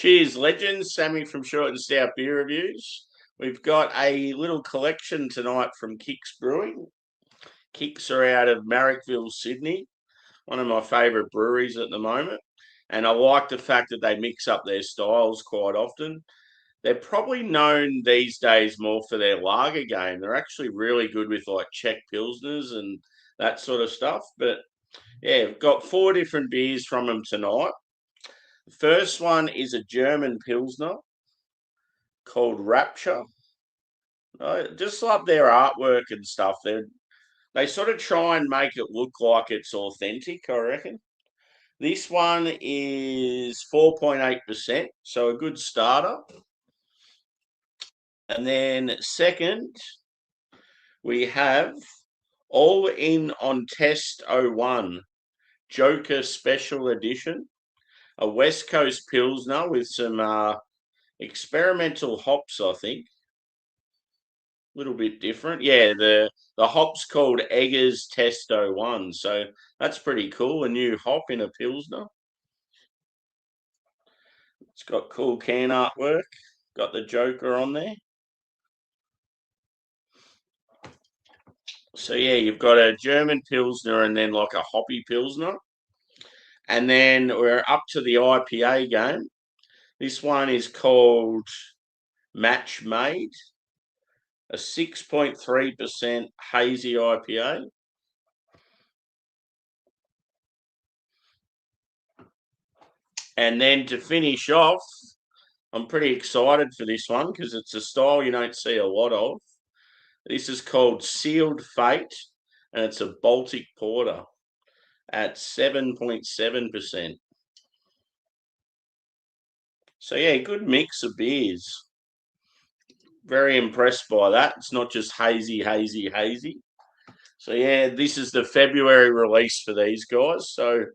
Cheers, legends. Sammy from Short and Stout Beer Reviews. We've got a little collection tonight from Kicks Brewing. Kicks are out of Marrickville, Sydney, one of my favourite breweries at the moment. And I like the fact that they mix up their styles quite often. They're probably known these days more for their lager game. They're actually really good with like Czech Pilsners and that sort of stuff. But yeah, we've got 4 different beers from them tonight. The first one is a German Pilsner called Rapture. I just love their artwork and stuff. They sort of try and make it look like it's authentic, I reckon. This one is 4.8%, so a good starter. And then second, we have All In on Test 01 Joker Special Edition, a West Coast Pilsner with some experimental hops, I think. A little bit different. Yeah, the hop's called Eggers Test 01, so that's pretty cool. A new hop in a Pilsner. It's got cool can artwork. Got the Joker on there. So yeah, you've got a German Pilsner and then like a hoppy Pilsner. And then we're up to the IPA game. This one is called Match Made, a 6.3% hazy IPA. And then to finish off, I'm pretty excited for this one because it's a style you don't see a lot of. This is called Sealed Fate, and it's a Baltic Porter at 7.7%. So yeah, good mix of beers. Very impressed by that. It's not just hazy, hazy, hazy. So yeah, this is the February release for these guys. So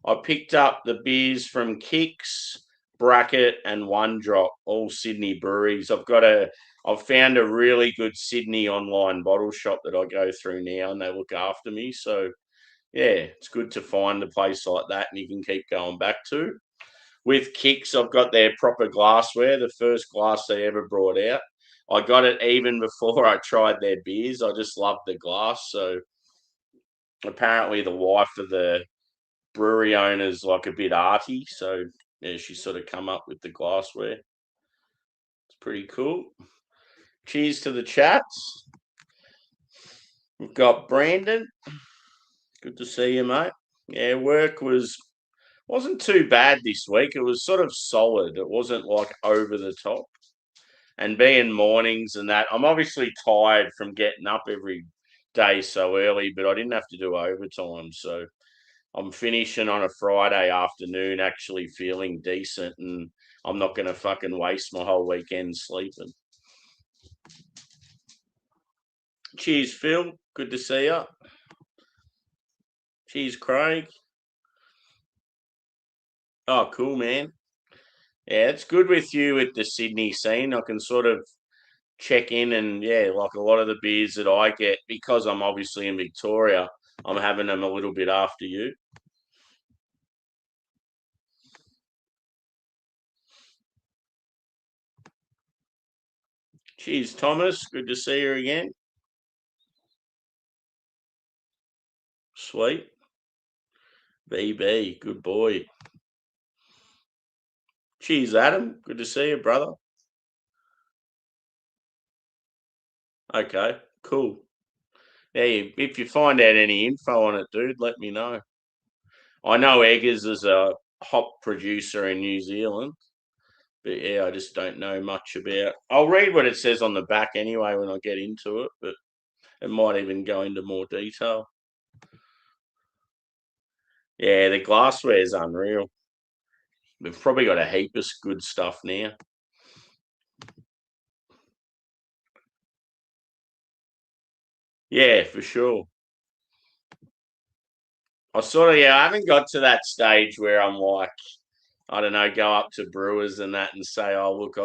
I picked up the beers from Kicks, Bracket, and One Drop, all Sydney breweries. I've found a really good Sydney online bottle shop that I go through now, and they look after me. So yeah, it's good to find a place like that, and you can keep going back to. With Kicks, I've got their proper glassware, the first glass they ever brought out. I got it even before I tried their beers. I just love the glass. So apparently the wife of the brewery owner's like a bit arty. So yeah, she sort of come up with the glassware. It's pretty cool. Cheers to the chats. We've got Brandon. Good to see you, mate. Yeah, work wasn't too bad this week. It was sort of solid. It wasn't like over the top. And being mornings and that, I'm obviously tired from getting up every day so early, but I didn't have to do overtime. So I'm finishing on a Friday afternoon actually feeling decent, and I'm not going to fucking waste my whole weekend sleeping. Cheers, Phil. Good to see you. Cheers, Craig. Oh, cool, man. Yeah, it's good with you with the Sydney scene. I can sort of check in and, yeah, like a lot of the beers that I get, because I'm obviously in Victoria, I'm having them a little bit after you. Cheers, Thomas. Good to see you again. Sweet. BB, good boy. Cheers, Adam. Good to see you, brother. Okay, cool. Yeah, if you find out any info on it, dude, let me know. I know Eggers is a hop producer in New Zealand, but yeah, I just don't know much about. I'll read what it says on the back anyway when I get into it, but it might even go into more detail. Yeah, the glassware is unreal. We've probably got a heap of good stuff now. Yeah, for sure. I haven't got to that stage where I'm like, I don't know, go up to brewers and that and say, oh, look,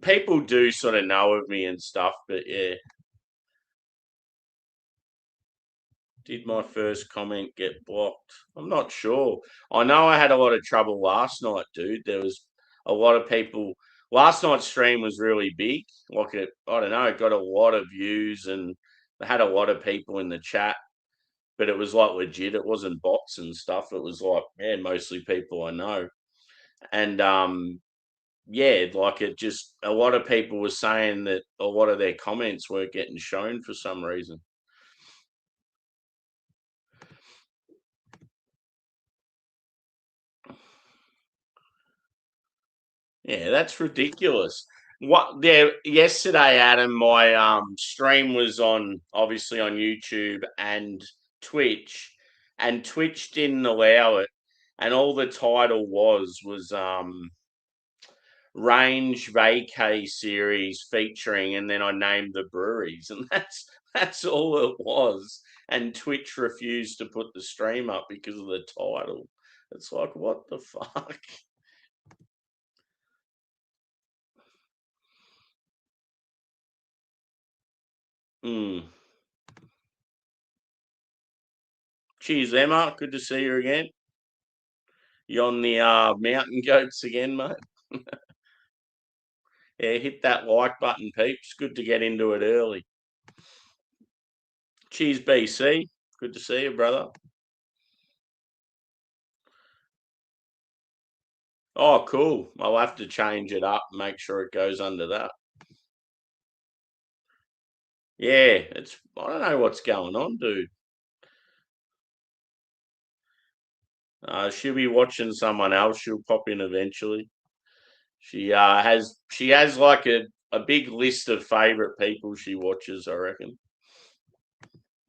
people do sort of know of me and stuff, but yeah. Did my first comment get blocked? I'm not sure. I know I had a lot of trouble last night, dude. There was a lot of people. Last night's stream was really big. Like I don't know, it got a lot of views and they had a lot of people in the chat. But it was like legit. It wasn't bots and stuff. It was like mostly people I know. And like it just a lot of people were saying that a lot of their comments weren't getting shown for some reason. Yeah, that's ridiculous. What there yesterday, Adam, my stream was on obviously on YouTube and Twitch, and Twitch didn't allow it, and all the title was Range Vacay series featuring, and then I named the breweries, and that's all it was. And Twitch refused to put the stream up because of the title. It's like, what the fuck? Hmm. Cheers, Emma. Good to see you again. You on the mountain goats again, mate? Yeah, hit that like button, peeps. Good to get into it early. Cheers, BC. Good to see you, brother. Oh, cool. I'll have to change it up and make sure it goes under that. Yeah, I don't know what's going on, dude. She'll be watching someone else. She'll pop in eventually. She has like a big list of favorite people she watches, I reckon.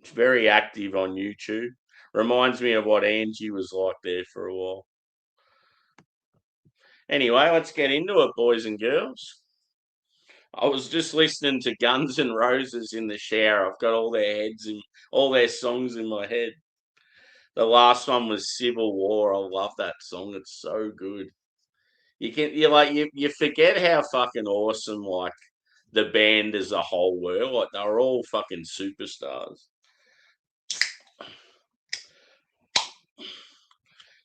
She's very active on YouTube. Reminds me of what Angie was like there for a while. Anyway, let's get into it, boys and girls. I was just listening to Guns N' Roses in the shower. I've got all their songs in my head. The last one was Civil War. I love that song. It's so good. You forget how fucking awesome like the band as a whole were. Like they were all fucking superstars.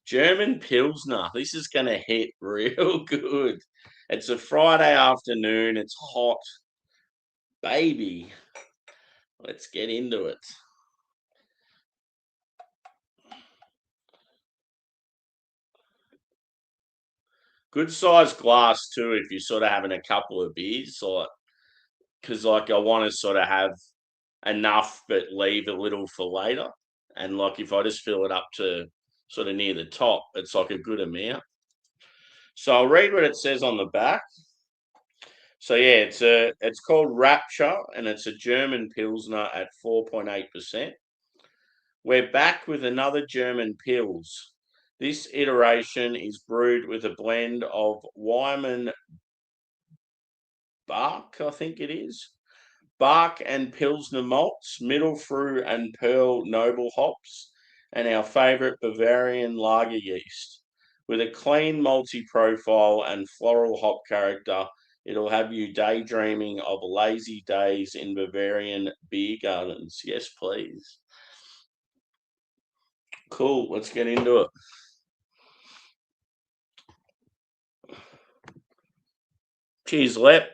German Pilsner. This is gonna hit real good. It's a Friday afternoon. It's hot. Baby. Let's get into it. Good sized glass too if you're sort of having a couple of beers, like because like I want to sort of have enough but leave a little for later. And like if I just fill it up to sort of near the top, it's like a good amount. So I'll read what it says on the back. So yeah, it's called Rapture and it's a German Pilsner at 4.8%. We're back with another German Pils. This iteration is brewed with a blend of Wyman bark, I think it is, bark and Pilsner malts, middle fruit and pearl noble hops, and our favourite Bavarian lager yeast. With a clean malty profile and floral hop character, it'll have you daydreaming of lazy days in Bavarian beer gardens. Yes, please. Cool, let's get into it. Cheers, Lep.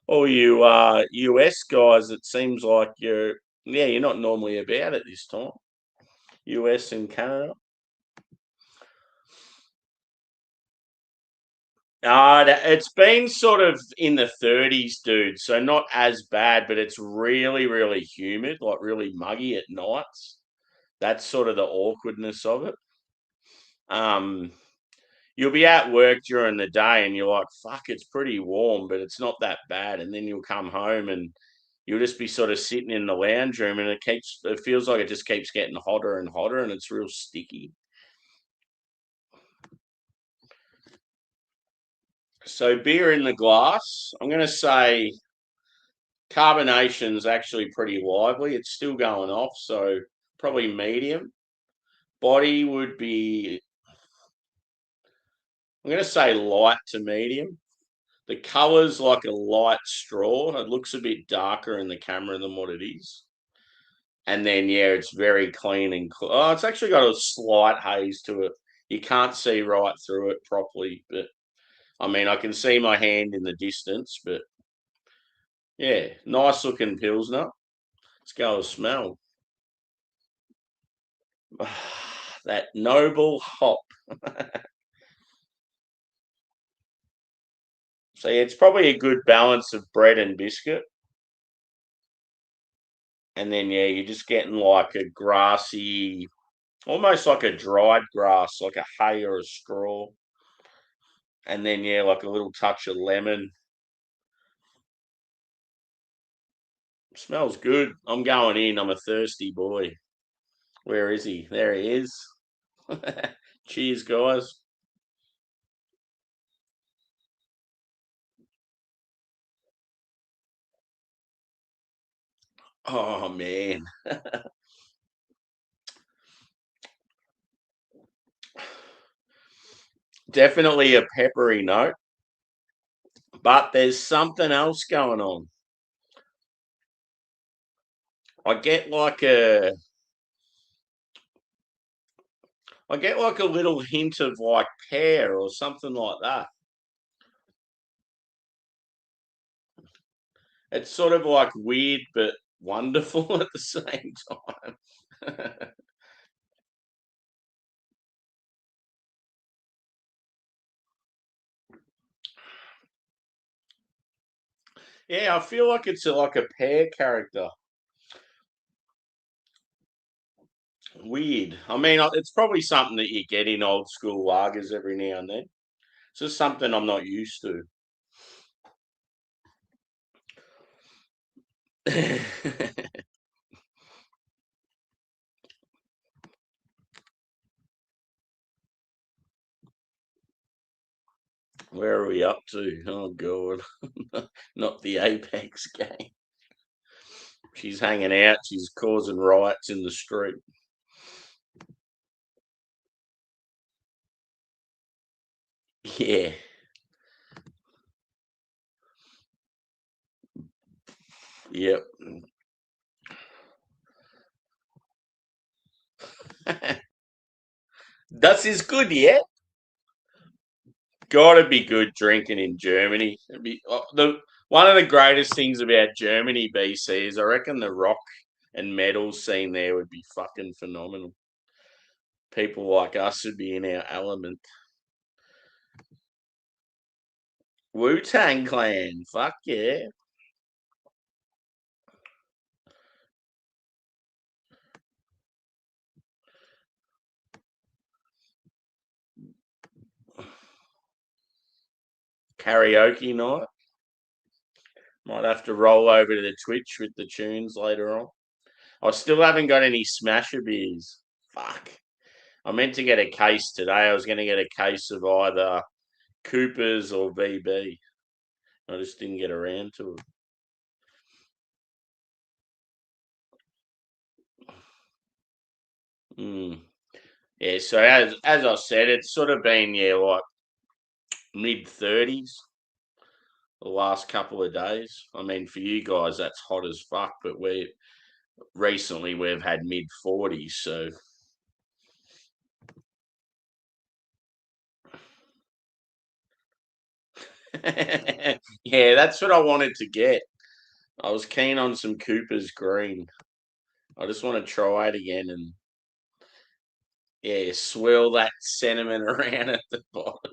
All you US guys, it seems like you're not normally about it this time. US and Canada. It's been sort of in the 30s, dude. So not as bad, but it's really, really humid, like really muggy at nights. That's sort of the awkwardness of it. Um, you'll be at work during the day and you're like, fuck, it's pretty warm, but it's not that bad. And then you'll come home and you'll just be sort of sitting in the lounge room and it feels like it just keeps getting hotter and hotter and it's real sticky. So beer in the glass, I'm going to say carbonation's actually pretty lively. It's still going off, so probably medium. Body would be, I'm going to say light to medium. The color's like a light straw. It looks a bit darker in the camera than what it is. And then, yeah, it's very clean and it's actually got a slight haze to it You can't see right through it properly, but I mean, I can see my hand in the distance, but yeah, nice looking Pilsner. Let's go and smell. That noble hop. So yeah, it's probably a good balance of bread and biscuit. And then yeah, you're just getting like a grassy, almost like a dried grass, like a hay or a straw. And then yeah, like a little touch of lemon. Smells good. I'm going in. I'm a thirsty boy. Where is he? There he is. Cheers, guys. Oh man. Definitely a peppery note, but there's something else going on. I get like a I get like a little hint of like pear or something like that. It's sort of like weird but wonderful at the same time. Yeah, I feel like it's like a pear character. Weird. I mean, it's probably something that you get in old school lagers every now and then. It's just something I'm not used to. Where are we up to? Oh God, not the Apex game. She's hanging out. She's causing riots in the street. Yeah. Yep. Das is good, yeah. Gotta be good drinking in Germany. The one of the greatest things about Germany, BC, is I reckon the rock and metal scene there would be fucking phenomenal. People like us would be in our element. Wu Tang Clan, fuck yeah. Karaoke night. Might have to roll over to the Twitch with the tunes later on. I still haven't got any Smasher beers. Fuck. I meant to get a case today. I was going to get a case of either Cooper's or VB. I just didn't get around to it. Mm. Yeah, so as I said, it's sort of been like mid 30s the last couple of days. I mean, for you guys, that's hot as fuck, but we've had mid 40s, so yeah, that's what I wanted to get. I was keen on some Cooper's Green. I just want to try it again and yeah, swirl that sentiment around at the bottom.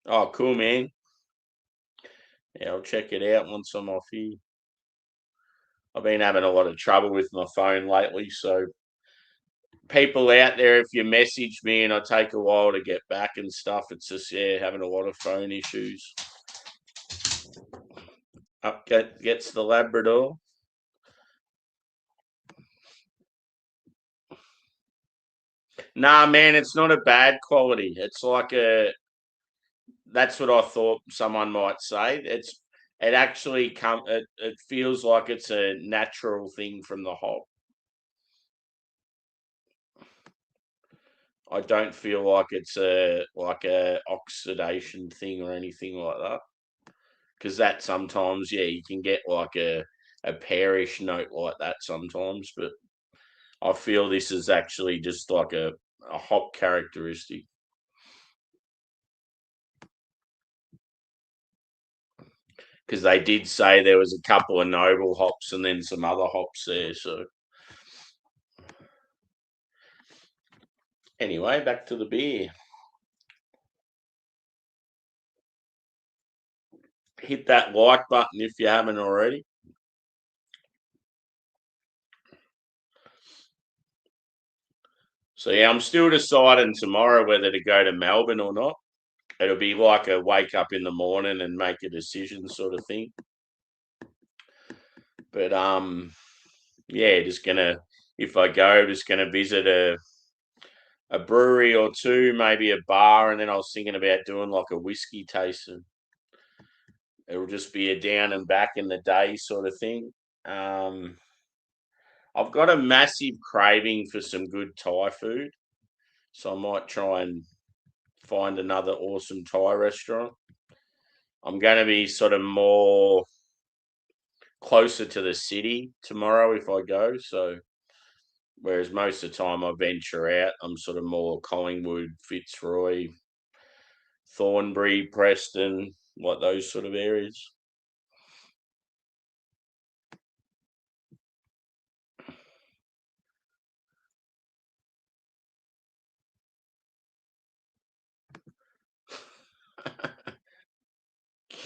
Oh, cool, man. Yeah, I'll check it out once I'm off here. I've been having a lot of trouble with my phone lately, so people out there, if you message me and I take a while to get back and stuff, it's just yeah, having a lot of phone issues. Up gets the Labrador. Nah, man, it's not a bad quality. It's like a. That's what I thought someone might say. It actually it feels like it's a natural thing from the hop. I don't feel like it's a oxidation thing or anything like that. Because that sometimes, yeah, you can get like a pearish note like that sometimes, but I feel this is actually just like a hop characteristic. Because they did say there was a couple of noble hops and then some other hops there. So anyway, back to the beer. Hit that like button if you haven't already. So yeah, I'm still deciding tomorrow whether to go to Melbourne or not. It'll be like a wake up in the morning and make a decision sort of thing. But yeah, just gonna if I go, just gonna visit a brewery or two, maybe a bar, and then I was thinking about doing like a whiskey tasting. It'll just be a down and back in the day sort of thing. Um, I've got a massive craving for some good Thai food, so I might try and find another awesome Thai restaurant. I'm going to be sort of more closer to the city tomorrow if I go. So, whereas most of the time I venture out, I'm sort of more Collingwood, Fitzroy, Thornbury, Preston, like those sort of areas.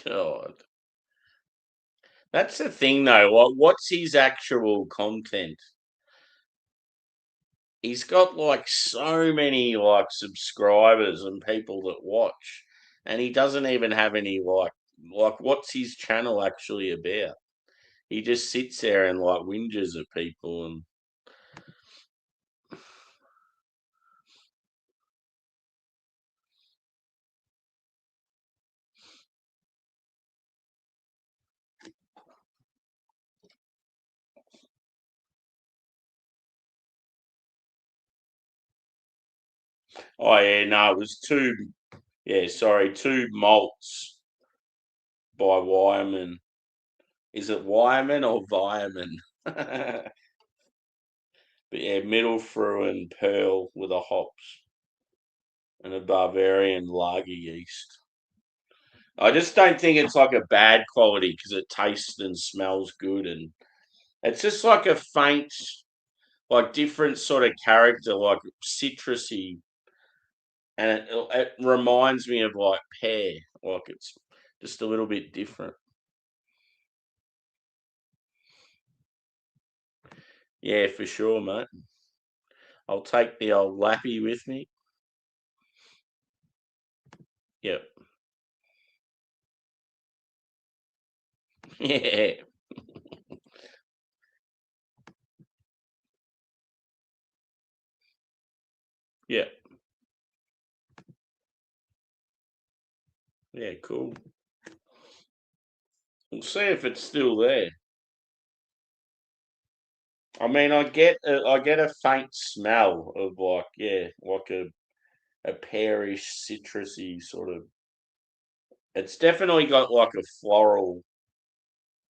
God. That's the thing though. What's his actual content? He's got like so many like subscribers and people that watch, and he doesn't even have any like what's his channel actually about? He just sits there and like whinges at people and oh yeah, no, it was two malts by Wyman. Is it Wyman or Viaman? But yeah, middle through and pearl with a hops and a Bavarian lager yeast. I just don't think it's like a bad quality because it tastes and smells good, and it's just like a faint, like different sort of character, like citrusy, and it reminds me of like pear, like it's just a little bit different. Yeah, for sure, mate. I'll take the old lappy with me. Yep. Yeah. Yeah. Yeah. Cool. We'll see if it's still there. I mean, I get a faint smell of like like a pearish, citrusy sort of. It's definitely got like a floral,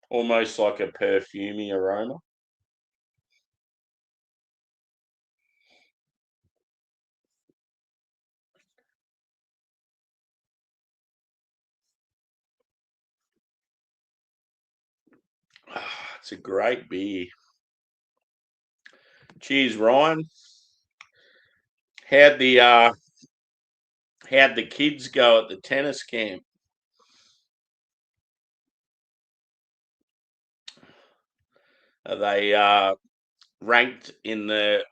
almost like a perfumey aroma. It's a great beer. Cheers, Ryan. How'd the uh how'd the kids go at the tennis camp? Are they ranked in the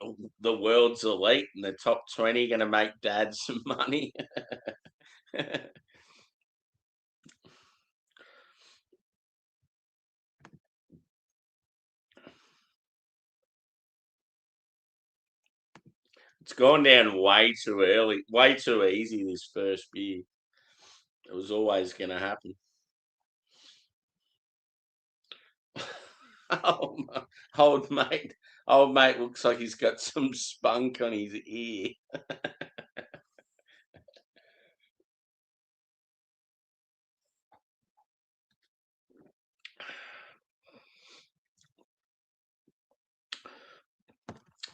world's elite in the top 20 going to make dad some money? It's gone down way too early, way too easy this first beer. It was always going to happen. Oh, old mate, old mate looks like he's got some spunk on his ear.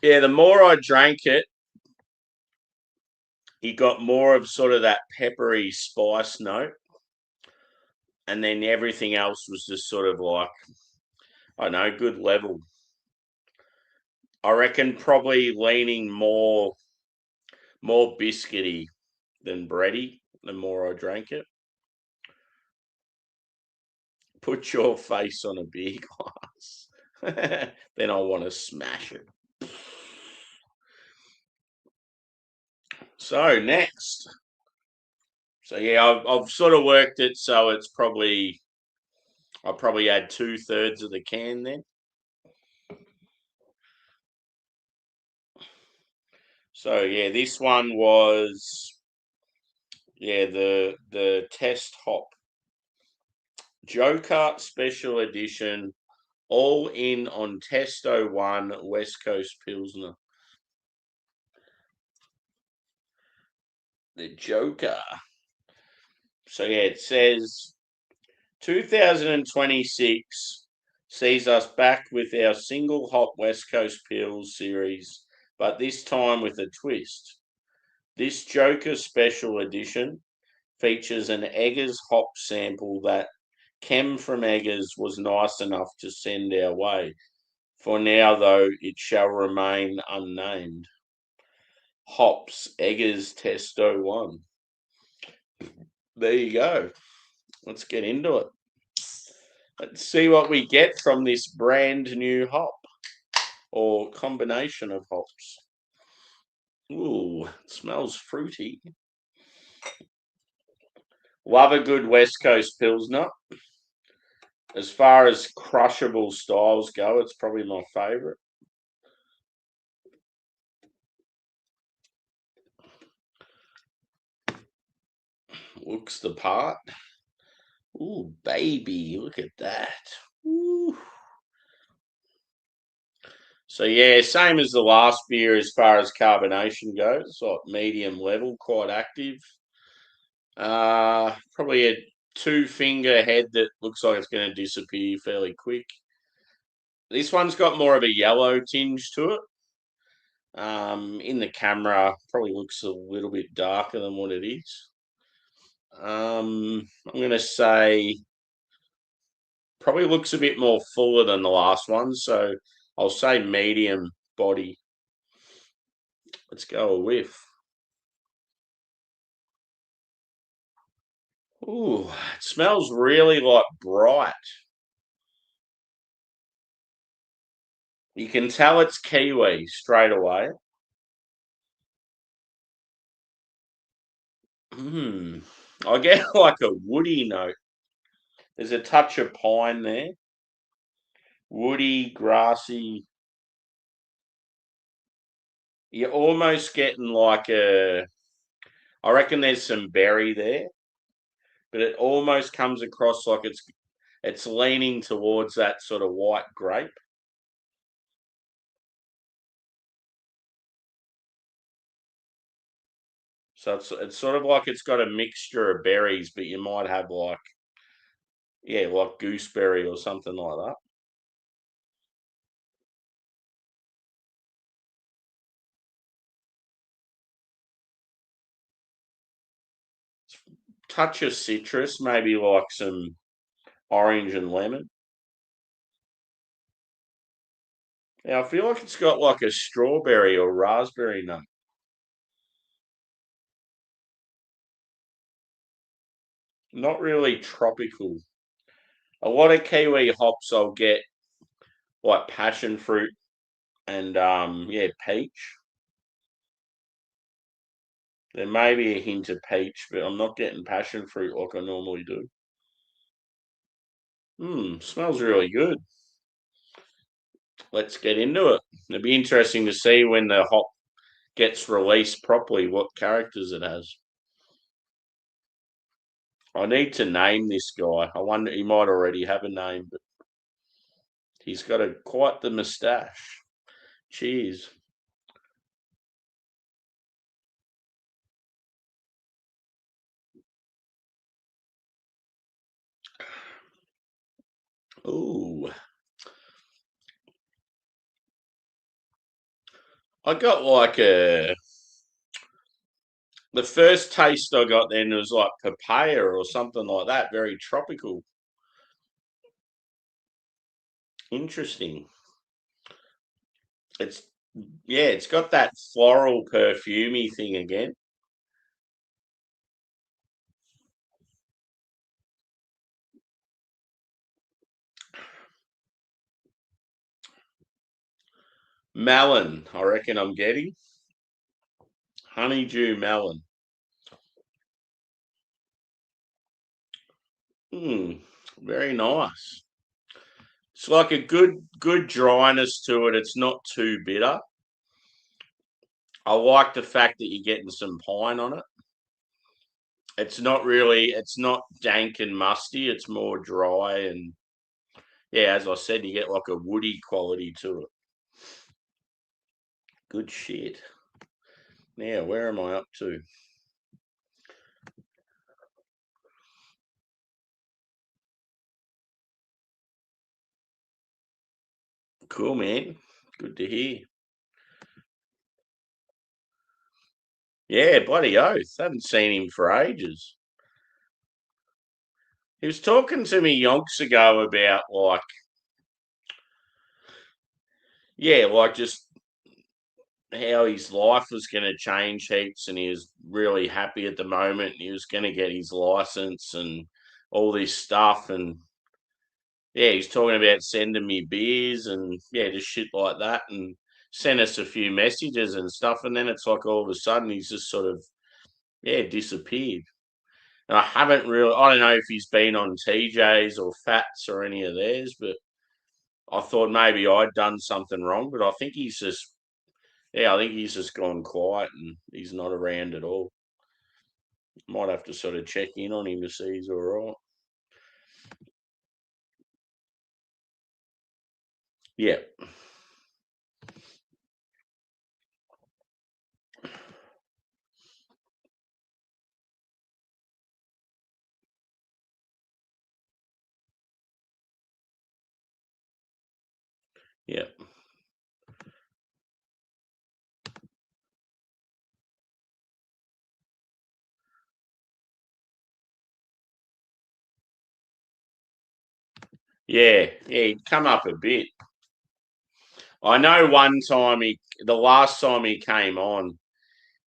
Yeah, the more I drank it, you got more of sort of that peppery spice note. And then everything else was just sort of like, I don't know, good level. I reckon probably leaning more biscuity than bready the more I drank it. Put your face on a beer glass. Then I want to smash it. So next. So yeah, I've sort of worked it so it's probably I'll probably add 2/3 of the can then. So yeah, this one was the test hop Joker Special Edition, all in on Testo 1 West Coast Pilsner. The Joker. So yeah, it says 2026 sees us back with our single hop West Coast Pils series, but this time with a twist. This Joker Special Edition features an Eggers hop sample that Kem from Eggers was nice enough to send our way. For now, though, it shall remain unnamed. Hops, Eggers, Testo 1. There you go. Let's get into it. Let's see what we get from this brand new hop or combination of hops. Ooh, it smells fruity. Love a good West Coast Pilsner. As far as crushable styles go, it's probably my favourite. Looks the part. Ooh, baby, look at that. Ooh. So yeah, same as the last beer as far as carbonation goes, like medium level, quite active. Probably a 2-finger head that looks like it's going to disappear fairly quick. This one's got more of a yellow tinge to it. In the camera, probably looks a little bit darker than what it is. I'm going to say probably looks a bit more fuller than the last one, so I'll say medium body. Let's go a whiff. Ooh, it smells really like bright. You can tell it's kiwi straight away. I get like a woody note. There's a touch of pine there. Woody, grassy. You're almost getting like I reckon there's some berry there, but it almost comes across like it's leaning towards that sort of white grape. So it's sort of like it's got a mixture of berries, but you might have like gooseberry or something like that. Touch of citrus, maybe like some orange and lemon. Now I feel like it's got like a strawberry or raspberry nut. Not really tropical. A lot of kiwi hops I'll get like passion fruit and peach. There may be a hint of peach, but I'm not getting passion fruit like I normally do. Smells really good. Let's get into it. It'll be interesting to see when the hop gets released properly what characters it has. I need to name this guy. I wonder he might already have a name, but he's got quite the moustache. Cheers. Ooh. I got like the first taste I got then was like papaya or something like that, very tropical. Interesting. It's yeah, it's got that floral perfumey thing again. Melon, I reckon I'm getting. Honeydew melon. Hmm, very nice. It's like a good dryness to it. It's not too bitter. I like the fact that you're getting some pine on it. It's not dank and musty. It's more dry and yeah, as I said, you get like a woody quality to it. Good shit. Now, where am I up to? Cool, man. Good to hear. Yeah, bloody oath. Haven't seen him for ages. He was talking to me yonks ago about yeah, like just how his life was going to change heaps and he was really happy at the moment. He was going to get his license and all this stuff. And yeah, he's talking about sending me beers and yeah, just shit like that. And sent us a few messages and stuff. And then it's like all of a sudden he's just sort of, yeah, disappeared. And I don't know if he's been on TJ's or Fats or any of theirs, but I thought maybe I'd done something wrong. But I think he's just, yeah, I think he's just gone quiet and he's not around at all. Might have to sort of check in on him to see he's all right. Yeah, yeah, yeah, yeah. He'd come up a bit. I know the last time he came on,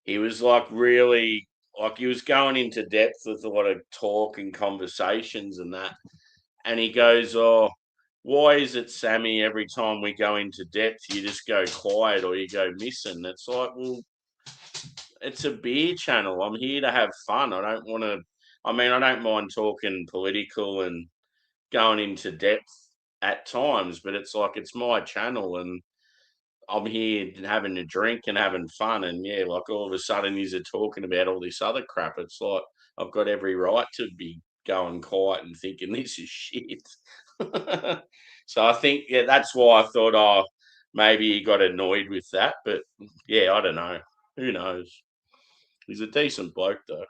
he was like really, like he was going into depth with a lot of talk and conversations and that. And he goes, "Oh, why is it, Sammy, every time we go into depth, you just go quiet or you go missing?" It's like, well, it's a beer channel. I'm here to have fun. I don't want to, I mean, I don't mind talking political and going into depth at times, but it's like, it's my channel and I'm here having a drink and having fun. And yeah, like all of a sudden, he's talking about all this other crap. It's like, I've got every right to be going quiet and thinking this is shit. So I think, yeah, that's why I thought, oh, maybe he got annoyed with that. But yeah, I don't know. Who knows? He's a decent bloke, though.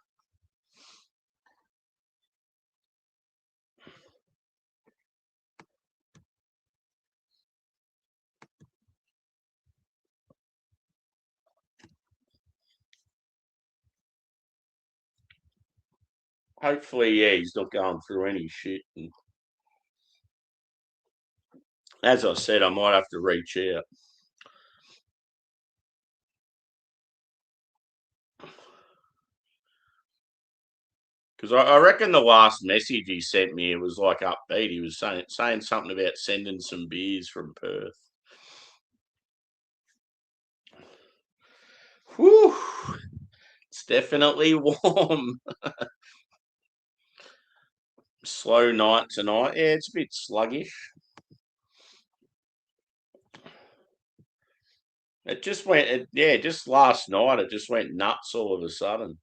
Hopefully, yeah, he's not going through any shit. And as I said, I might have to reach out because I reckon the last message he sent me it was like upbeat. He was saying something about sending some beers from Perth. Whew, it's definitely warm. Slow night tonight. Yeah, it's a bit sluggish. Yeah, just last night it just went nuts all of a sudden.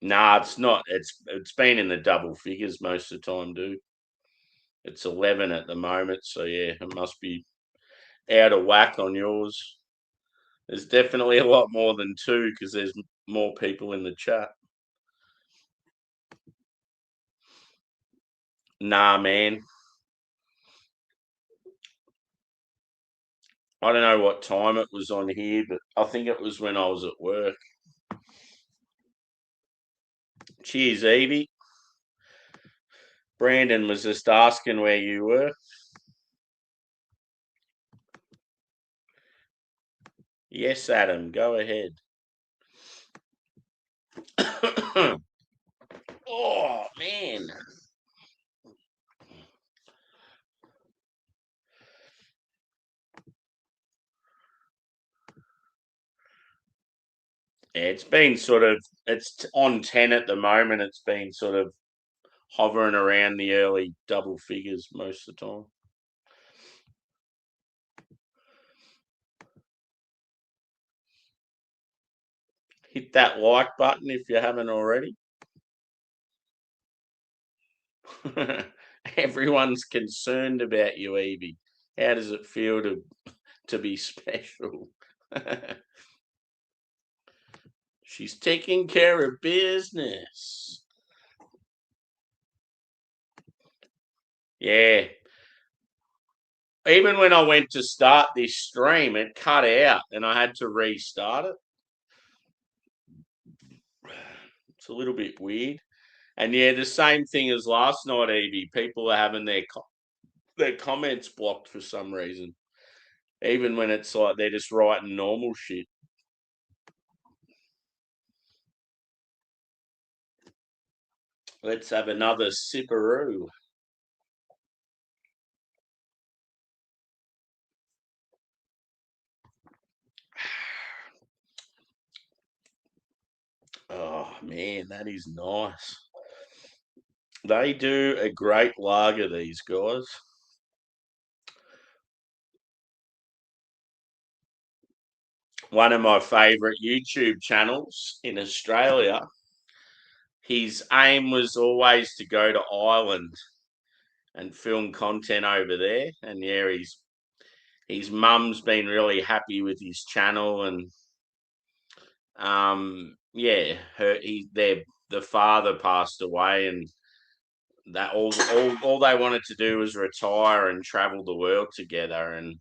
Nah, it's not. It's been in the double figures most of the time, dude. It's 11 at the moment, so yeah, it must be out of whack on yours. There's definitely a lot more than two because there's more people in the chat. Nah, man. I don't know what time it was on here, but I think it was when I was at work. Cheers, Evie. Brandon was just asking where you were. Yes, Adam, go ahead. Oh, man. Yeah, it's been it's on 10 at the moment. It's been sort of hovering around the early double figures most of the time. Hit that like button if you haven't already. Everyone's concerned about you, Evie. How does it feel to be special? She's taking care of business. Yeah. Even when I went to start this stream, it cut out and I had to restart it. It's a little bit weird. And yeah, the same thing as last night, Evie. People are having their comments blocked for some reason. Even when it's like they're just writing normal shit. Let's have another sipperoo. Oh man, that is nice. They do a great lager, these guys. One of my favourite YouTube channels in Australia. His aim was always to go to Ireland and film content over there. And yeah, his mum's been really happy with his channel, and yeah, the father passed away, and that all they wanted to do was retire and travel the world together. And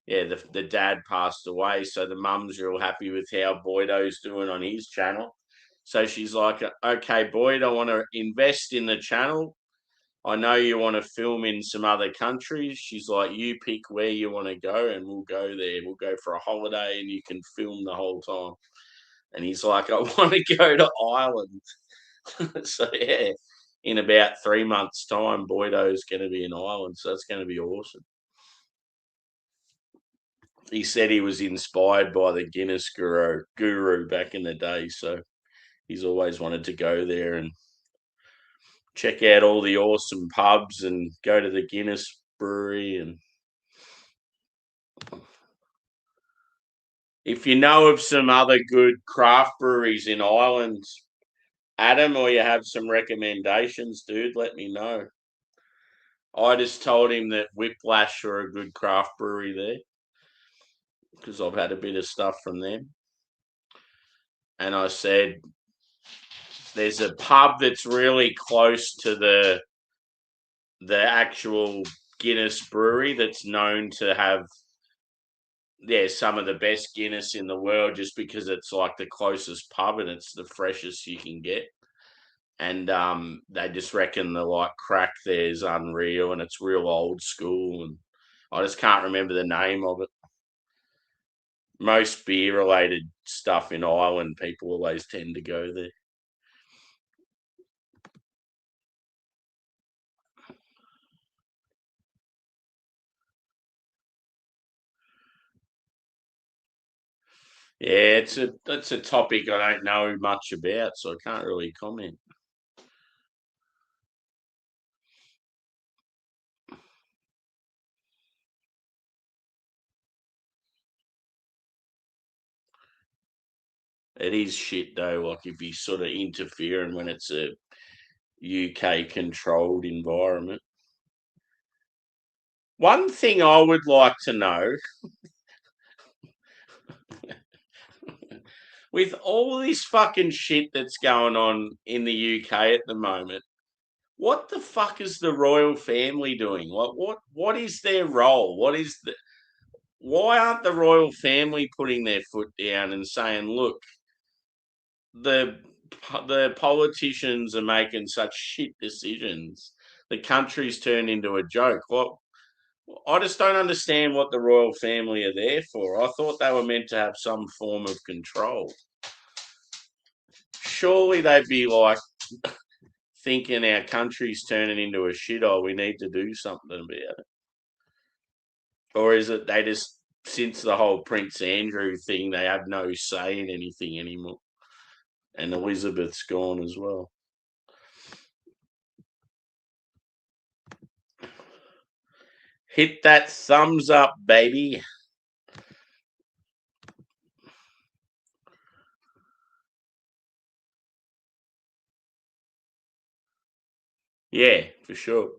yeah, the dad passed away, so the mum's real happy with how Boydo's doing on his channel. So she's like, okay, Boyd, I want to invest in the channel. I know you want to film in some other countries. She's like, you pick where you want to go and we'll go there. We'll go for a holiday and you can film the whole time. And he's like, I want to go to Ireland. So yeah, in about 3 months' time, Boydo's going to be in Ireland. So that's going to be awesome. He said he was inspired by the Guinness guru back in the day. So he's always wanted to go there and check out all the awesome pubs and go to the Guinness brewery. And if you know of some other good craft breweries in Ireland, Adam, or you have some recommendations, dude, let me know. I just told him that Whiplash are a good craft brewery there because I've had a bit of stuff from them. And I said, there's a pub that's really close to the actual Guinness brewery that's known to have some of the best Guinness in the world just because it's like the closest pub and it's the freshest you can get. And they just reckon the like crack there is unreal and it's real old school. And I just can't remember the name of it. Most beer related stuff in Ireland, people always tend to go there. Yeah, it's a topic I don't know much about, so I can't really comment. It is shit though, like if you sort of interfering when it's a UK controlled environment. One thing I would like to know with all this fucking shit that's going on in the UK at the moment, what the fuck is the royal family doing? What is their role? What is the why aren't the royal family putting their foot down and saying, look, the the politicians are making such shit decisions. The country's turned into a joke. Well, I just don't understand what the royal family are there for. I thought they were meant to have some form of control. Surely they'd be like thinking our country's turning into a shithole. We need to do something about it. Or is it they just, since the whole Prince Andrew thing, they have no say in anything anymore? And Elizabeth's gone as well. Hit that thumbs up, baby. Yeah, for sure.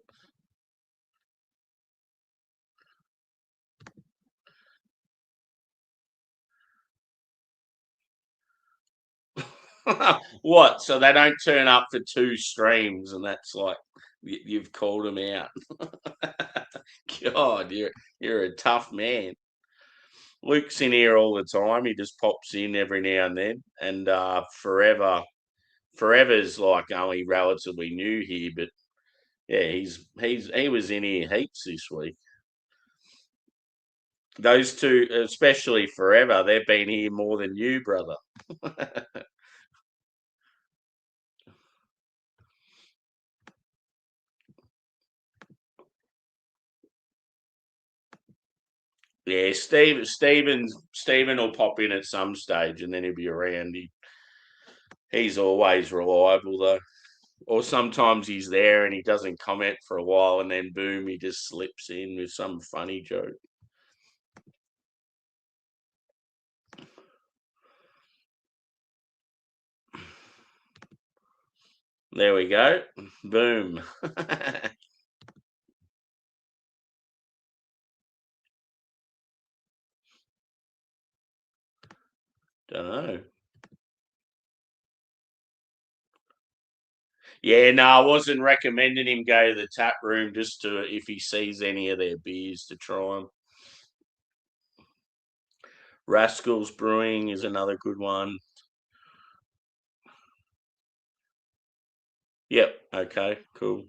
What? So they don't turn up for two streams, and that's like you've called them out. God, you're a tough man. Luke's in here all the time. He just pops in every now and then, and forever's like only relatively new here, but yeah, he was in here heaps this week. Those two, especially forever, they've been here more than you, brother. Yeah, Stephen will pop in at some stage and then he'll be around. He's always reliable though. Or sometimes he's there and he doesn't comment for a while and then boom, he just slips in with some funny joke. There we go. Boom. Don't know. Yeah, no, I wasn't recommending him go to the tap room just to, if he sees any of their beers, to try them. Rascals Brewing is another good one. Yep. Okay. Cool.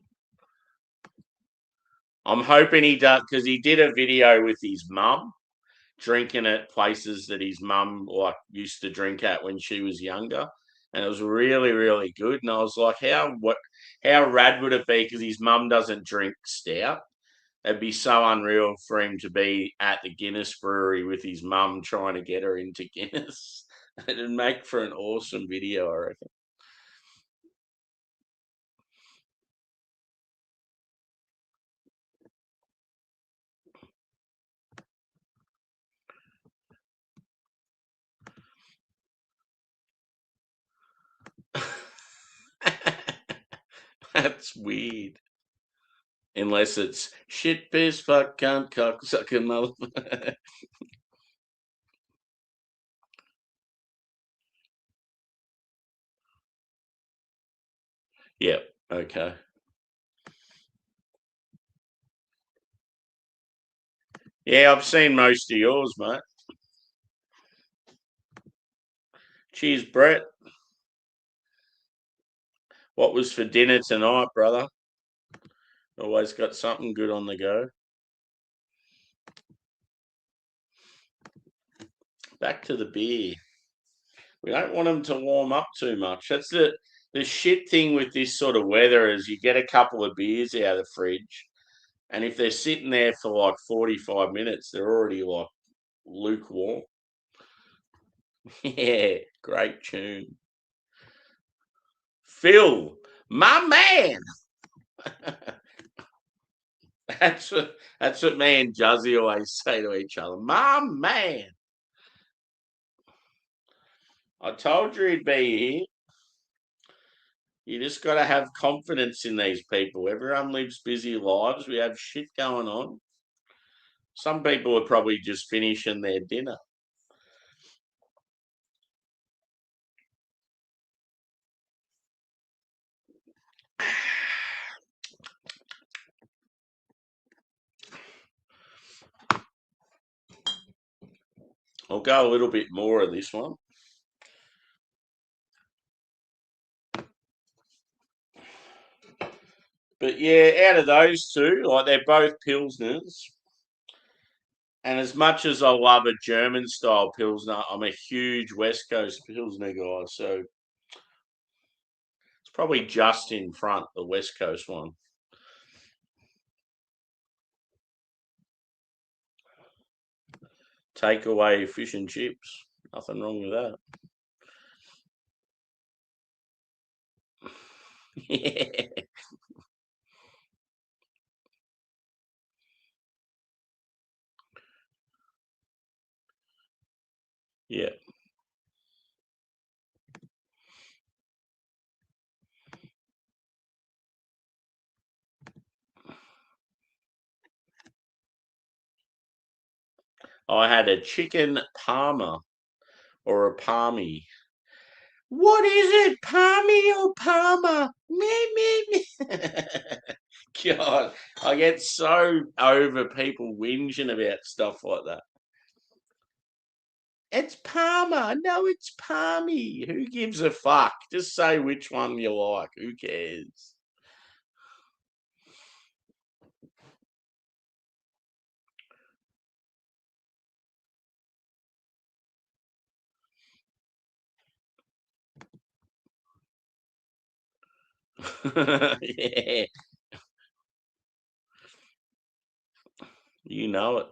I'm hoping he does, because he did a video with his mum drinking at places that his mum like used to drink at when she was younger, and it was really really good. And I was like, how rad would it be? Because his mum doesn't drink stout. It'd be so unreal for him to be at the Guinness brewery with his mum trying to get her into Guinness. It'd make for an awesome video, I reckon. That's weird. Unless it's shit, piss, fuck, cunt, cock, sucking mother. Yep. Okay. Yeah, I've seen most of yours, mate. Cheers, Brett. What was for dinner tonight, brother? Always got something good on the go. Back to the beer. We don't want them to warm up too much. That's the shit thing with this sort of weather is you get a couple of beers out of the fridge, and if they're sitting there for like 45 minutes, they're already like lukewarm. Yeah, great tune. Phil, my man. That's what me and Juzzy always say to each other. My man. I told you he'd be here. You just got to have confidence in these people. Everyone lives busy lives. We have shit going on. Some people are probably just finishing their dinner. I'll go a little bit more of this one. But yeah, out of those two, like they're both Pilsners. And as much as I love a German style Pilsner, I'm a huge West Coast Pilsner guy. So it's probably just in front, the West Coast one. Takeaway fish and chips. Nothing wrong with that. Yeah. Yeah. I had a chicken parma or a palmy. What is it, palmy or parma? Me, me, me. God, I get so over people whinging about stuff like that. It's Palmer. No, it's Palmy. Who gives a fuck? Just say which one you like. Who cares? Yeah, you know it.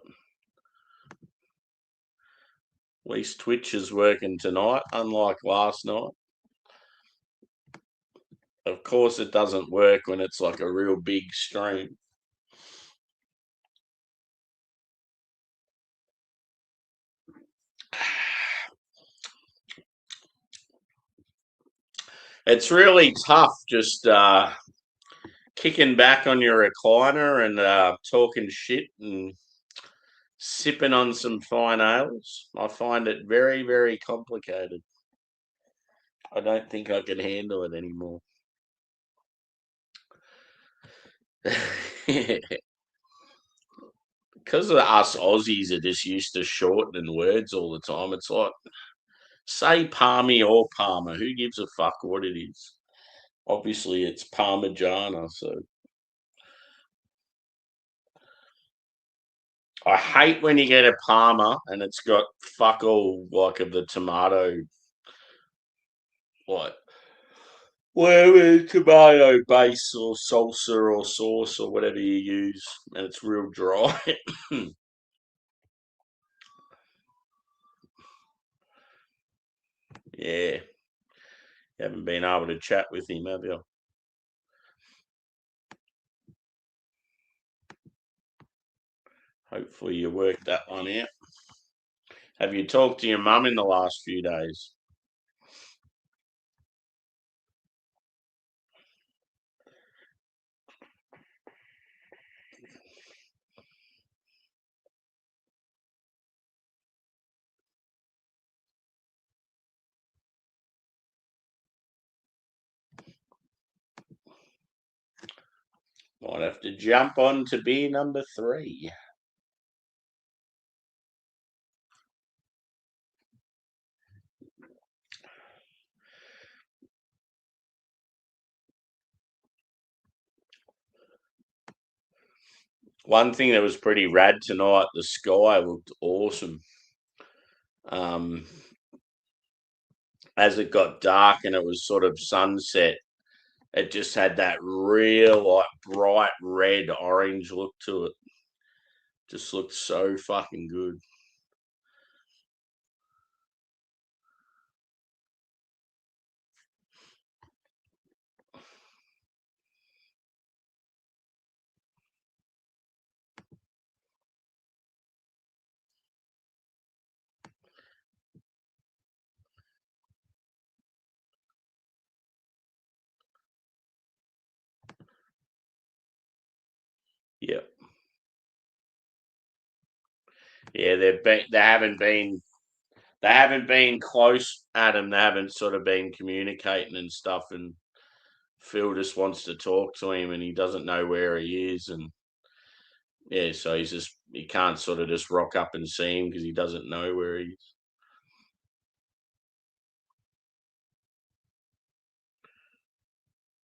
At least Twitch is working tonight, unlike last night. Of course, it doesn't work when it's like a real big stream. It's really tough just kicking back on your recliner and talking shit and sipping on some fine ales. I find it very, very complicated. I don't think I can handle it anymore. Because of us Aussies are just used to shortening words all the time. It's like, say Palmy or Palmer. Who gives a fuck what it is? Obviously, it's Parmigiana. So I hate when you get a Parma and it's got fuck all like of the tomato, like whatever tomato base or salsa or sauce or whatever you use, and it's real dry. Yeah, you haven't been able to chat with him, have you? Hopefully, you worked that one out. Have you talked to your mum in the last few days? Might have to jump on to beer number 3. One thing that was pretty rad tonight, the sky looked awesome. Um, as it got dark and it was sort of sunset, it just had that real like bright red orange look to it. Just looked so fucking good. Yeah, yeah. They haven't been close, Adam. They haven't sort of been communicating and stuff. And Phil just wants to talk to him, and he doesn't know where he is. And Yeah, so he can't sort of just rock up and see him because he doesn't know where he is.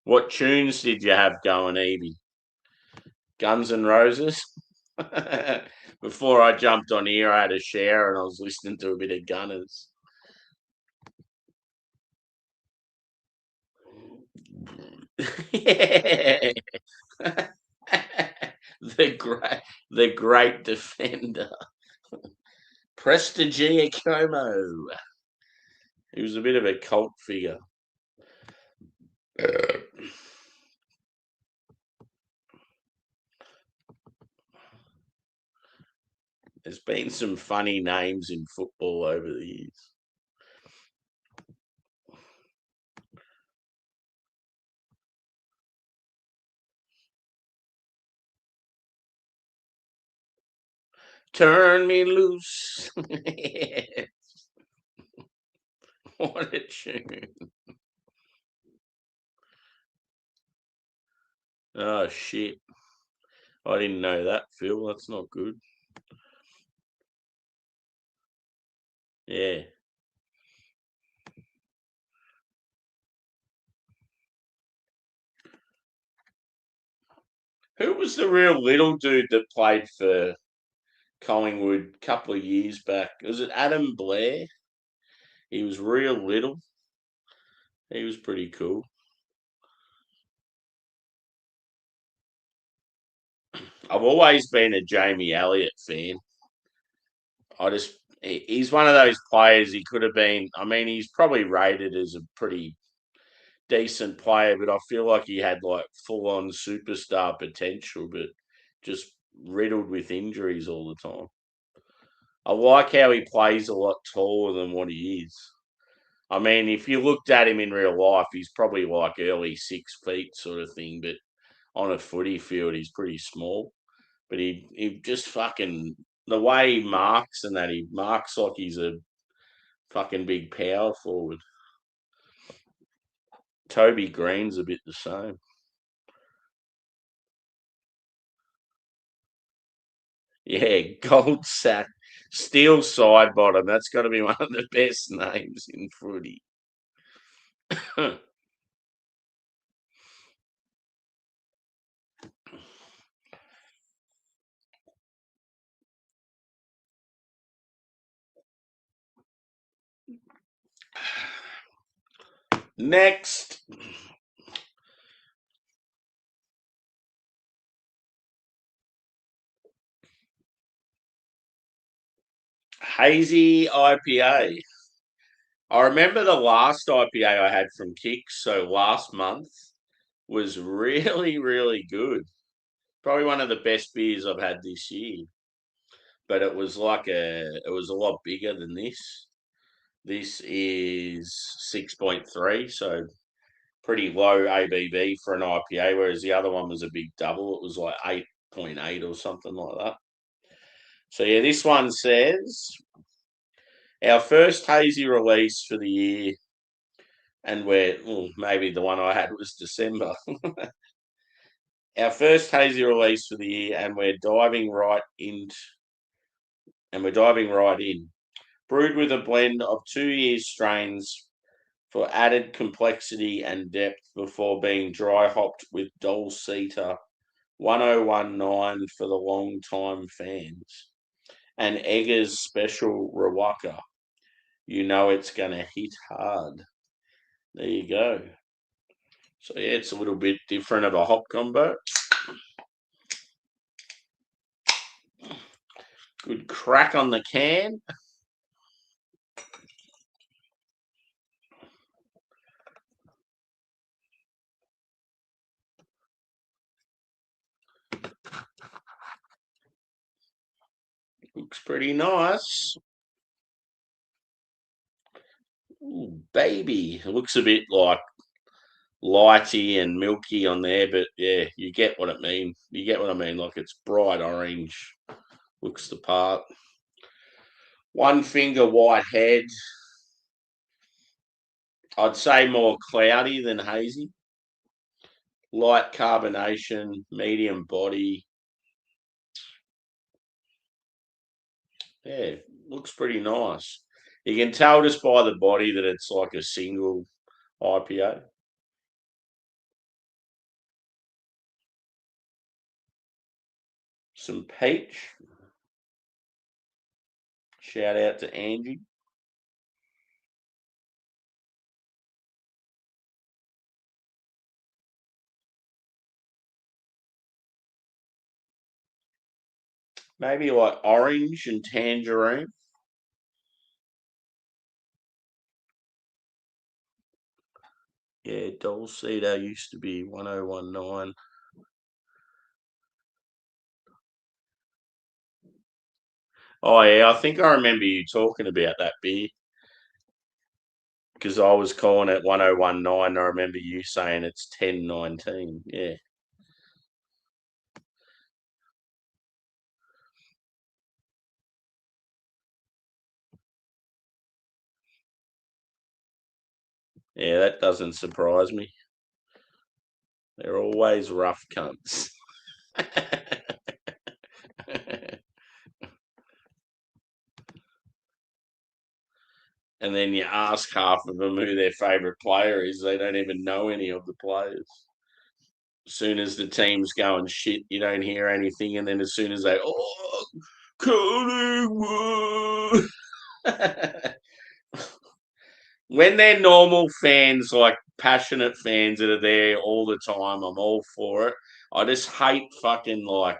What tunes did you have going, Evie? Guns N' Roses? Before I jumped on here, I had a shower and I was listening to a bit of Gunners. Yeah. the great defender. Prestigia Como. He was a bit of a cult figure. There's been some funny names in football over the years. Turn me loose. What a tune. Oh, shit. I didn't know that, Phil. That's not good. Yeah. Who was the real little dude that played for Collingwood a couple of years back? Was it Adam Blair? He was real little. He was pretty cool. I've always been a Jamie Elliott fan. He's one of those players he could have been. I mean, he's probably rated as a pretty decent player, but I feel like he had like full on superstar potential, but just riddled with injuries all the time. I like how he plays a lot taller than what he is. I mean, if you looked at him in real life, he's probably like early 6 feet sort of thing, but on a footy field, he's pretty small. But he just fucking the way he marks and that he marks like he's a fucking big power forward. Toby Green's a bit the same. Yeah, gold sack, steel side bottom. That's got to be one of the best names in footy. Next, hazy IPA. I remember the last IPA I had from Kicks, so last month was really, really good. Probably one of the best beers I've had this year. But it was a lot bigger than this. This is 6.3, so pretty low ABV for an IPA, whereas the other one was a big double. It was like 8.8 or something like that. So yeah, this one says our first hazy release for the year, and maybe the one I had was December. Our first hazy release for the year, and we're diving right in. Brewed with a blend of 2 year strains for added complexity and depth before being dry hopped with Dolceta 1019 for the long time fans. And Eggers Special Rawaka. You know it's going to hit hard. There you go. So, yeah, it's a little bit different of a hop combo. Good crack on the can. Looks pretty nice. Ooh, baby. It looks a bit like lighty and milky on there, but yeah, you get what it means. You get what I mean. Like it's bright orange, looks the part. One finger white head. I'd say more cloudy than hazy. Light carbonation, medium body. Yeah, looks pretty nice. You can tell just by the body that it's like a single IPA. Some peach. Shout out to Angie. Maybe like orange and tangerine. Yeah, Dulcita used to be 1019. Oh yeah, I think I remember you talking about that beer because I was calling it 1019. I remember you saying it's 1019. Yeah. Yeah, that doesn't surprise me. They're always rough cunts. And then you ask half of them who their favourite player is, they don't even know any of the players. As soon as the team's going shit, you don't hear anything, and then as soon as they, Collingwood, when they're normal fans, like passionate fans that are there all the time, I'm all for it. I just hate fucking like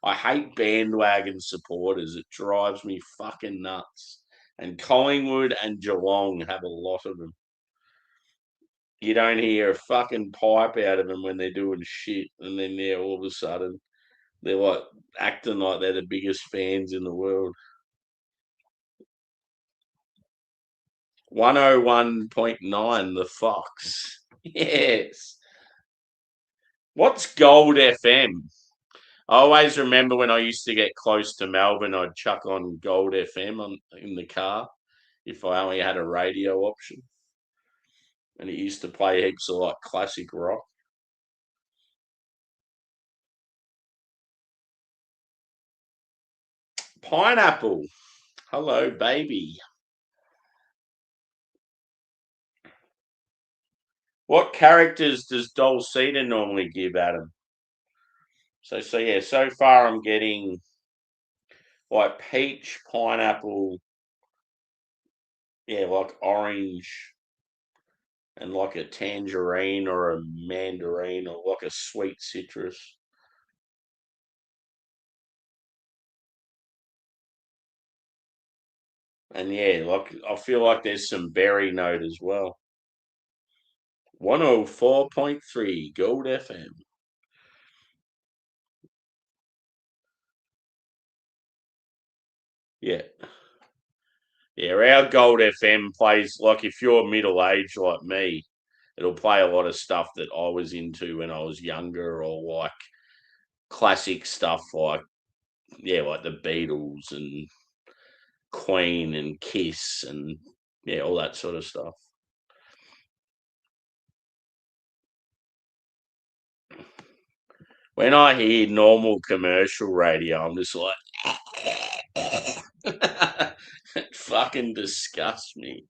I hate bandwagon supporters. It drives me fucking nuts. And Collingwood and Geelong have a lot of them. You don't hear a fucking pipe out of them when they're doing shit, and then all of a sudden they're like acting like they're the biggest fans in the world. 101.9, the Fox. Yes. What's Gold FM? I always remember when I used to get close to Melbourne, I'd chuck on Gold FM in the car if I only had a radio option. And it used to play heaps of like classic rock. Pineapple. Hello, baby. What characters does Dulcita normally give Adam? So yeah, so far I'm getting like peach, pineapple, yeah, like orange and like a tangerine or a mandarin or like a sweet citrus. And yeah, like I feel like there's some berry note as well. 104.3 Gold FM. Yeah. Yeah, our Gold FM plays like if you're middle aged like me, it'll play a lot of stuff that I was into when I was younger, or like classic stuff like yeah, like the Beatles and Queen and Kiss and yeah, all that sort of stuff. When I hear normal commercial radio, I'm just like, it fucking disgusts me.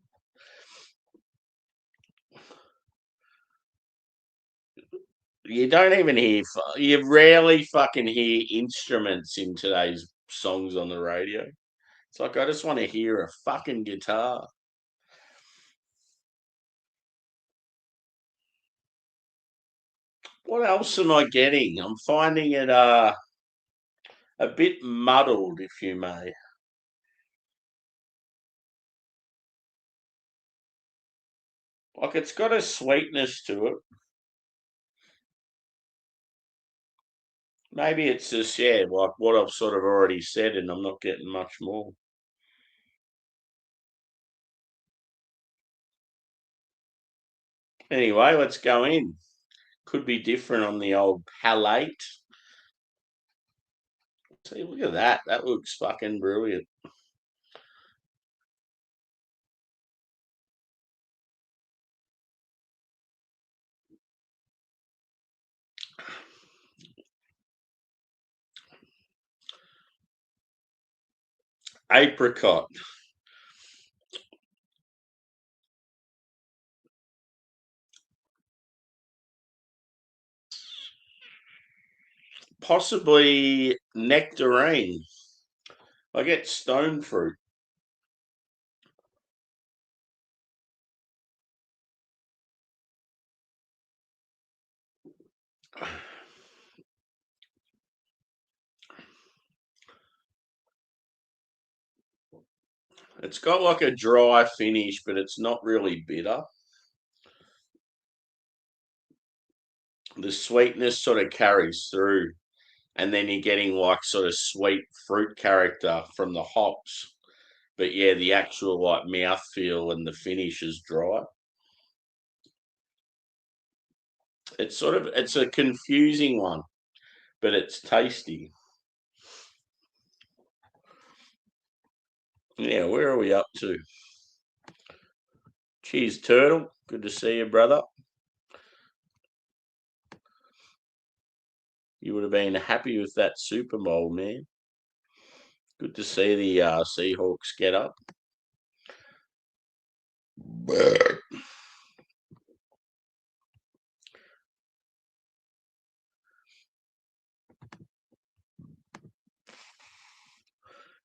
You don't even hear, you rarely fucking hear instruments in today's songs on the radio. It's like, I just want to hear a fucking guitar. What else am I getting? I'm finding it a bit muddled, if you may. Like it's got a sweetness to it. Maybe it's just, yeah, like what I've sort of already said, and I'm not getting much more. Anyway, let's go in. Could be different on the old palate. See, look at that. That looks fucking brilliant. Apricot. Possibly nectarine. I get stone fruit. It's got like a dry finish, but it's not really bitter. The sweetness sort of carries through, and then you're getting like sort of sweet fruit character from the hops. But yeah, the actual like mouthfeel and the finish is dry. It's a confusing one, but it's tasty. Yeah, where are we up to? Cheers, Turtle. Good to see you, brother. You would have been happy with that Super Bowl, man. Good to see the Seahawks get up.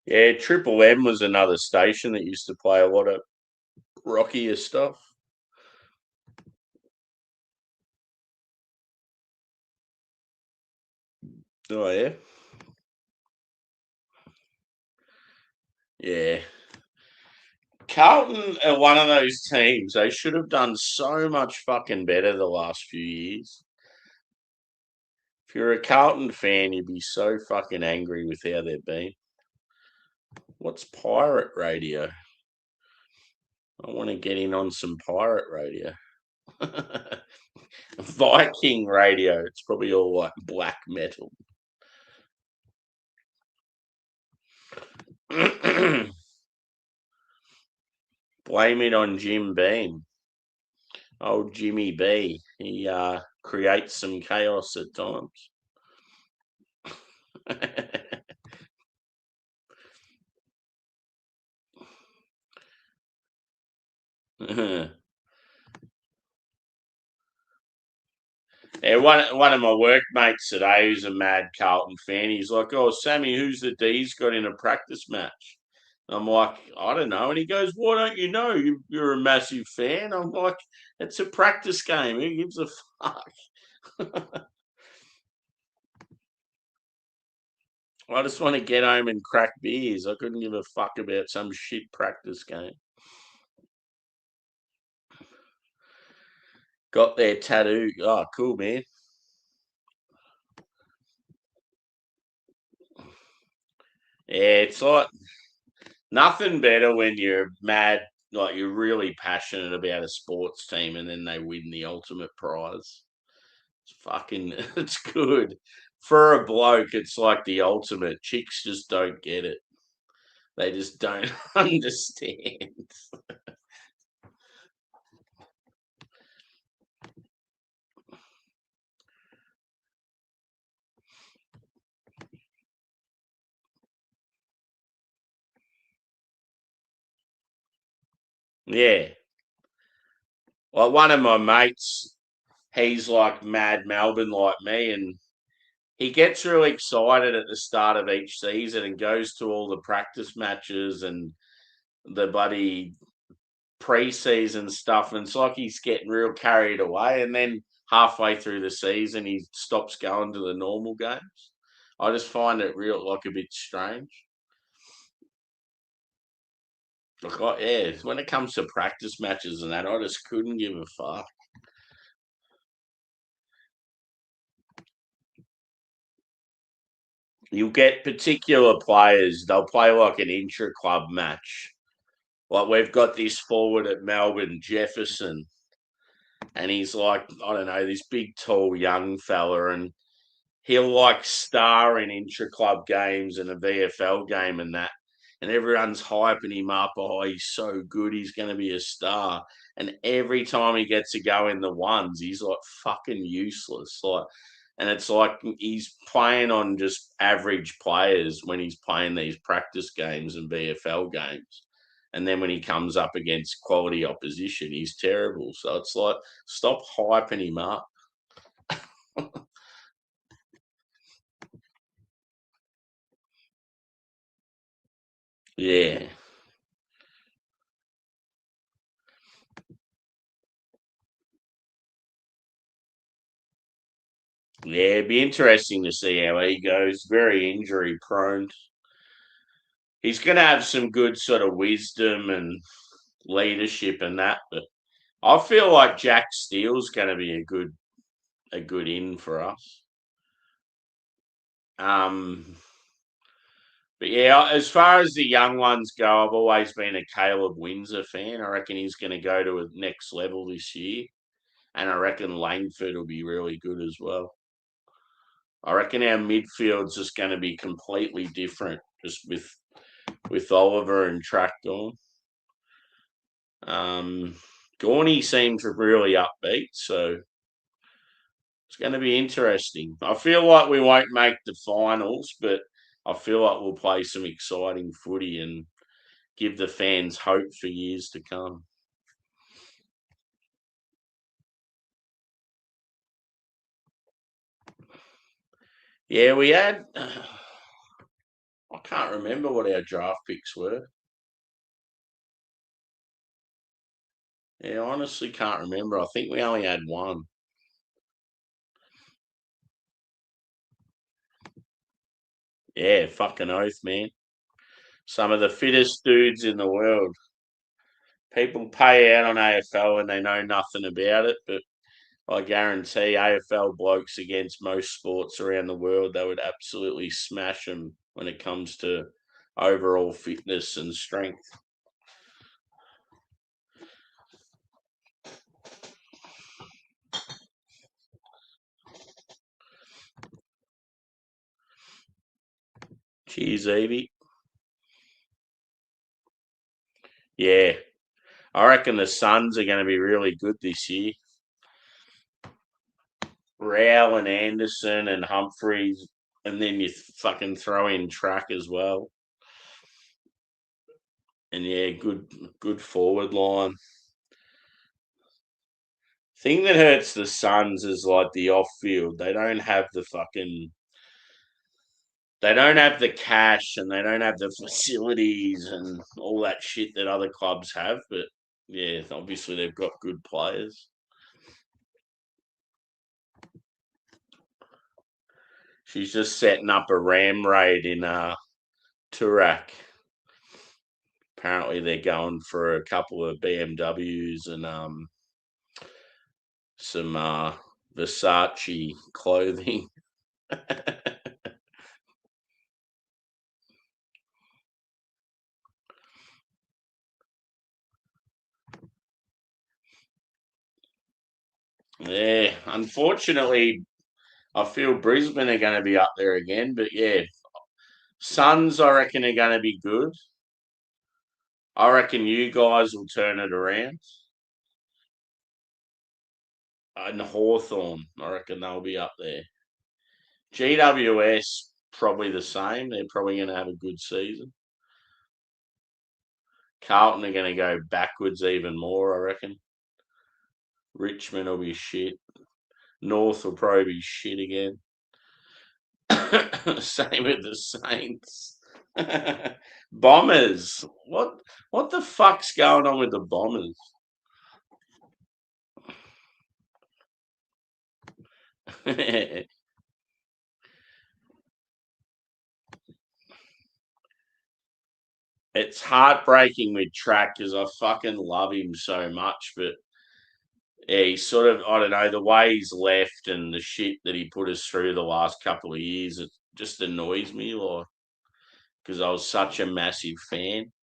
Yeah, Triple M was another station that used to play a lot of rockier stuff. Oh yeah, yeah. Carlton are one of those teams. They should have done so much fucking better the last few years. If you're a Carlton fan, you'd be so fucking angry with how they've been. What's pirate radio? I want to get in on some pirate radio. Viking radio. It's probably all like black metal. Blame it on Jim Beam. Old Jimmy B. He creates some chaos at times. Yeah, one of my workmates today who's a mad Carlton fan, he's like, "Oh, Sammy, who's the D's got in a practice match?" I'm like, "I don't know." And he goes, "Why don't you know? You're a massive fan." I'm like, "It's a practice game. Who gives a fuck?" I just want to get home and crack beers. I couldn't give a fuck about some shit practice game. Got their tattoo. Oh, cool, man. Yeah, it's like nothing better when you're mad, like you're really passionate about a sports team and then they win the ultimate prize. It's fucking, it's good. For a bloke, it's like the ultimate. Chicks just don't get it. They just don't understand. Yeah. Like one of my mates, he's like mad Melbourne like me, and he gets really excited at the start of each season and goes to all the practice matches and the buddy pre-season stuff, and it's like he's getting real carried away. And then halfway through the season, he stops going to the normal games. I just find it real like a bit strange. Like, yeah, when it comes to practice matches and that, I just couldn't give a fuck. You'll get particular players; they'll play like an intra-club match. Like we've got this forward at Melbourne, Jefferson, and he's like, I don't know, this big, tall, young fella, and he'll like star in intra club games and a VFL game and that. And everyone's hyping him up. Oh, he's so good. He's going to be a star. And every time he gets to go in the ones, he's like fucking useless. Like And it's like he's playing on just average players when he's playing these practice games and VFL games. And then when he comes up against quality opposition, he's terrible. So it's like, stop hyping him up. Yeah. Yeah, it'd be interesting to see how he goes. Very injury prone. He's going to have some good sort of wisdom and leadership and that, but I feel like Jack Steele's going to be a good in for us. Um, but yeah, as far as the young ones go, I've always been a Caleb Windsor fan. I reckon he's going to go to a next level this year, and I reckon Langford will be really good as well. I reckon our midfield's just going to be completely different, just with Oliver and Track gone. Gorney seems really upbeat, so it's going to be interesting. I feel like we won't make the finals, but I feel like we'll play some exciting footy and give the fans hope for years to come. Yeah, we had. I can't remember what our draft picks were. Yeah, I honestly can't remember. I think we only had one. Yeah, fucking oath, man. Some of the fittest dudes in the world. People pay out on AFL and they know nothing about it, but I guarantee AFL blokes against most sports around the world, they would absolutely smash them when it comes to overall fitness and strength. Cheers, Evie. Yeah, I reckon the Suns are going to be really good this year. Rowell and Anderson and Humphreys, and then you fucking throw in Track as well. And yeah, good forward line. Thing that hurts the Suns is like the off field. They don't have the cash and they don't have the facilities and all that shit that other clubs have. But yeah, obviously they've got good players. She's just setting up a ram raid in Turak. Apparently they're going for a couple of BMWs and some Versace clothing. Yeah, unfortunately, I feel Brisbane are going to be up there again. But yeah, Suns, I reckon, are going to be good. I reckon you guys will turn it around. And Hawthorn, I reckon they'll be up there. GWS, probably the same. They're probably going to have a good season. Carlton are going to go backwards even more, I reckon. Richmond will be shit. North will probably be shit again. Same with the Saints. Bombers. What the fuck's going on with the Bombers? It's heartbreaking with Track because I fucking love him so much, but yeah, he's sort of, I don't know, the way he's left and the shit that he put us through the last couple of years, it just annoys me, like, because I was such a massive fan.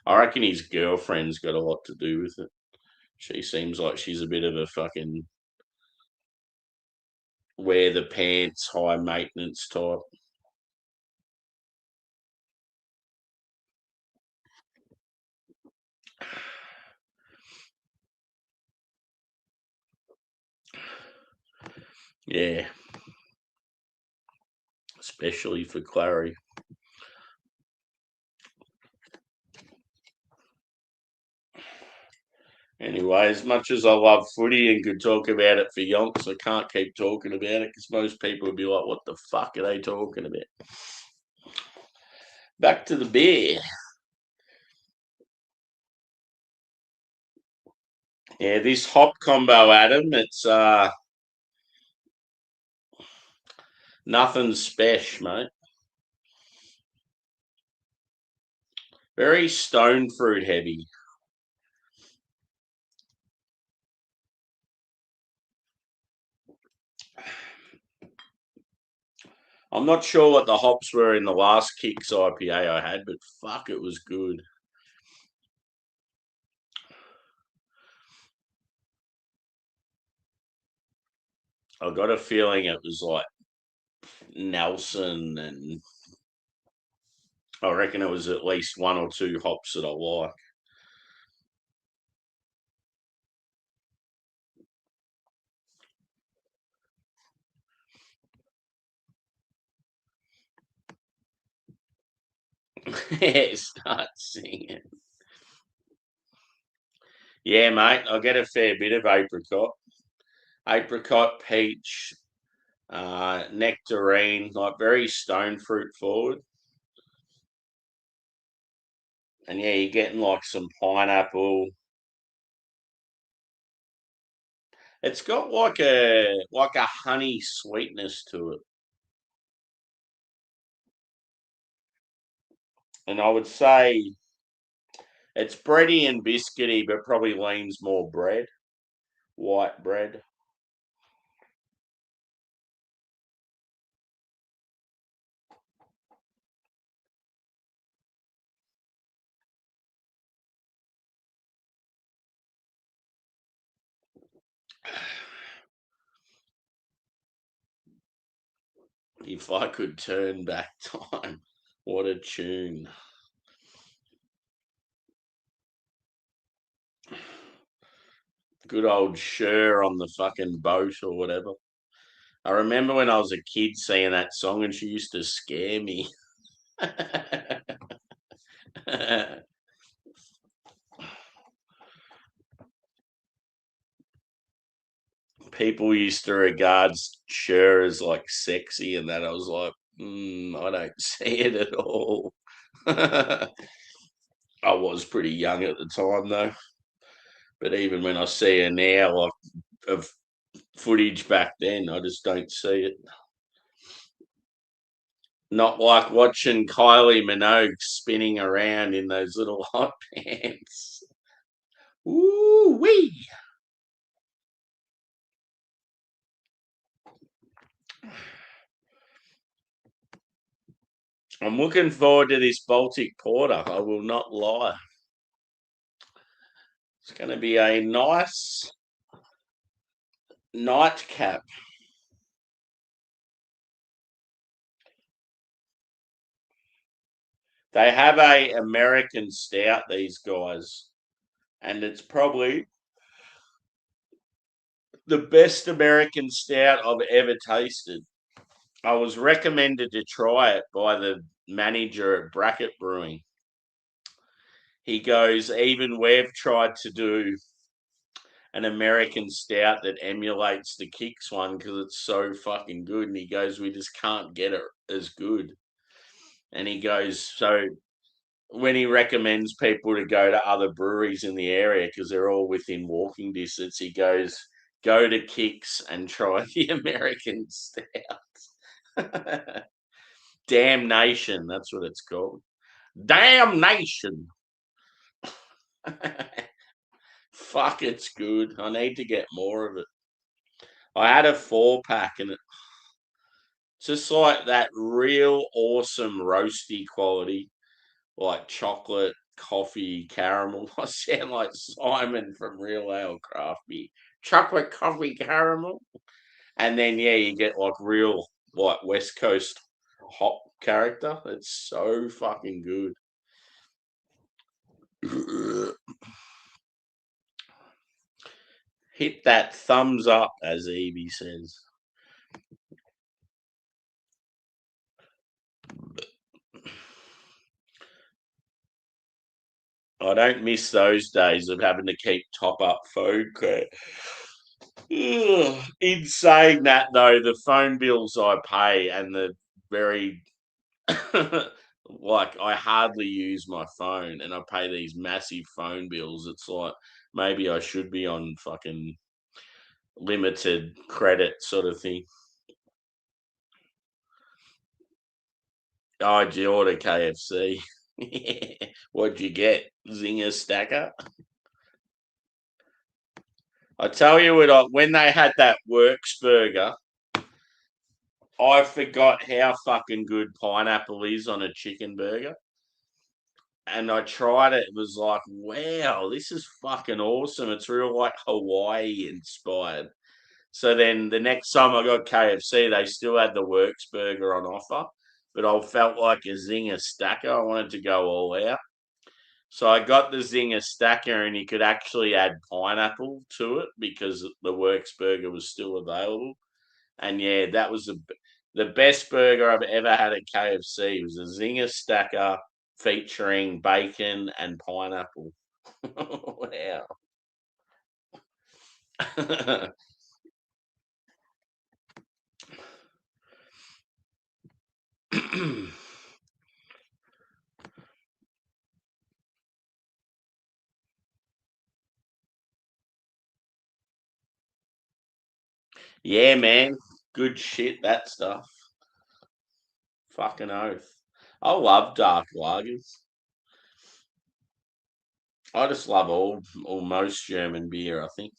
I reckon his girlfriend's got a lot to do with it. She seems like she's a bit of a fucking wear the pants, high maintenance type. Yeah. Especially for Clary. Anyway, as much as I love footy and could talk about it for yonks, I can't keep talking about it because most people would be like, what the fuck are they talking about? Back to the beer. Yeah, this hop combo, Adam, it's nothing special, mate. Very stone fruit heavy. I'm not sure what the hops were in the last Kicks IPA I had, but fuck, it was good. I got a feeling it was like Nelson, and I reckon it was at least one or two hops that I like. Start singing. Yeah, mate, I get a fair bit of apricot, peach, nectarine, like very stone fruit forward. And yeah, you're getting like some pineapple. It's got like a honey sweetness to it. And I would say it's bready and biscuity, but probably leans more bread, white bread. If I could turn back time, what a tune. Good old Cher on the fucking boat or whatever. I remember when I was a kid seeing that song and she used to scare me. People used to regard Cher as like sexy, and that I was like, I don't see it at all. I was pretty young at the time though, but even when I see her now, like of footage back then, I just don't see it. Not like watching Kylie Minogue spinning around in those little hot pants. Ooh wee! I'm looking forward to this Baltic Porter. I will not lie. It's going to be a nice nightcap. They have a American stout, these guys, and it's probably the best American stout I've ever tasted. I was recommended to try it by the manager at Bracket Brewing. He goes, even we've tried to do an American stout that emulates the Kicks one because it's so fucking good. And he goes, we just can't get it as good. And he goes, so when he recommends people to go to other breweries in the area because they're all within walking distance, he goes, go to Kicks and try the American stout. Damnation, that's what it's called. Damnation. Fuck, it's good. I need to get more of it. I had a 4-pack and it's just like that real awesome roasty quality, like chocolate, coffee, caramel. I sound like Simon from Real Ale Craft Beer. Chocolate, coffee, caramel. And then, yeah, you get like real, like West Coast hop character. It's so fucking good. Hit that thumbs up, as Evie says. I don't miss those days of having to keep top up food. In saying that, though, the phone bills I pay and the very like I hardly use my phone and I pay these massive phone bills. It's like maybe I should be on fucking limited credit sort of thing. Oh, did you order KFC? What'd you get? Zinger stacker? I tell you what, when they had that Works burger, I forgot how fucking good pineapple is on a chicken burger. And I tried it. It was like, wow, this is fucking awesome. It's real like Hawaii inspired. So then the next time I got KFC, they still had the Works burger on offer, but I felt like a Zinger stacker. I wanted to go all out. So I got the Zinger stacker, and you could actually add pineapple to it because the Works burger was still available. And yeah, that was the best burger I've ever had at KFC. It was a Zinger stacker featuring bacon and pineapple. Wow. Yeah, man. Good shit, that stuff. Fucking oath. I love dark lagers. I just love all most German beer, I think.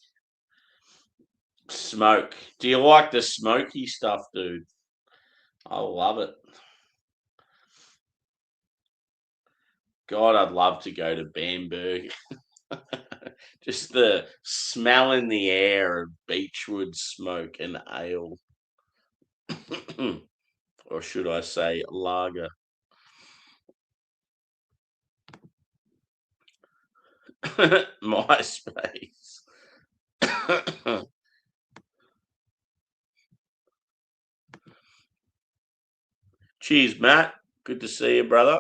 Smoke. Do you like the smoky stuff, dude? I love it. God, I'd love to go to Bamberg. Just the smell in the air of beechwood smoke and ale. Or should I say lager? MySpace. Cheers, Matt. Good to see you, brother.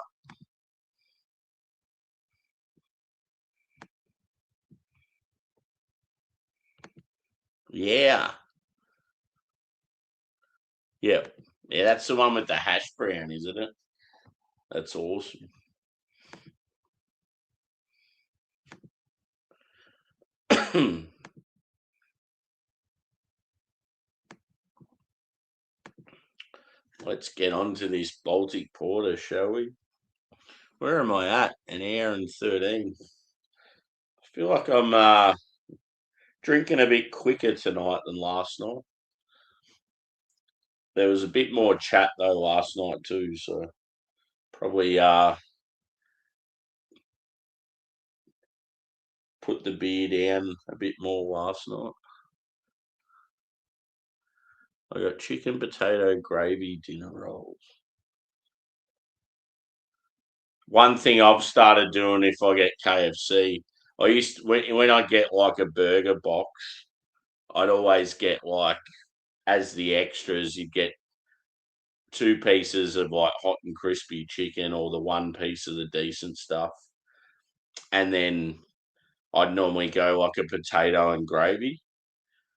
Yeah. Yep. Yeah, that's the one with the hash brown, isn't it? That's awesome. Let's get on to this Baltic Porter, shall we? Where am I at? An hour and 13. I feel like I'm drinking a bit quicker tonight than last night. There was a bit more chat though last night too, so probably put the beer down a bit more last night. I got chicken, potato, gravy, dinner rolls. One thing I've started doing if I get KFC, I used to, when I get like a burger box, I'd always get like as the extras, you'd get two pieces of like hot and crispy chicken or the one piece of the decent stuff. And then I'd normally go like a potato and gravy.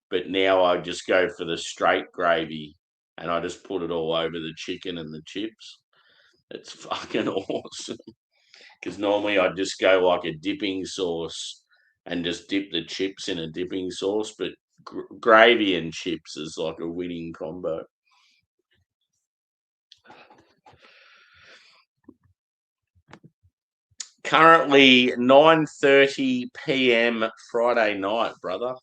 But now I just go for the straight gravy and I just put it all over the chicken and the chips. It's fucking awesome. Because normally I'd just go like a dipping sauce and just dip the chips in a dipping sauce. But gravy and chips is like a winning combo. Currently 9:30 p.m. Friday night, brother.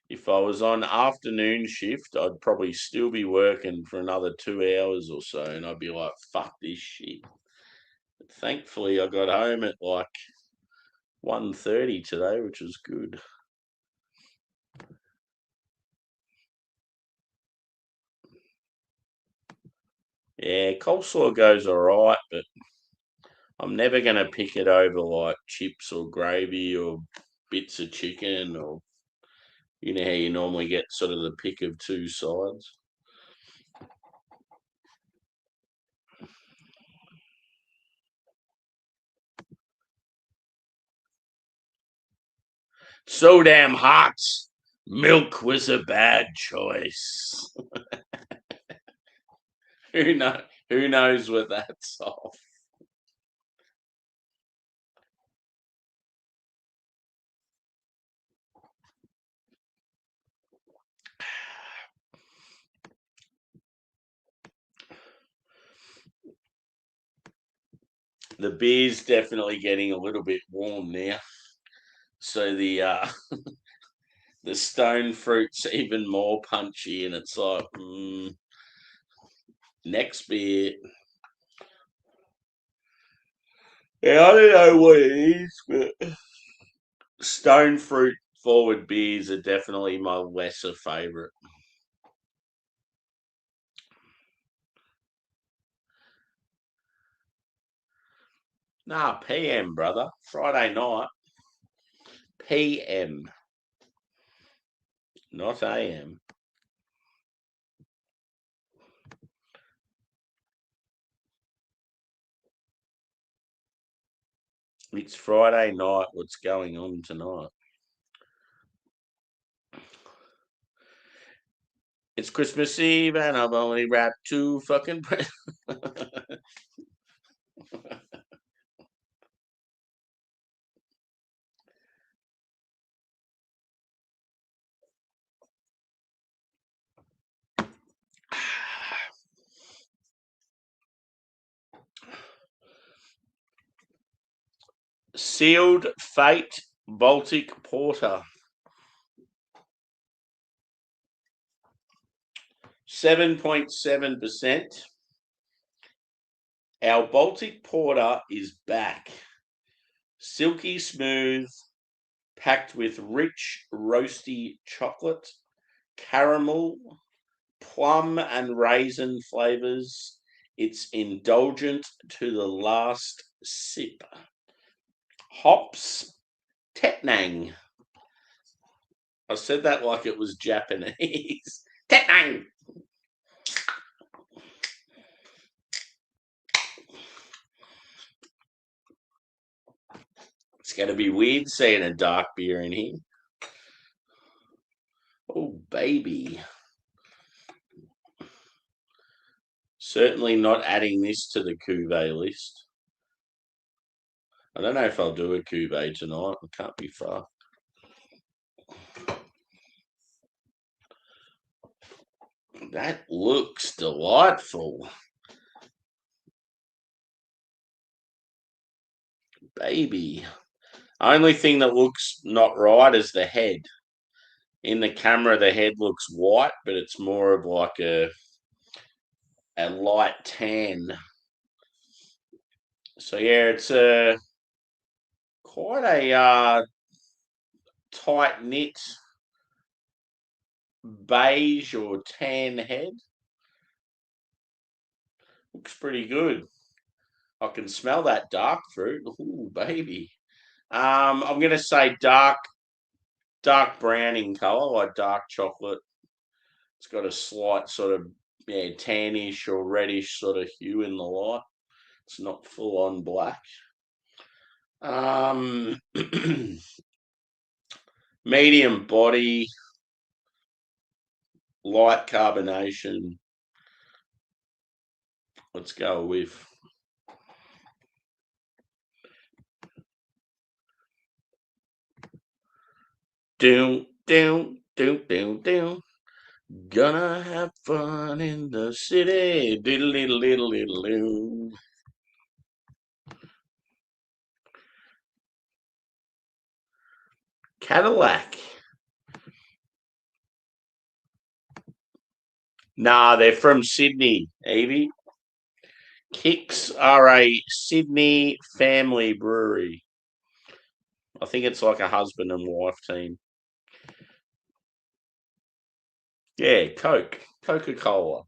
If I was on afternoon shift, I'd probably still be working for another 2 hours or so, and I'd be like, "Fuck this shit." But thankfully, I got home at like 1:30 today, which was good. Yeah, coleslaw goes all right, but I'm never gonna pick it over like chips or gravy or bits of chicken or you know how you normally get sort of the pick of two sides. So damn hot. Milk was a bad choice. Who know? Who knows what that's of? The beer's definitely getting a little bit warm now. So the stone fruit's even more punchy, and it's like next beer. Yeah, I don't know what it is, but stone fruit forward beers are definitely my lesser favourite. Nah, PM, brother. Friday night. PM, not AM. It's Friday night. What's going on tonight? It's Christmas Eve and I've only wrapped two fucking presents. Sealed Fate Baltic Porter. 7.7%. Our Baltic Porter is back. Silky smooth, packed with rich, roasty chocolate, caramel, plum, and raisin flavors. It's indulgent to the last sip. Hops, Tetnang. I said that like it was Japanese. Tetnang. It's going to be weird seeing a dark beer in here. Oh, baby. Certainly not adding this to the cuvee list. I don't know if I'll do a cuvee tonight. I can't be far. That looks delightful. Baby. Only thing that looks not right is the head. In the camera, the head looks white, but it's more of like a light tan. So yeah, it's a quite a tight knit beige or tan head. Looks pretty good. I can smell that dark fruit. Ooh, baby. I'm gonna say dark brown in colour, like dark chocolate. It's got a slight sort of tannish or reddish sort of hue in the light. It's not full on black. Medium body, light carbonation. Let's go with doom, doom, doom, doom, doom. Gonna have fun in the city. Diddle diddle diddle diddle doo. Cadillac. Nah, they're from Sydney, Evie. Kicks are a Sydney family brewery. I think it's like a husband and wife team. Yeah, Coca-Cola.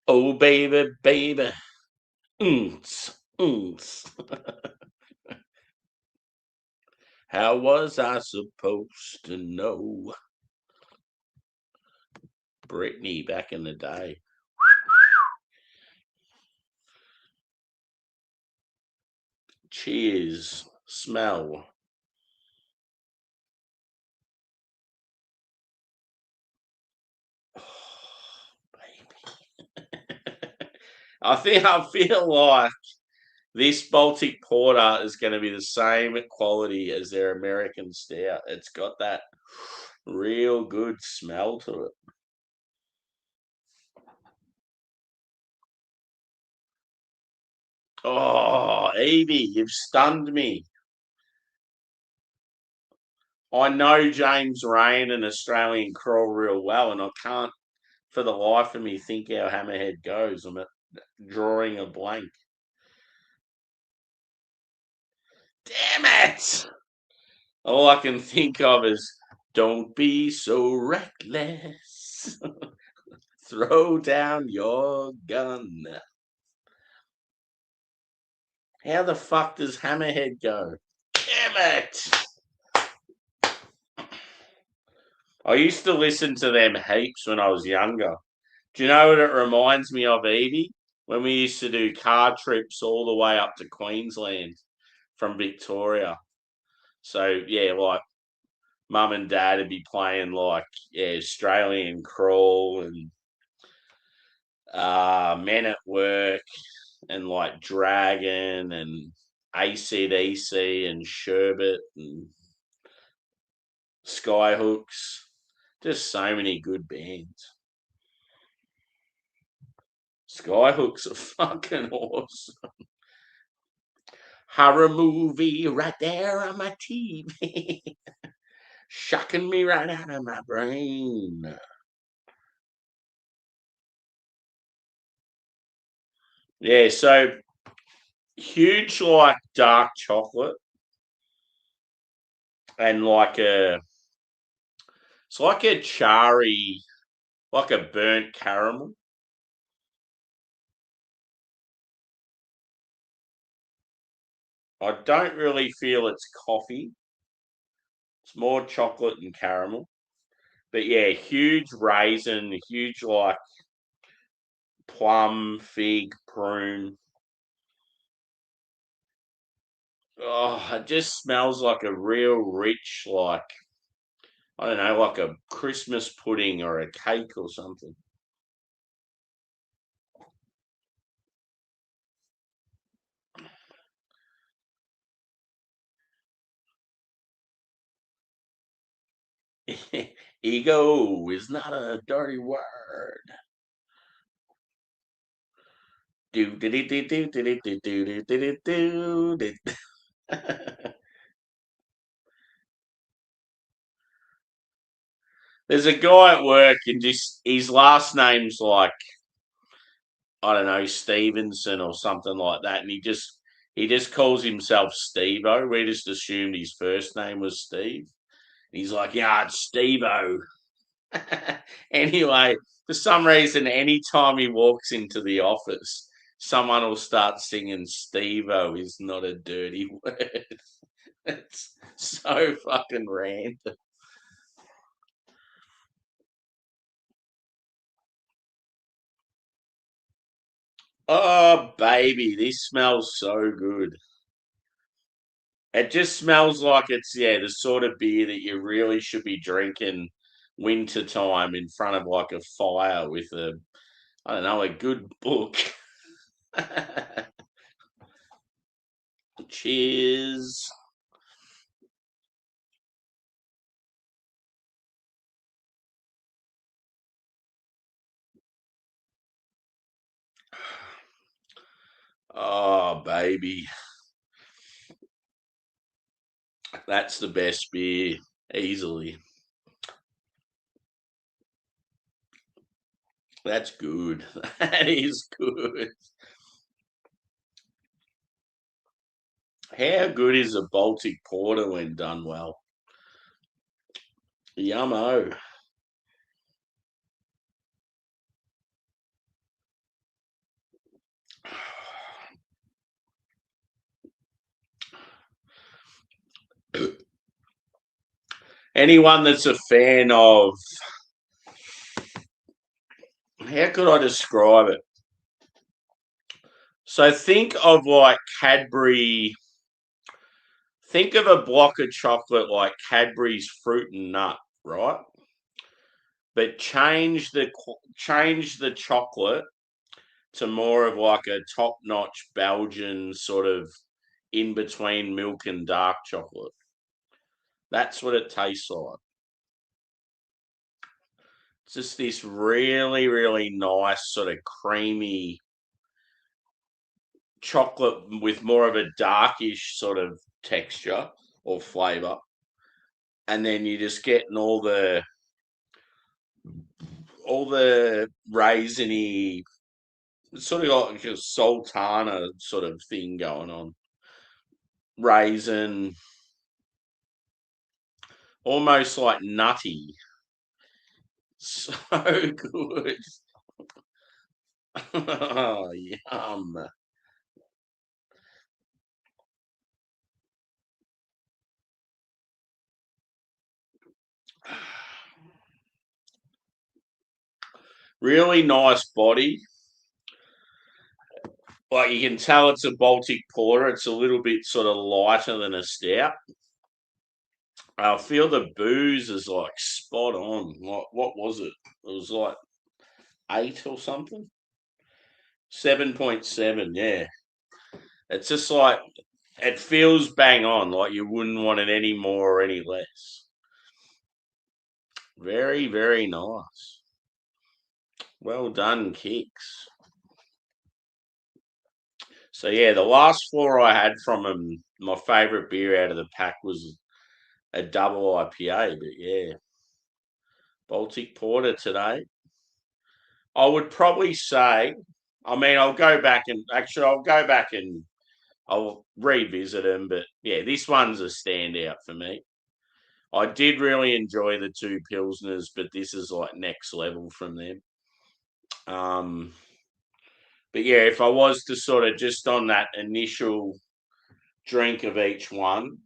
Oh, baby, baby. Oons, oons. How was I supposed to know? Britney back in the day. Cheers. Smell. Oh, baby. I feel like this Baltic Porter is going to be the same quality as their American Stout. It's got that real good smell to it. Oh, Evie, you've stunned me. I know James Rain and Australian Crawl real well, and I can't for the life of me think how Hammerhead goes. I'm drawing a blank. Damn it! All I can think of is don't be so reckless. Throw down your gun. How the fuck does Hammerhead go? Damn it! I used to listen to them heaps when I was younger. Do you know what it reminds me of, Evie? When we used to do car trips all the way up to Queensland from Victoria. So, yeah, like mum and dad would be playing like Australian Crawl and Men at Work and like Dragon and AC/DC and Sherbet and Skyhooks. Just so many good bands. Skyhooks are fucking awesome. Horror movie right there on my TV. Shocking me right out of my brain. Yeah, so huge like dark chocolate and it's like a charry, like a burnt caramel. I don't really feel it's coffee. It's more chocolate and caramel. But yeah, huge raisin, huge like plum, fig, prune. Oh, it just smells like a real rich, like, I don't know, like a Christmas pudding or a cake or something. Ego is not a dirty word. Do do do do do do do do do do do. There's a guy at work and just his last name's like I don't know Stevenson or something like that, and he just calls himself Steve-O. We just assumed his first name was Steve. And he's like, yeah, it's Steve-O. Anyway, for some reason, anytime he walks into the office, someone will start singing Steve-O is not a dirty word. It's so fucking random. Oh, baby, this smells so good. It just smells like it's, yeah, the sort of beer that you really should be drinking winter time in front of like a fire with I don't know, a good book. Cheers. Oh, baby. That's the best beer, easily. That's good. That is good. How good is a Baltic Porter when done well? Yummo. Anyone that's a fan of, how could I describe it? So think of like Cadbury. think of a block of chocolate like Cadbury's Fruit and Nut, right? But change the chocolate to more of like a top-notch Belgian sort of in between milk and dark chocolate. That's what it tastes like. It's just this really, really nice sort of creamy chocolate with more of a darkish sort of texture or flavour. And then you're just getting all the raisiny, sort of like a sultana sort of thing going on. Raisin, almost like nutty. So good. Oh, yum. Really nice body. Like you can tell it's a Baltic porter. It's a little bit sort of lighter than a stout. I feel the booze is like spot on. What was it? It was like 8 or something. 7.7. Yeah, it's just like it feels bang on. Like you wouldn't want it any more or any less. Very, very nice. Well done, Kicks. So yeah, the last four I had from them, my favourite beer out of the pack was a double IPA. But yeah, Baltic Porter today. I would probably say, I mean, I'll go back and I'll revisit them. But yeah, this one's a standout for me. I did really enjoy the two Pilsners, but this is like next level from them. Um, but yeah, if I was to sort of just on that initial drink of each one,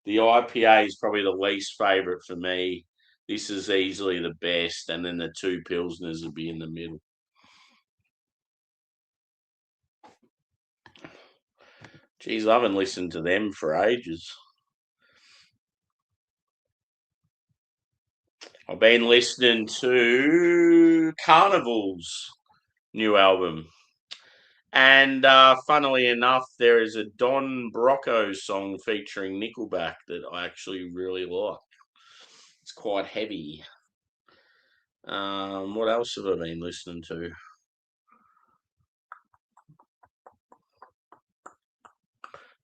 the IPA is probably the least favourite for me. This is easily the best, and then the two Pilsners would be in the middle. Geez, I haven't listened to them for ages. I've been listening to Carnival's new album. And funnily enough, there is a Don Brocco song featuring Nickelback that I actually really like. It's quite heavy. What else have I been listening to?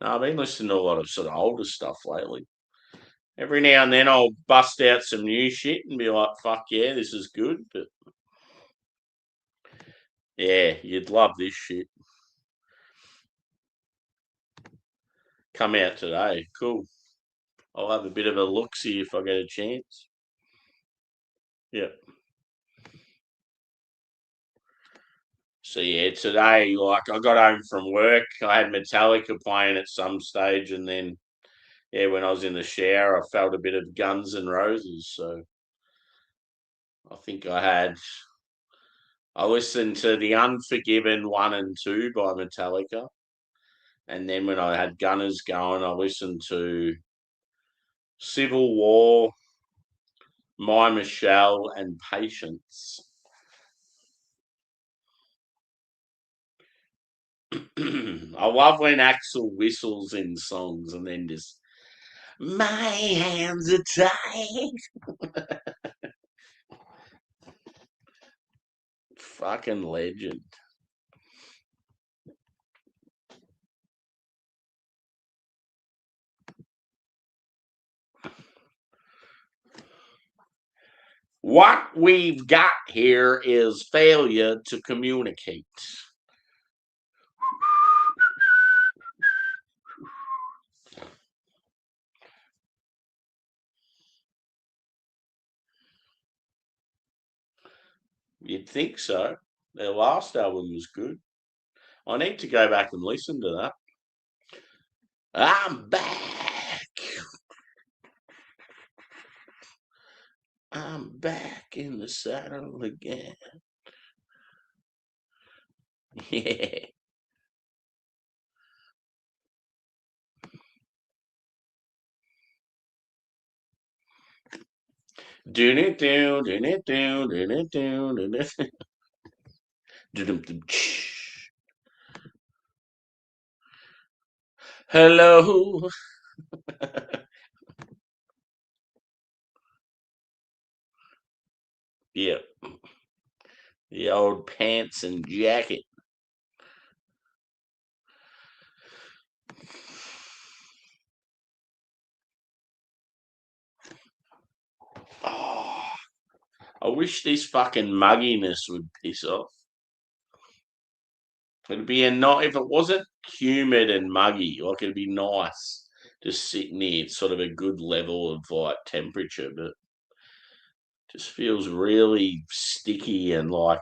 No, I've been listening to a lot of sort of older stuff lately. Every now and then I'll bust out some new shit and be like, fuck yeah, this is good. But yeah, you'd love this shit. Come out today. Cool. I'll have a bit of a look see if I get a chance. Yeah. So yeah, today, like I got home from work, I had Metallica playing at some stage, and then yeah, when I was in the shower, I felt a bit of Guns and Roses. So I think I listened to the Unforgiven 1 and 2 by Metallica, and then when I had Gunners going, I listened to Civil War, My Michelle, and Patience. I love when Axel whistles in songs and then just my hands are tied. Fucking legend. What we've got here is failure to communicate. You'd think so. Their last album was good. I need to go back and listen to that. I'm back. I'm back in the saddle again. Yeah. Do it do it do it do it do. Hello. Yeah, the old pants and jacket. Oh, I wish this fucking mugginess would piss off. It'd be a not if it wasn't humid and muggy, like it'd be nice just sitting here. It's sort of a good level of like temperature, but just feels really sticky and like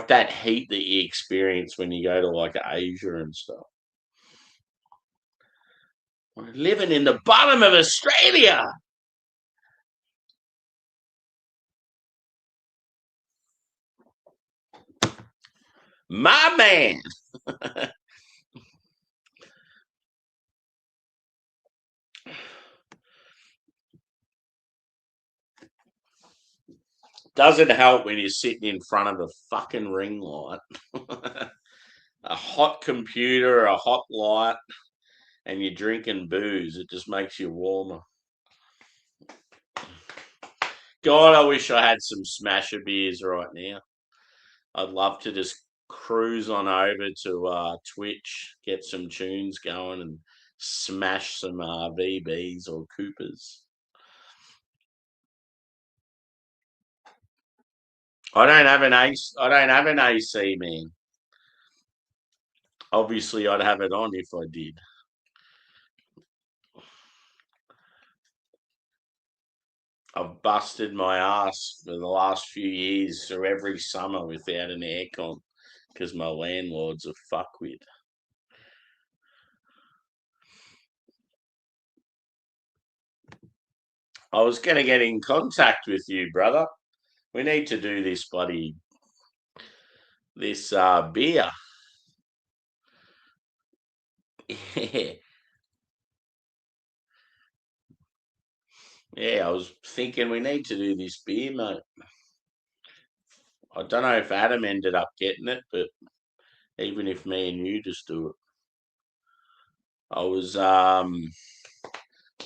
that heat that you experience when you go to like Asia and stuff. We're living in the bottom of Australia. My man. Doesn't help when you're sitting in front of a fucking ring light, a hot computer, a hot light, and you're drinking booze. It just makes you warmer. God, I wish I had some smasher beers right now. I'd love to just cruise on over to Twitch, get some tunes going, and smash some VBs or Coopers. I don't have an AC. I don't have an AC, man. Obviously, I'd have it on if I did. I've busted my ass for the last few years through every summer without an aircon because my landlord's a fuckwit. I was going to get in contact with you, brother. We need to do this beer. Yeah, yeah. I was thinking we need to do this beer, mate. I don't know if Adam ended up getting it, but even if me and you just do it, I was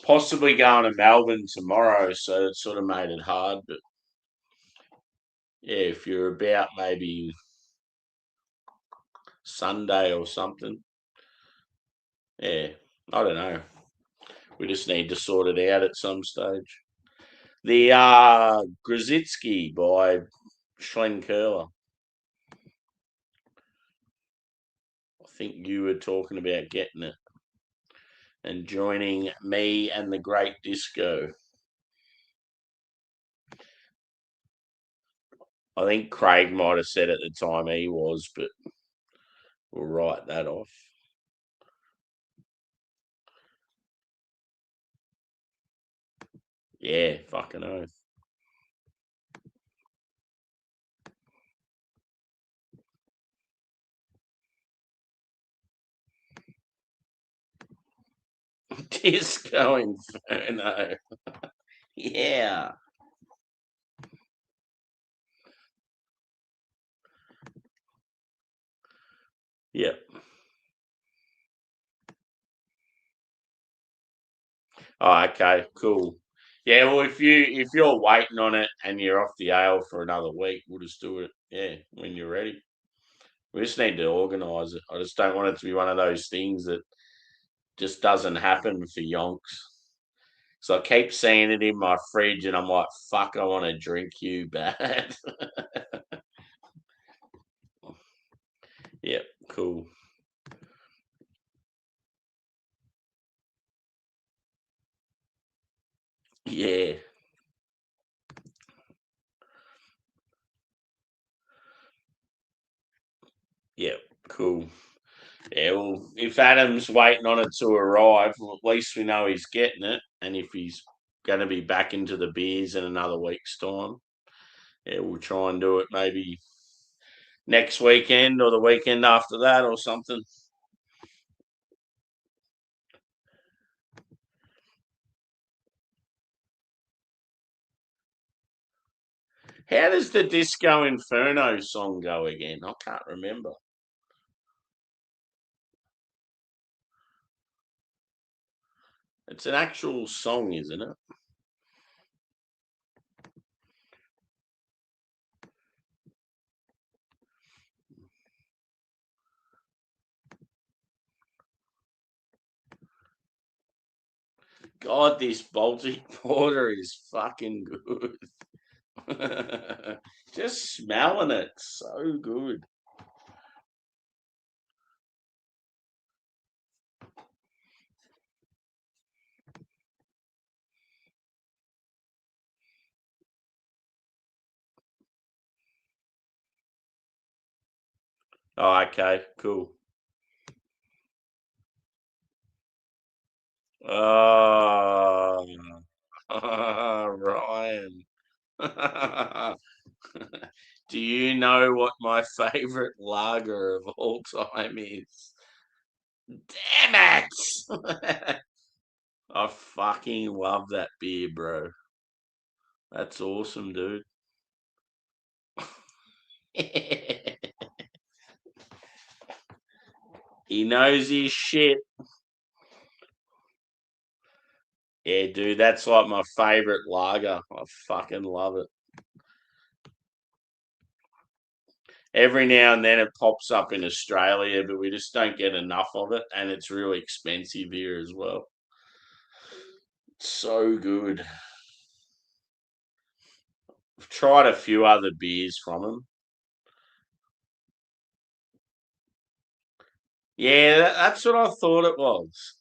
possibly going to Melbourne tomorrow, so it sort of made it hard. But yeah, if you're about maybe Sunday or something, yeah, I don't know. We just need to sort it out at some stage. The Grzycki by Schlenkerla. I think you were talking about getting it and joining me and the Great Disco. I think Craig might have said at the time he was, but we'll write that off. Yeah, fucking oath. Disco Inferno. Yeah. Yep. Oh, okay, cool. Yeah, well, if you're waiting on it and you're off the ale for another week, we'll just do it. Yeah, when you're ready. We just need to organise it. I just don't want it to be one of those things that just doesn't happen for yonks. So I keep seeing it in my fridge, and I'm like, "Fuck, I want to drink you bad." Yep, cool. Yeah, yep, cool. Yeah, well, if Adam's waiting on it to arrive, well, at least we know he's getting it. And if he's going to be back into the beers in another week's time, yeah, we'll try and do it maybe next weekend or the weekend after that or something. How does the Disco Inferno song go again? I can't remember. It's an actual song, isn't it? God, this Baltic Porter is fucking good. Just smelling it, so good. Oh, okay, cool. Oh, Ryan. Do you know what my favorite lager of all time is? Damn it! I fucking love that beer, bro. That's awesome, dude. He knows his shit. Yeah, dude, that's like my favorite lager. I fucking love it. Every now and then it pops up in Australia, but we just don't get enough of it, and it's really expensive here as well. So good. I've tried a few other beers from them. Yeah, that's what I thought it was.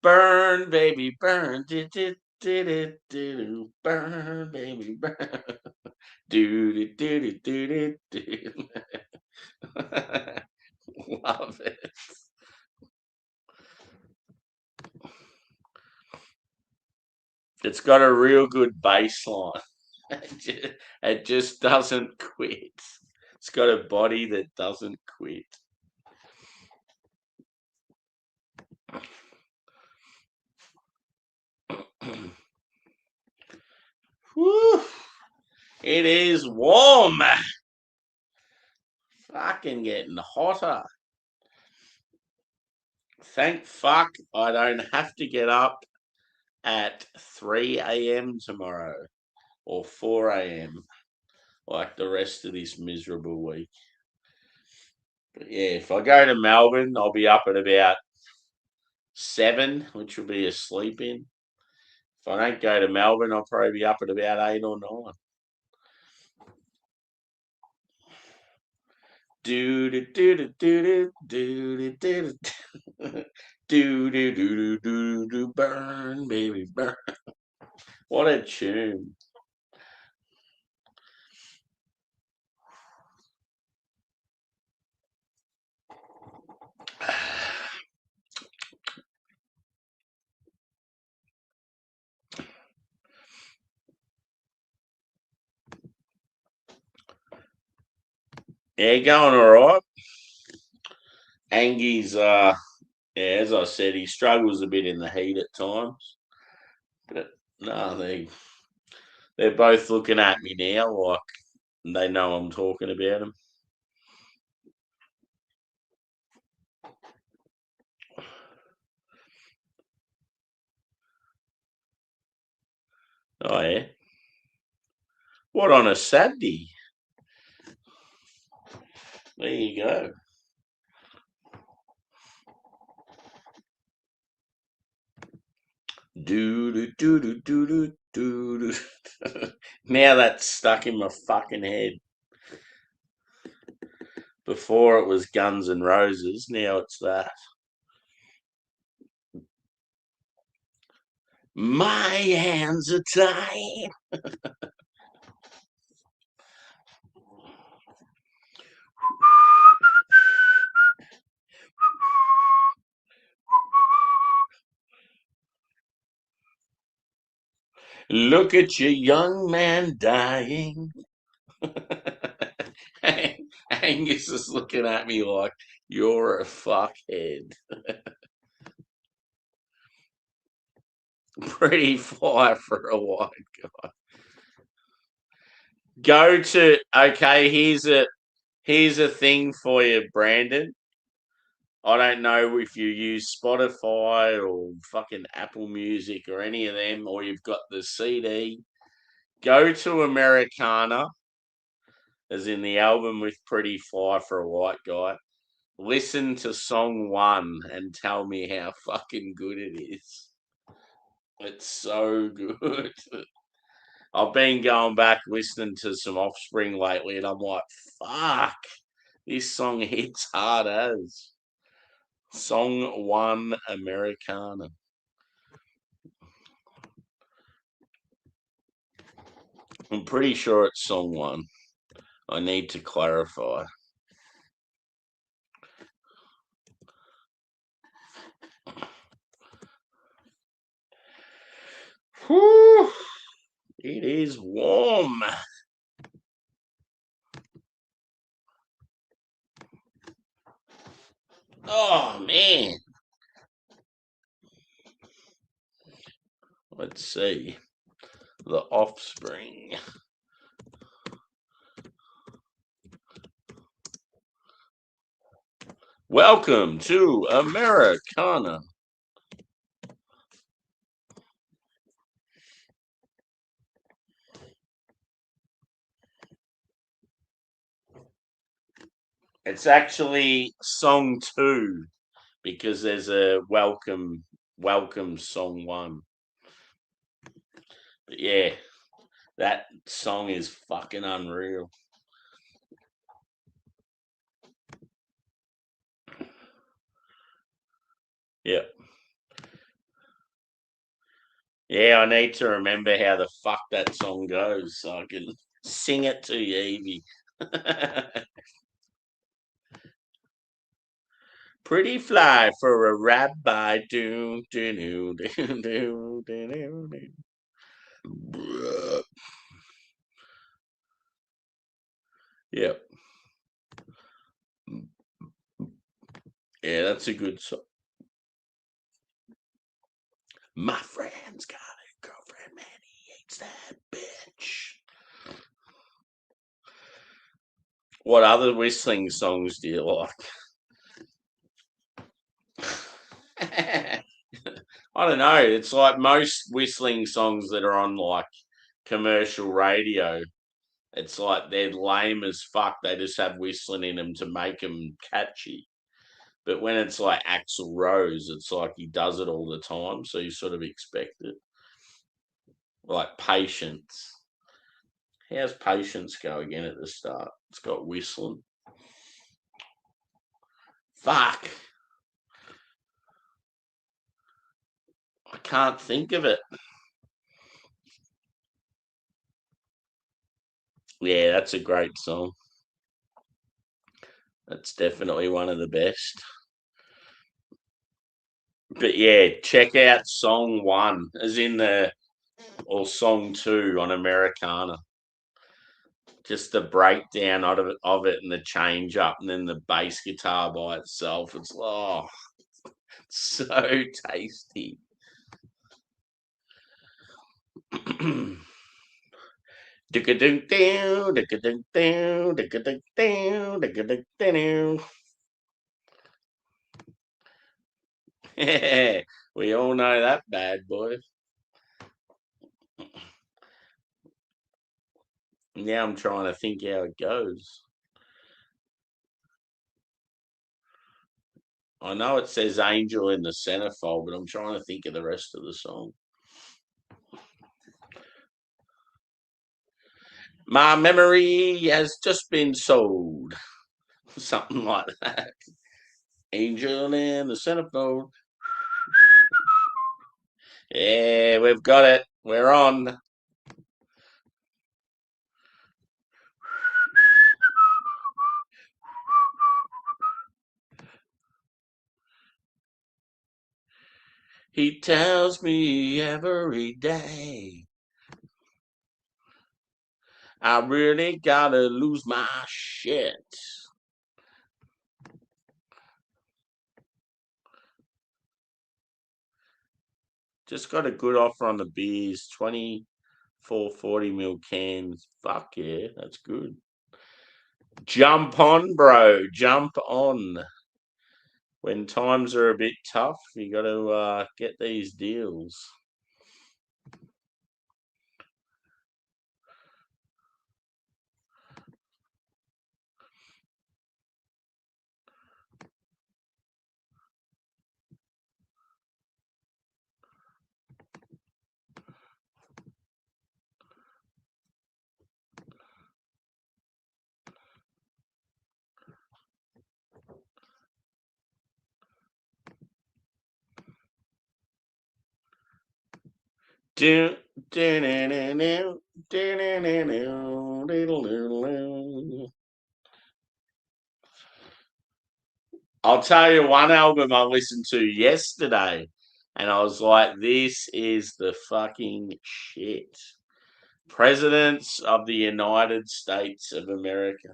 Burn, baby, burn. Burn, baby, burn. Do, do, do, do, do, do. Love it. It's got a real good bass line. It just doesn't quit. It's got a body that doesn't quit. Whew. It is warm. Fucking getting hotter. Thank fuck I don't have to get up at 3 a.m. tomorrow or 4 a.m. like the rest of this miserable week. But yeah, if I go to Melbourne, I'll be up at about 7, which will be a sleep in. If I don't go to Melbourne, I'll probably be up at about 8 or 9. Do do do do do do do do do do do do do do burn, baby, burn. What a tune. Yeah, going all right. Angie's yeah, as I said, he struggles a bit in the heat at times. But no, they're both looking at me now like they know I'm talking about them. Oh yeah. What on a Saturday? There you go. Do do do do do do do. Now that's stuck in my fucking head. Before it was Guns and Roses, now it's that. My hands are tied. Look at your young man dying. Angus is looking at me like you're a fuckhead. Pretty fly for a white guy. Okay, here's a thing for you, Brandon. I don't know if you use Spotify or fucking Apple Music or any of them, or you've got the CD. Go to Americana, as in the album with Pretty Fly for a White Guy. Listen to song one and tell me how fucking good it is. It's so good. I've been going back listening to some Offspring lately, and I'm like, fuck, this song hits hard as. Song one, Americana. I'm pretty sure it's song one. I need to clarify. Whew, it is warm. Oh, man. Let's see. The Offspring. Welcome to Americana. It's actually song two because there's a welcome song one. But yeah, that song is fucking unreal. Yeah. Yeah, I need to remember how the fuck that song goes so I can sing it to you, Evie. Pretty fly for a rabbi. Do, do, do, do, do, do, do. Yep. Yeah, that's a good song. My friend's got a girlfriend, man. He hates that bitch. What other whistling songs do you like? I don't know. It's like most whistling songs that are on like commercial radio. It's like they're lame as fuck. They just have whistling in them to make them catchy. But when it's like Axl Rose, it's like he does it all the time, so you sort of expect it. Like Patience. How's Patience go again at the start? It's got whistling. Fuck. I can't think of it. Yeah, that's a great song. That's definitely one of the best. But yeah, check out song one, as in or song two on Americana. Just the breakdown of it and the change up and then the bass guitar by itself. It's so tasty. Yeah, we all know that bad boy. Now I'm trying to think how it goes. I know it says Angel in the centerfold, but I'm trying to think of the rest of the song. My memory has just been sold. Something like that. Angel in the centerfold. Yeah, we've got it. We're on. He tells me every day I really gotta lose my shit. Just got a good offer on the beers, 20 440 ml cans. Fuck yeah, that's good. Jump on, bro. Jump on. When times are a bit tough, you got to get these deals. Do, do, do, do, do, do, do, do, do, do. I'll tell you one album I listened to yesterday, and I was like, this is the fucking shit. Presidents of the United States of America.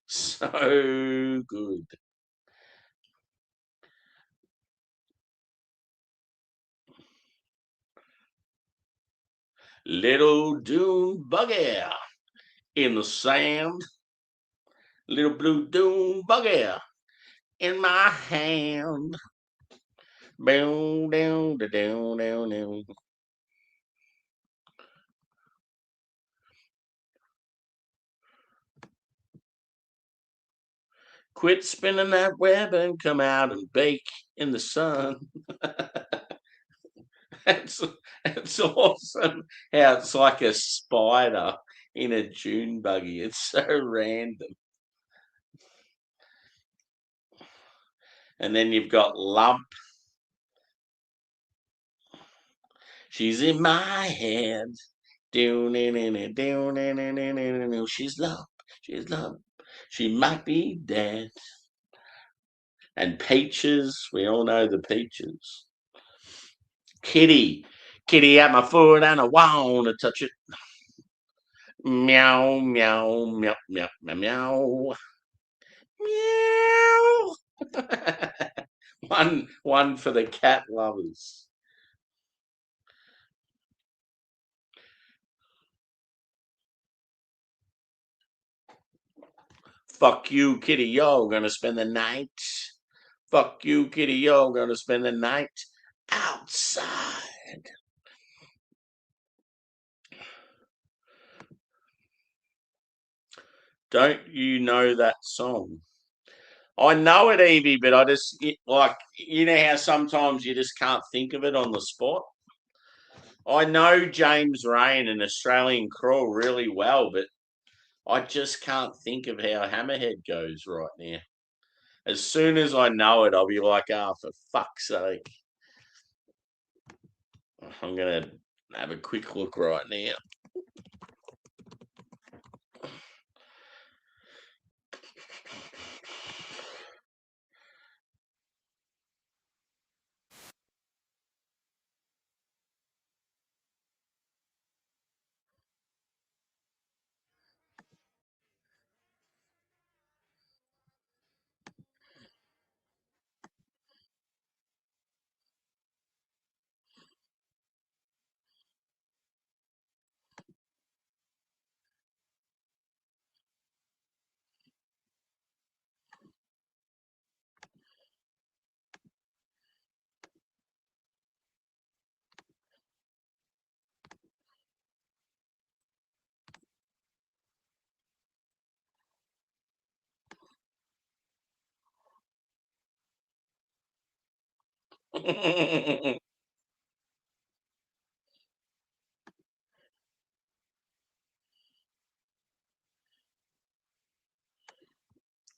So good. Little dune buggy in the sand. Little blue dune buggy in my hand. Boom, down, down, down, down. Quit spinning that web and come out and bake in the sun. it's, it's awesome how it's like a spider in a June buggy. It's so random. And then you've got Lump. She's in my head. Down in down in she's Lump. She's Lump. She might be dead. And Peaches, we all know the Peaches. Kitty, Kitty at my foot and I wanna touch it. Meow, meow, meow, meow, meow, meow. Meow. one for the cat lovers. Fuck you, kitty, yo, gonna spend the night. Fuck you, kitty, yo, gonna spend the night outside. Don't you know that song? I know it, Evie, but I just like you know how sometimes you just can't think of it on the spot. I know James Rain and Australian Crawl really well, but I just can't think of how Hammerhead goes right now. As soon as I know it, I'll be like, oh, for fuck's sake. I'm going to have a quick look right now.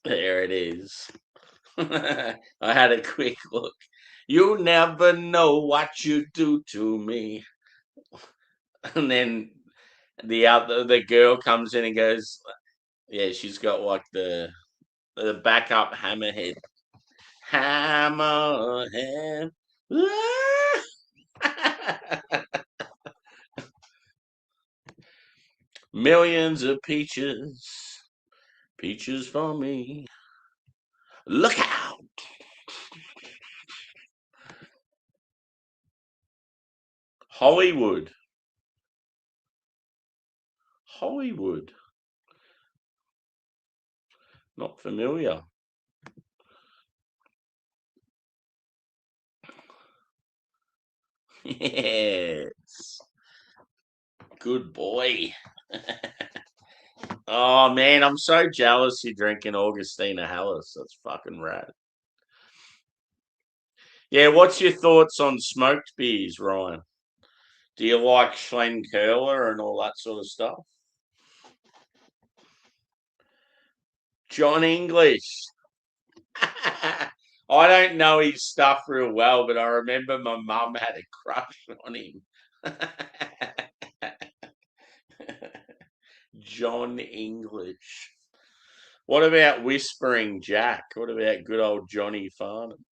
There it is. I had a quick look. You never know what you do to me. And then the girl comes in and goes, yeah, she's got like the backup hammerhead. Hammerhead. Millions of peaches. Peaches for me. Look out. Hollywood. Hollywood. Not familiar. Yes. Good boy. Oh man, I'm so jealous you're drinking Augustina Hellas. That's fucking rad. Yeah, what's your thoughts on smoked beers, Ryan? Do you like Schlenkerla and all that sort of stuff? John English. I don't know his stuff real well, but I remember my mum had a crush on him. John English. What about Whispering Jack? What about good old Johnny Farnham?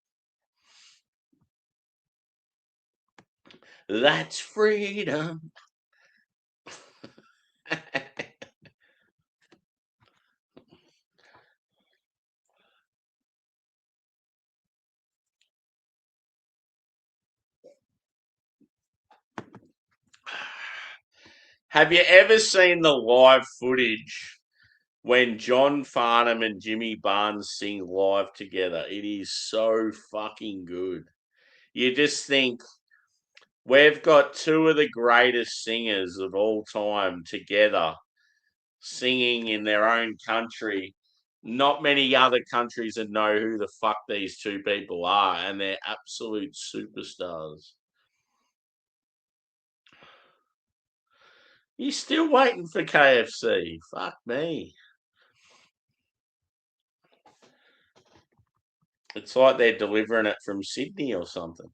That's freedom. Have you ever seen the live footage when John Farnham and Jimmy Barnes sing live together? It is so fucking good. You just think we've got two of the greatest singers of all time together singing in their own country. Not many other countries that know who the fuck these two people are, and they're absolute superstars. You still waiting for KFC? Fuck me. It's like they're delivering it from Sydney or something.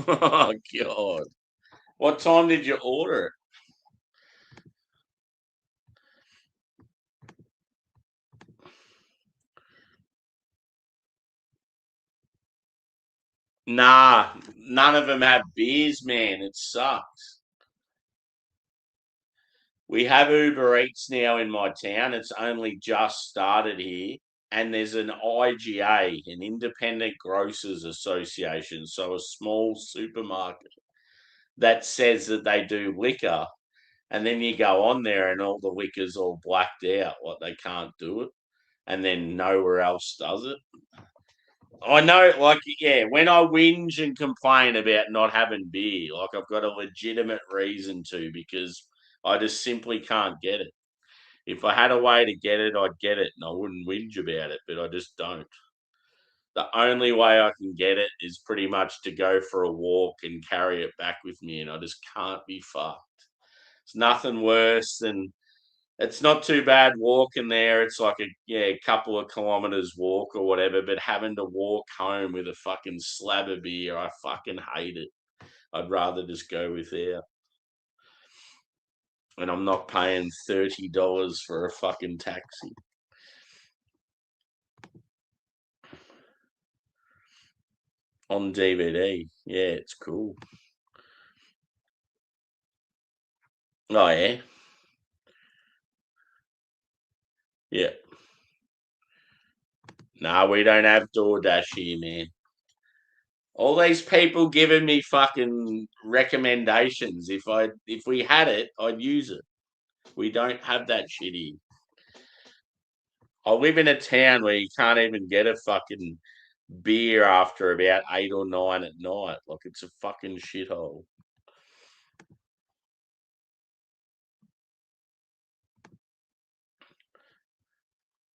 Oh God. What time did you order it? Nah, none of them have beers, man. It sucks. We have Uber Eats now in my town. It's only just started here. And there's an IGA, an Independent Grocers Association, so a small supermarket that says that they do liquor. And then you go on there and all the liquor's all blacked out, like they can't do it. And then nowhere else does it. I know, like, yeah, when I whinge and complain about not having beer, like, I've got a legitimate reason to because I just simply can't get it. If I had a way to get it, I'd get it and I wouldn't whinge about it, but I just don't. The only way I can get it is pretty much to go for a walk and carry it back with me, and I just can't be fucked. It's nothing worse than it's not too bad walking there. It's like a couple of kilometers walk or whatever, but having to walk home with a fucking slab of beer, I fucking hate it. I'd rather just go without. And I'm not paying $30 for a fucking taxi. On DVD. Yeah, it's cool. Oh yeah. Yeah. No, we don't have DoorDash here, man. All these people giving me fucking recommendations. If we had it, I'd use it. We don't have that shit here. I live in a town where you can't even get a fucking beer after about 8 or 9 at night. Like it's a fucking shithole.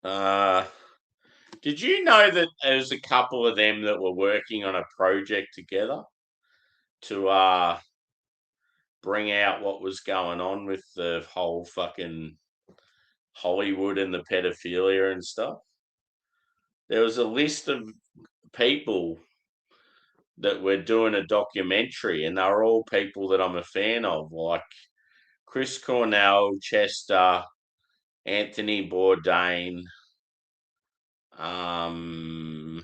Uh did you know that there's a couple of them that were working on a project together to bring out what was going on with the whole fucking Hollywood and the pedophilia and stuff? There was a list of people that were doing a documentary, and they're all people that I'm a fan of, like Chris Cornell, Chester, Anthony Bourdain. Um,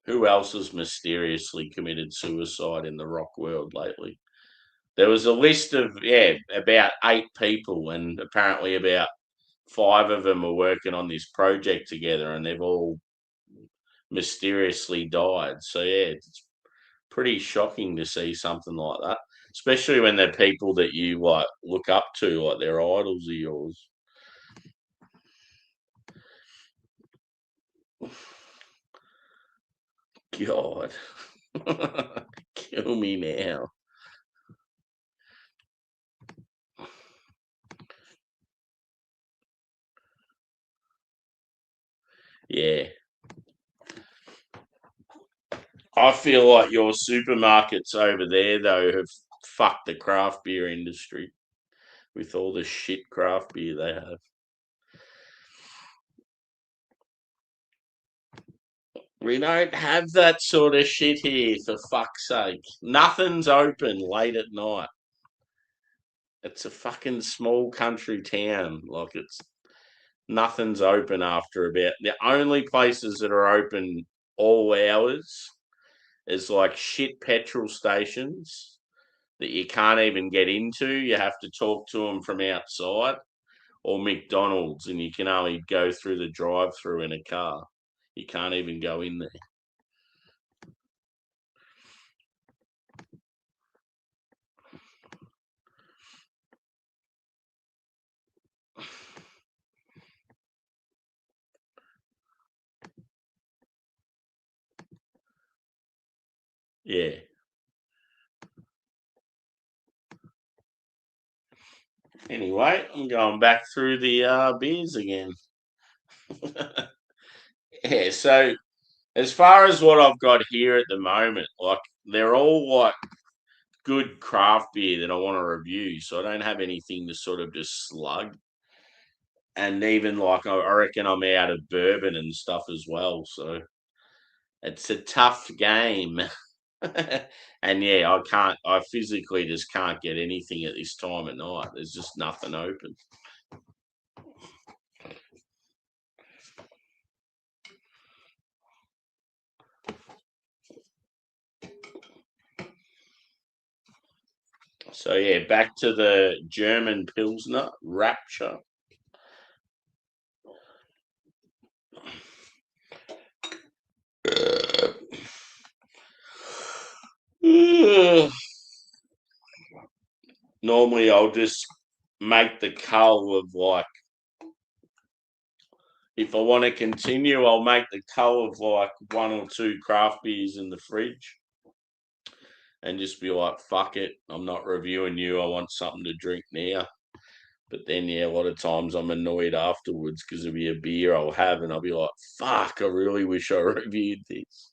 who else has mysteriously committed suicide in the rock world lately? There was a list of about 8 people, and apparently about 5 of them are working on this project together, and they've all mysteriously died. So yeah, it's pretty shocking to see something like that, especially when they're people that you like look up to, like they're idols of yours. God, kill me now. Yeah. I feel like your supermarkets over there, though, have fucked the craft beer industry with all the shit craft beer they have. We don't have that sort of shit here, for fuck's sake. Nothing's open late at night. It's a fucking small country town. Like, it's nothing's open after about. The only places that are open all hours is like shit petrol stations that you can't even get into. You have to talk to them from outside, or McDonald's, and you can only go through the drive-through in a car. You can't even go in there. Yeah. Anyway, I'm going back through the beers again. Yeah, so as far as what I've got here at the moment, like they're all like good craft beer that I want to review. So I don't have anything to sort of just slug. And even like I reckon I'm out of bourbon and stuff as well. So it's a tough game. And yeah, I physically just can't get anything at this time of night. There's just nothing open. So yeah, back to the German Pilsner Rapture. Normally, I'll just make the cull of like, if I want to continue, I'll make the cull of like one or two craft beers in the fridge and just be like, fuck it, I'm not reviewing you. I want something to drink now. But then, yeah, a lot of times I'm annoyed afterwards because there'll be a beer I'll have and I'll be like, fuck, I really wish I reviewed this.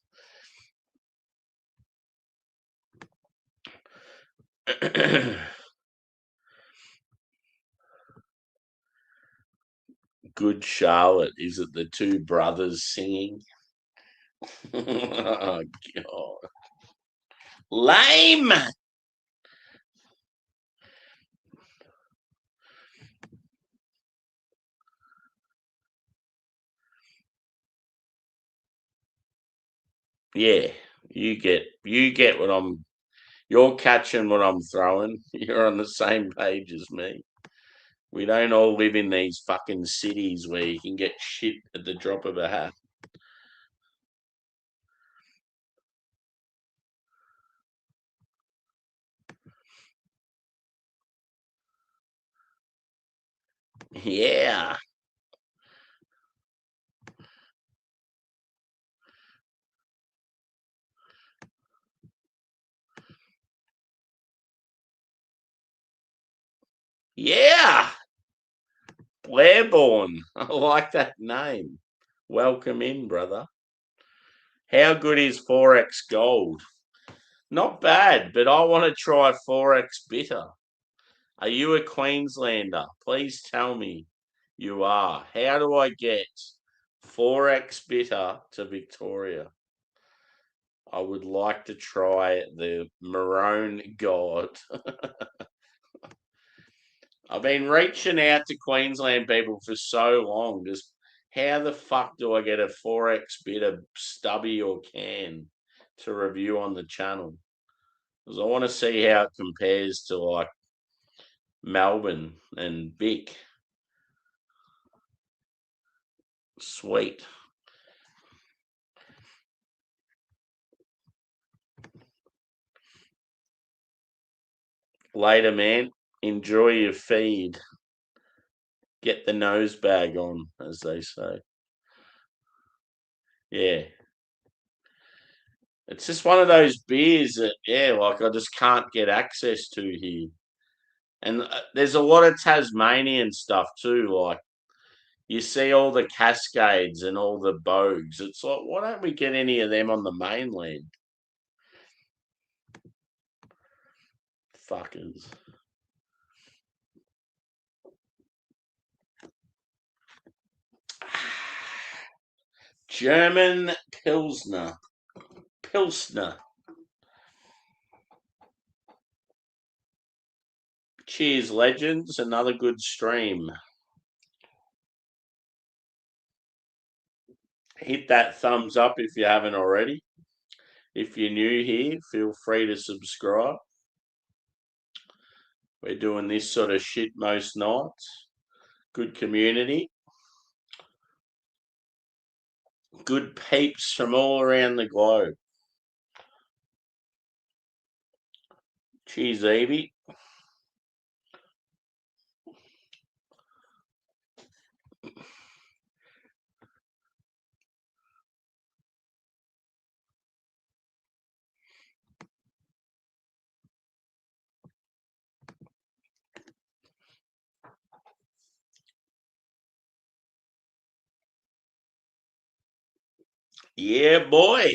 Good Charlotte. Is it the two brothers singing? Oh, God. Lame. Yeah, you get what you're catching what I'm throwing. You're on the same page as me. We don't all live in these fucking cities where you can get shit at the drop of a hat. Yeah. Yeah. Blairborn. I like that name. Welcome in, brother. How good is Forex Gold? Not bad, but I want to try Forex Bitter. Are you a Queenslander? Please tell me you are. How do I get Forex Bitter to Victoria? I would like to try the Maroon God. I've been reaching out to Queensland people for so long. Just how the fuck do I get a Forex Bitter stubby or can to review on the channel? Because I want to see how it compares to like Melbourne and Vic. Sweet. Later, man. Enjoy your feed. Get the nose bag on, as they say. Yeah. It's just one of those beers that, yeah, like I just can't get access to here. And there's a lot of Tasmanian stuff too. Like you see all the Cascades and all the Bogues. It's like, why don't we get any of them on the mainland? Fuckers. German Pilsner. Pilsner. Cheers, legends. Another good stream. Hit that thumbs up if you haven't already. If you're new here, feel free to subscribe. We're doing this sort of shit most nights. Good community. Good peeps from all around the globe. Cheers, Evie. Yeah, boy.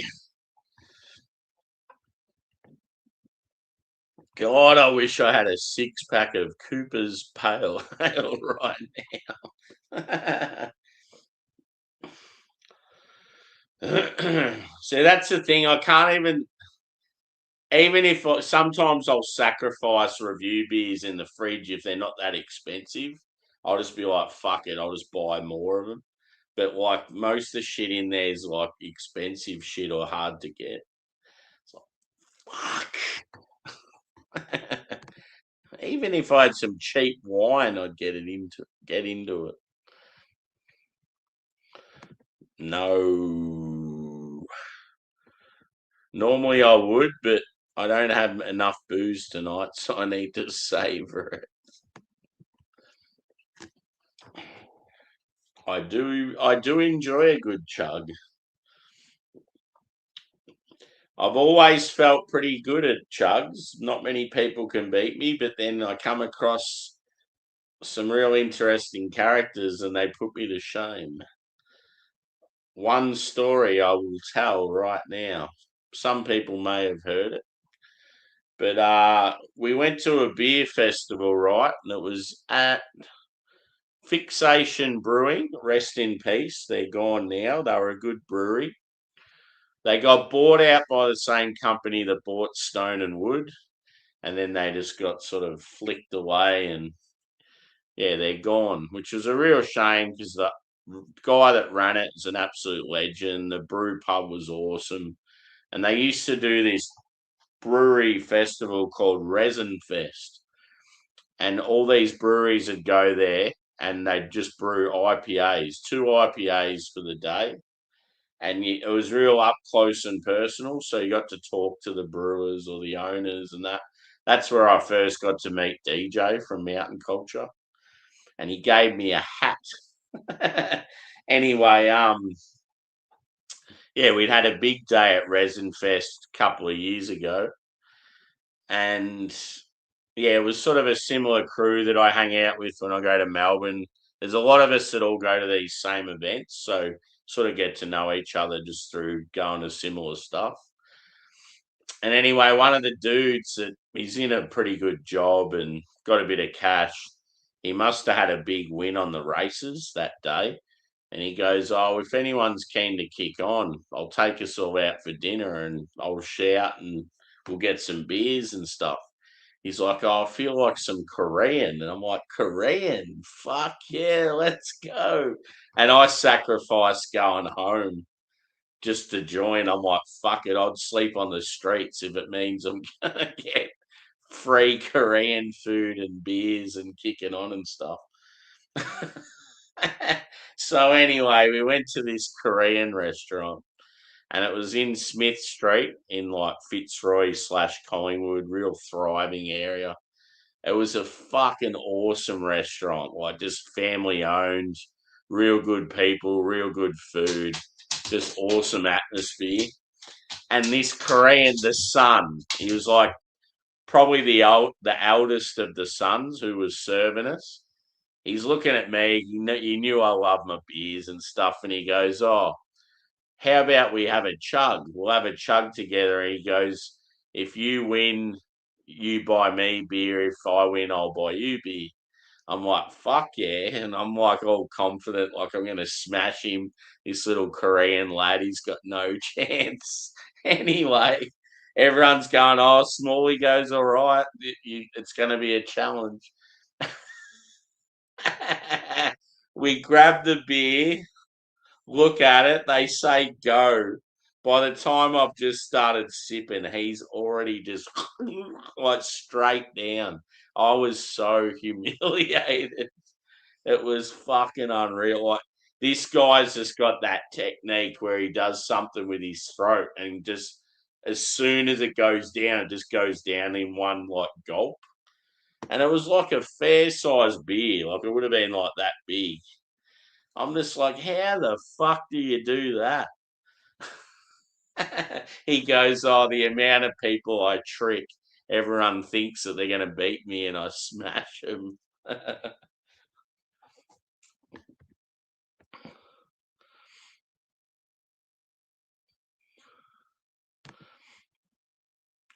God, I wish I had a 6-pack of Cooper's Pale Ale right now. So that's the thing. I can't even if sometimes I'll sacrifice review beers in the fridge if they're not that expensive. I'll just be like, fuck it, I'll just buy more of them. But like most of the shit in there is like expensive shit or hard to get. It's like, fuck. Even if I had some cheap wine, I'd get into it. No. Normally I would, but I don't have enough booze tonight, so I need to savor it. I do enjoy a good chug. I've always felt pretty good at chugs. Not many people can beat me, but then I come across some real interesting characters and they put me to shame. One story I will tell right now. Some people may have heard it, but we went to a beer festival, right? And it was at Fixation Brewing. Rest in peace. They're gone now. They were a good brewery. They got bought out by the same company that bought Stone and Wood, and then they just got sort of flicked away, and yeah, they're gone, which was a real shame because the guy that ran it is an absolute legend. The brew pub was awesome, and they used to do this brewery festival called Resin Fest, and all these breweries would go there and they'd just brew IPAs, 2 IPAs for the day. And it was real up close and personal. So you got to talk to the brewers or the owners, and that's where I first got to meet DJ from Mountain Culture, and he gave me a hat. Anyway, yeah, we'd had a big day at Resin Fest a couple of years ago, and yeah, it was sort of a similar crew that I hang out with when I go to Melbourne. There's a lot of us that all go to these same events, so sort of get to know each other just through going to similar stuff. And anyway, one of the dudes that he's in a pretty good job and got a bit of cash. He must have had a big win on the races that day. And he goes, "Oh, if anyone's keen to kick on, I'll take us all out for dinner and I'll shout and we'll get some beers and stuff." He's like, "Oh, I feel like some Korean." And I'm like, "Korean? Fuck yeah, let's go." And I sacrificed going home just to join. I'm like, fuck it, I'd sleep on the streets if it means I'm gonna get free Korean food and beers and kicking on and stuff. So anyway, we went to this Korean restaurant and it was in Smith Street in like Fitzroy / Collingwood, real thriving area. It was a fucking awesome restaurant, like just family owned, real good people, real good food, just awesome atmosphere. And this Korean, the son, he was like probably the eldest of the sons who was serving us. He's looking at me. He knew I love my beers and stuff, and he goes, "Oh, how about we have a chug? We'll have a chug together." And he goes, "If you win, you buy me beer. If I win, I'll buy you beer." I'm like, "Fuck yeah." And I'm like all confident, like I'm going to smash him. This little Korean lad, he's got no chance. Anyway, everyone's going, "Oh, Smalley goes, all right. It's going to be a challenge." We grab the beer, look at it, they say go. By the time I've just started sipping, he's already just like straight down. I was so humiliated. It was fucking unreal. Like this guy's just got that technique where he does something with his throat and just as soon as it goes down, it just goes down in one like gulp. And it was like a fair sized beer. Like it would have been like that big. I'm just like, how the fuck do you do that? He goes, "Oh, the amount of people I trick, everyone thinks that they're going to beat me and I smash them."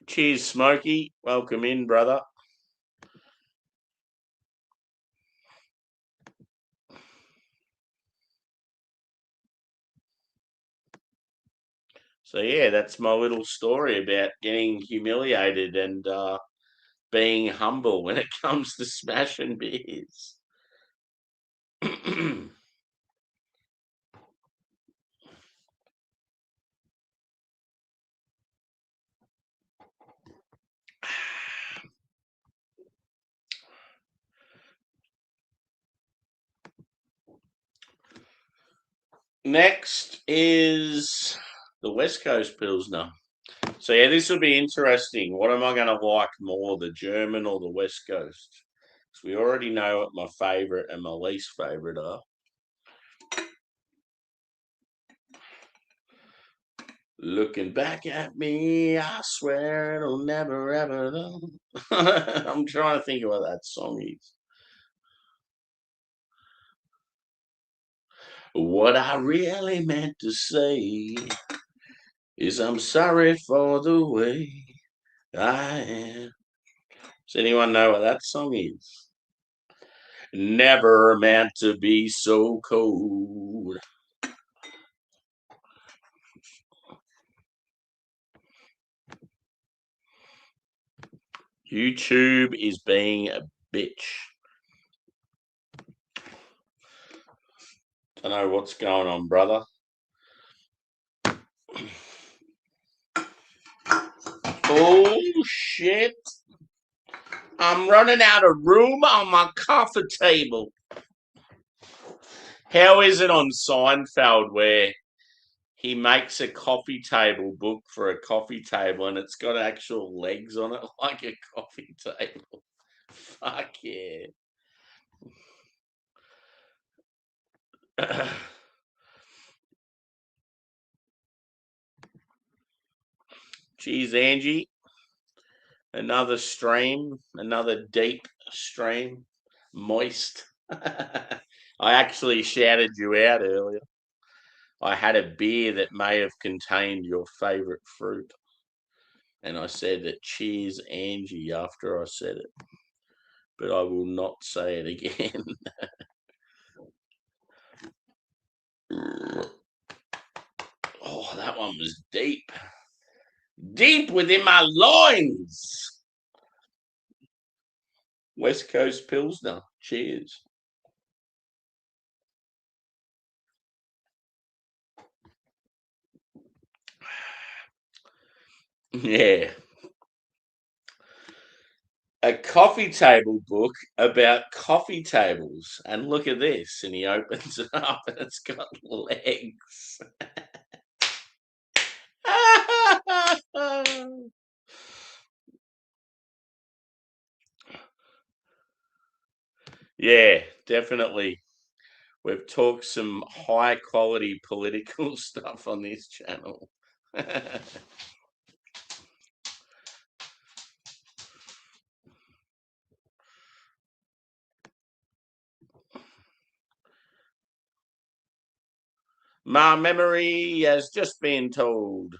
Cheers, Smokey. Welcome in, brother. So, yeah, that's my little story about getting humiliated and being humble when it comes to smashing beers. Next is the West Coast Pilsner. So yeah, this will be interesting. What am I going to like more, the German or the West Coast? Because we already know what my favourite and my least favourite are. Looking back at me, I swear it'll never ever know. I'm trying to think of what that song is. What I really meant to say is I'm sorry for the way I am. Does anyone know what that song is? Never meant to be so cold. YouTube is being a bitch. Don't know what's going on, brother. Oh, shit. I'm running out of room on my coffee table. How is it on Seinfeld where he makes a coffee table book for a coffee table and it's got actual legs on it like a coffee table? Fuck yeah. Geez, Angie. Another stream, another deep stream, moist. I actually shouted you out earlier. I had a beer that may have contained your favourite fruit. And I said that cheers, Angie, after I said it. But I will not say it again. Oh, that one was deep. Deep within my loins. West Coast Pilsner. Cheers. Yeah. A coffee table book about coffee tables. And look at this. And he opens it up and it's got legs. Yeah, definitely. We've talked some high quality political stuff on this channel. My memory has just been told.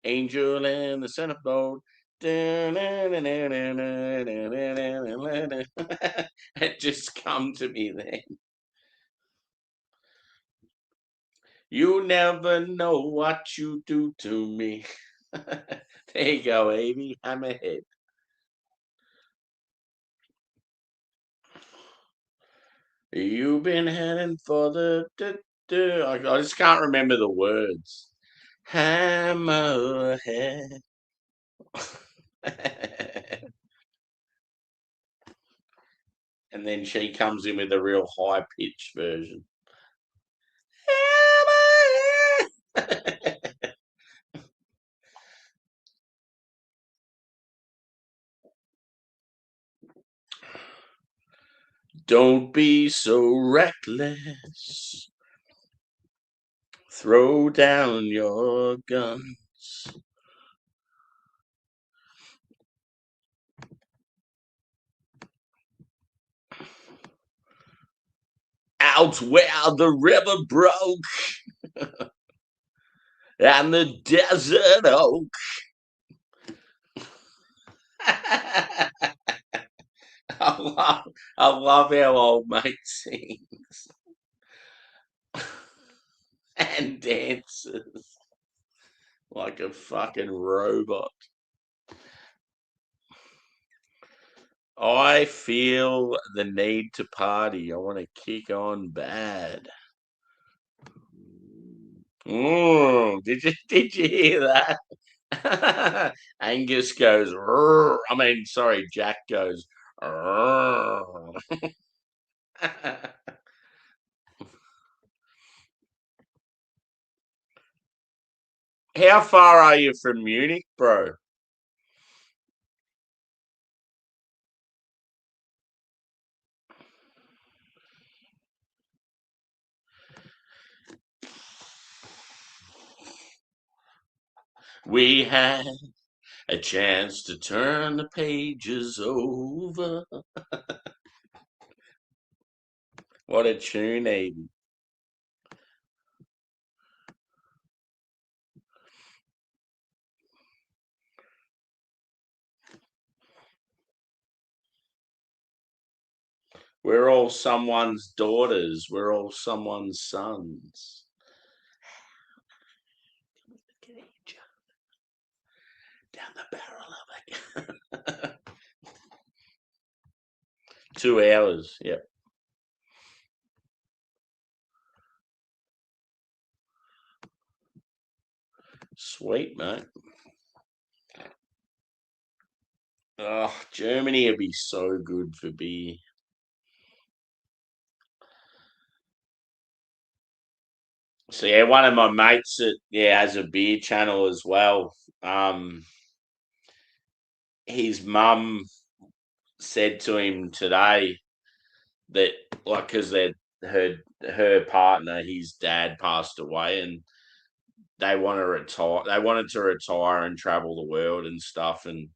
Angel and the centerfold. It just come to me then. You never know what you do to me. There you go, Amy. I'm ahead. You've been heading for the. I just can't remember the words. Hammerhead. And then she comes in with a real high pitched version. Don't be so reckless. Throw down your guns. Out where the river broke and the desert oak. I love how old mate sings and dances like a fucking robot. I feel the need to party. I want to kick on bad. Did you hear that? Angus goes. "Rrr." I mean, sorry, Jack goes. "Rrr." How far are you from Munich, bro? We had a chance to turn the pages over. What a tune, Aiden. We're all someone's daughters. We're all someone's sons. Down the barrel of it. 2 hours. Yep. Sweet, mate. Oh, Germany would be so good for beer. So yeah, one of my mates that has a beer channel as well. His mum said to him today that like because her partner, his dad passed away, and they want to retire. They wanted to retire and travel the world and stuff, and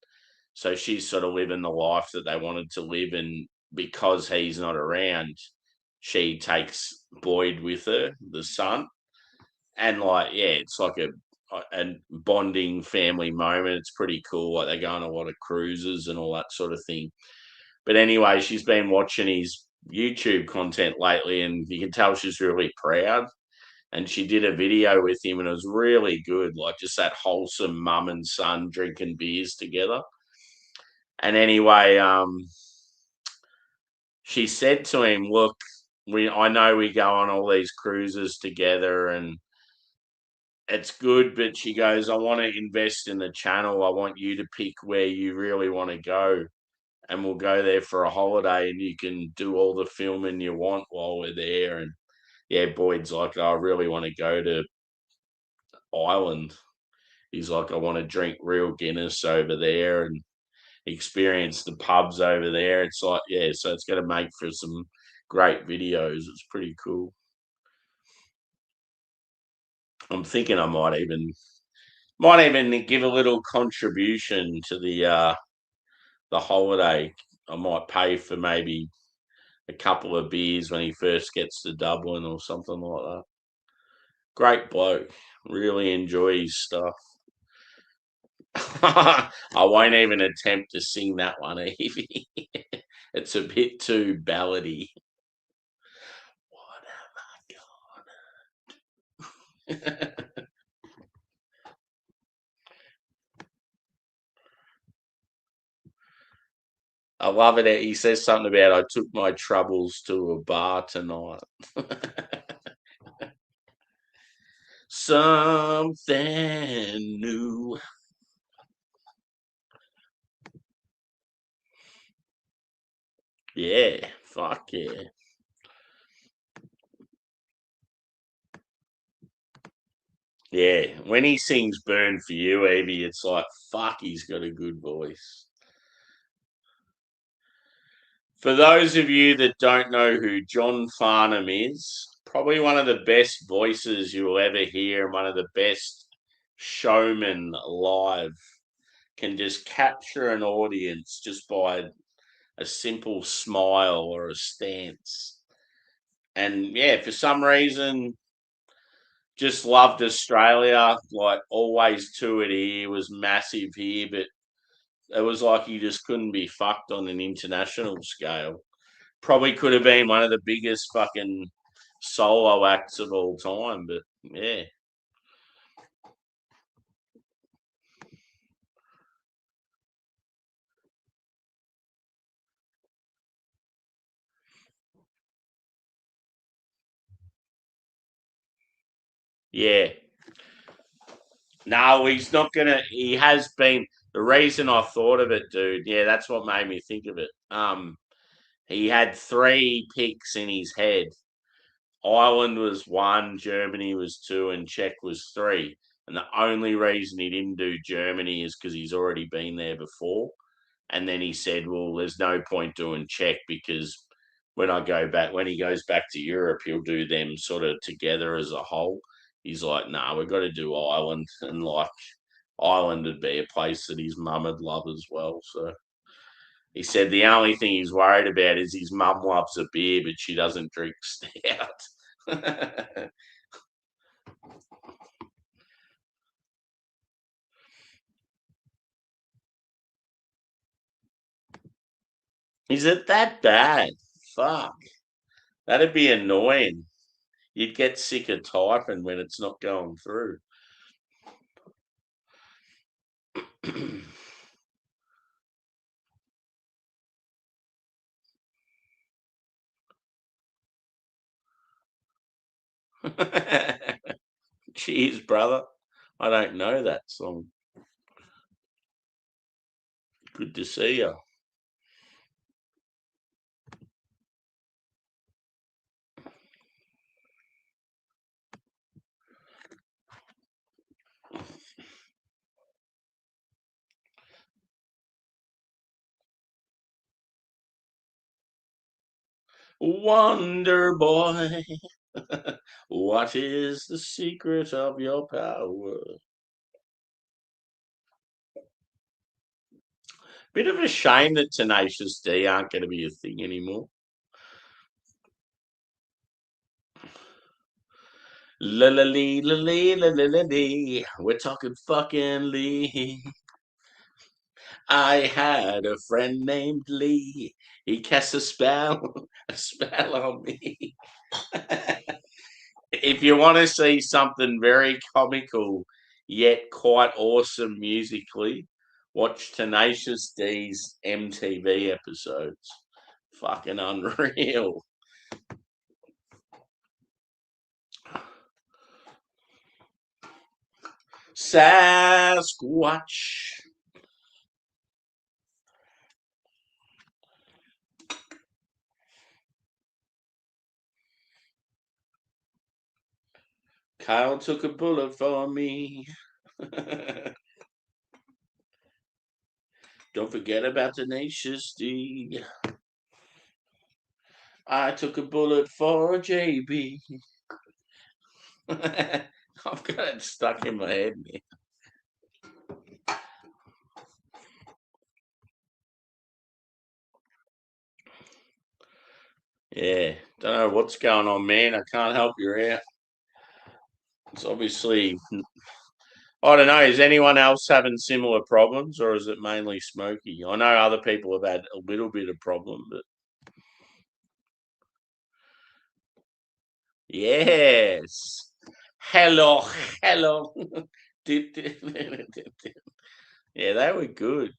so she's sort of living the life that they wanted to live, and because he's not around, she takes Boyd with her, the son, and like it's like a bonding family moment. It's pretty cool. Like they go on a lot of cruises and all that sort of thing. But anyway, she's been watching his YouTube content lately, and you can tell she's really proud. And she did a video with him, and it was really good. Like just that wholesome mum and son drinking beers together. And anyway, she said to him, "Look, I know we go on all these cruises together, and it's good, but she goes, I want to invest in the channel. I want you to pick where you really want to go, and we'll go there for a holiday, and you can do all the filming you want while we're there." And yeah, Boyd's like, I really want to go to Ireland. He's like, I want to drink real Guinness over there and experience the pubs over there. It's like, yeah, so it's going to make for some great videos. It's pretty cool. I'm thinking I might even give a little contribution to the holiday. I might pay for maybe a couple of beers when he first gets to Dublin or something like that. Great bloke. Really enjoy his stuff. I won't even attempt to sing that one, Evie. It's a bit too ballady. What am I gonna I love it. He says something about I took my troubles to a bar tonight. Something new. Yeah, fuck yeah. Yeah, when he sings Burn for You, Evie, it's like, fuck, he's got a good voice. For those of you that don't know who John Farnham is, probably one of the best voices you'll ever hear and one of the best showmen live. Can just capture an audience just by a simple smile or a stance. And yeah, for some reason, just loved Australia. Like always toured here, was massive here, but it was like he just couldn't be fucked on an international scale. Probably could have been one of the biggest fucking solo acts of all time, but yeah. Yeah. No, he's not gonna he has been the reason I thought of it, dude. Yeah, that's what made me think of it. He had three picks in his head. Ireland was one, Germany was two, and Czech was three. And the only reason he didn't do Germany is because he's already been there before. And then he said, well, there's no point doing Czech because when he goes back to Europe, he'll do them sort of together as a whole. He's like, nah, we've got to do Ireland. And like, Ireland would be a place that his mum would love as well. So he said the only thing he's worried about is his mum loves a beer, but she doesn't drink stout. Is it that bad? Fuck. That'd be annoying. You'd get sick of typing when it's not going through. Cheers, brother. I don't know that song. Good to see you. Wonder boy, what is the secret of your power? Bit of a shame that Tenacious D aren't going to be a thing anymore. La la lee, la lee, la la la lee. We're talking fucking Lee. I had a friend named Lee. He cast a spell on me. If you want to see something very comical yet quite awesome musically, watch Tenacious D's MTV episodes. Fucking unreal. Sasquatch. Kyle took a bullet for me. Don't forget about Tenacious D. I took a bullet for JB. I've got it stuck in my head now. Yeah, don't know what's going on, man. I can't help you out. It's obviously, I don't know. Is anyone else having similar problems, or is it mainly Smokey? I know other people have had a little bit of problem, but yes. Hello, hello. Yeah, they were good.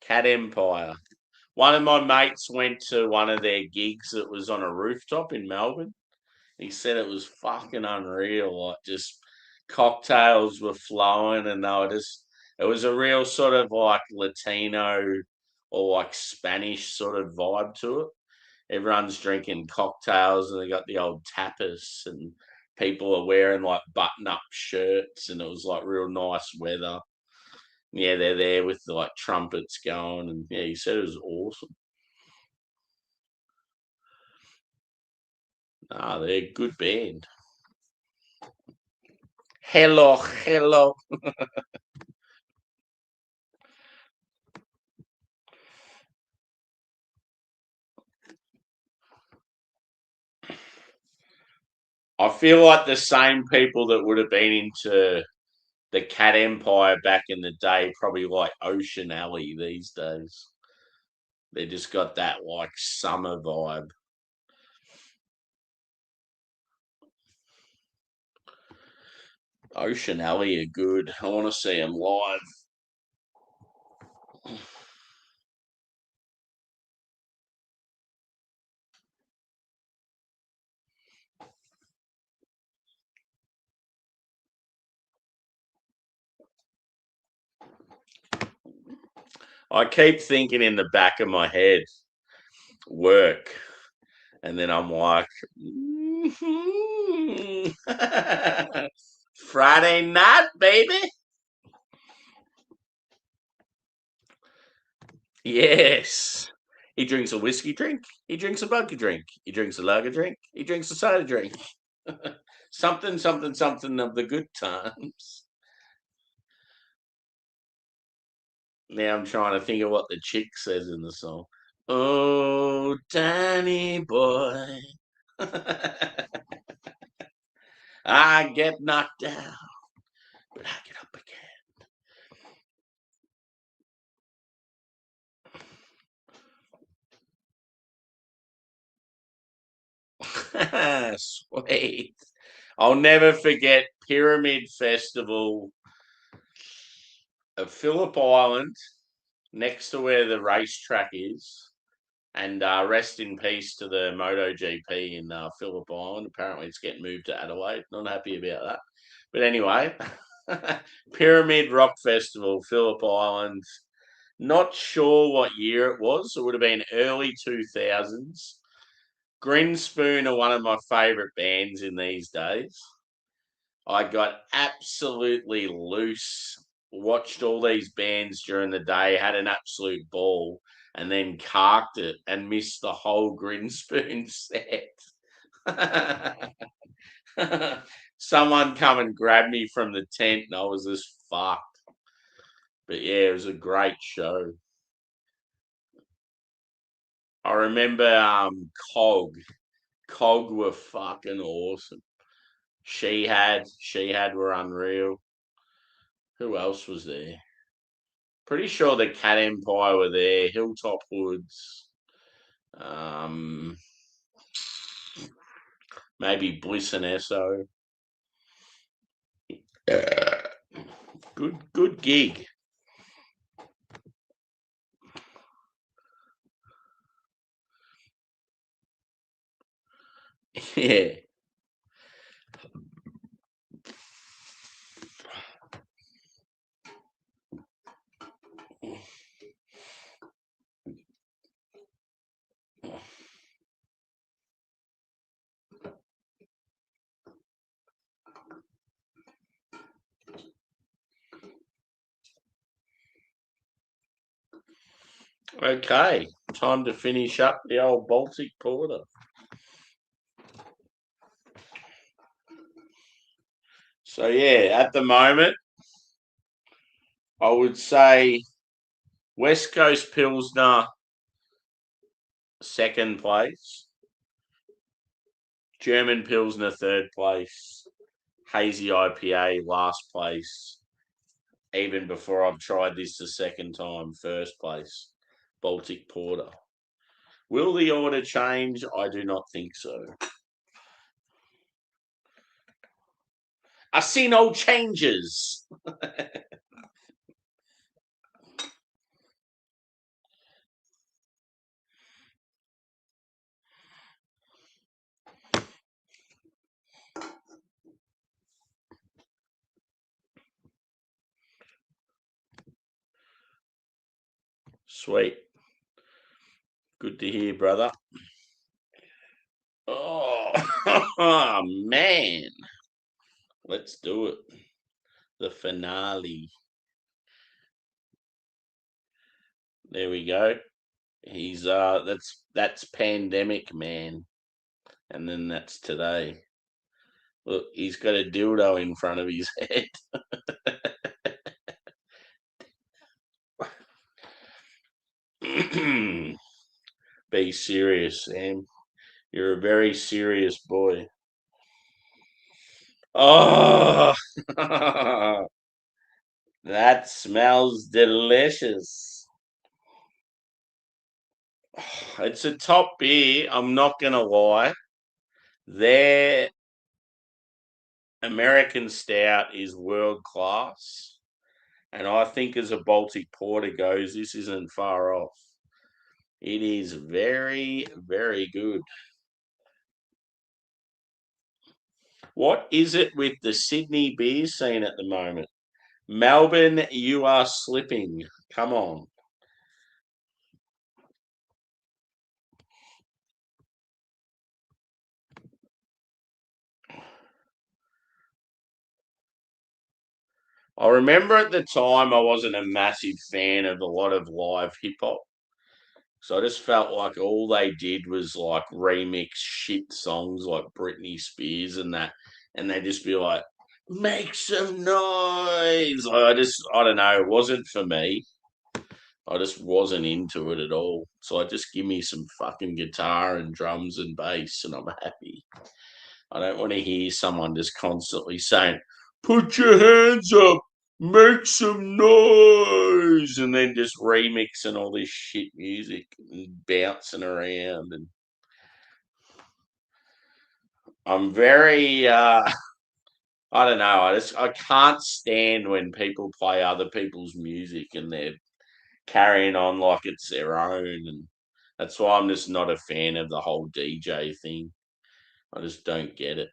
Cat Empire. One of my mates went to one of their gigs that was on a rooftop in Melbourne. He said it was fucking unreal. Like, just cocktails were flowing, and they were just. It was a real sort of like Latino or like Spanish sort of vibe to it. Everyone's drinking cocktails, and they got the old tapas, and people are wearing like button-up shirts, and it was like real nice weather. Yeah, they're there with the like trumpets going, and yeah, he said it was awesome. Ah, they're a good band. Hello, hello. I feel like the same people that would have been into the Cat Empire back in the day probably like Ocean Alley these days. They just got that like summer vibe. Ocean Alley are good. I want to see them live. I keep thinking in the back of my head, work. And then I'm like, Friday night, baby. Yes. He drinks a whiskey drink. He drinks a vodka drink. He drinks a lager drink. He drinks a soda drink. Something, something, something of the good times. Now I'm trying to think of what the chick says in the song. Oh, Danny boy. I get knocked down, but I get up again. Sweet. I'll never forget Pyramid Festival of Phillip Island, next to where the racetrack is. And rest in peace to the MotoGP in Phillip Island. Apparently, it's getting moved to Adelaide. Not happy about that. But anyway, Pyramid Rock Festival, Phillip Island. Not sure what year it was. It would have been early 2000s. Grinspoon are one of my favourite bands in these days. I got absolutely loose, watched all these bands during the day, had an absolute ball, and then carked it and missed the whole Grinspoon set. Someone come and grabbed me from the tent, and I was just fucked. But yeah, it was a great show. I remember Cog. Cog were fucking awesome. She had were unreal. Who else was there? Pretty sure the Cat Empire were there. Hilltop Woods. Um, maybe Bliss and Esso. Good gig. Yeah. Okay. time to finish up the old Baltic Porter. So, yeah, at the moment, I would say West Coast Pilsner, second place. German Pilsner, third place. Hazy IPA, last place. Even before I've tried this the second time, first place. Baltic Porter. Will the order change? I do not think so. I see no changes. Sweet. Good to hear, brother. Oh, oh man. Let's do it. The finale. There we go. He's that's pandemic, man. And then that's today. Look, he's got a dildo in front of his head. Be serious, Sam. You're a very serious boy. Oh, that smells delicious. It's a top beer. I'm not going to lie. Their American Stout is world class. And I think as a Baltic Porter goes, this isn't far off. It is very, very good. What is it with the Sydney beer scene at the moment? Melbourne, you are slipping. Come on. I remember at the time I wasn't a massive fan of a lot of live hip hop. So I just felt like all they did was like remix shit songs like Britney Spears and that. And they'd just be like, make some noise. I don't know, it wasn't for me. I just wasn't into it at all. So I just give me some fucking guitar and drums and bass and I'm happy. I don't want to hear someone just constantly saying, put your hands up, make some noise, and then just remixing all this shit music and bouncing around. And I'm very, I don't know, I can't stand when people play other people's music and they're carrying on like it's their own. And that's why I'm just not a fan of the whole DJ thing. I just don't get it.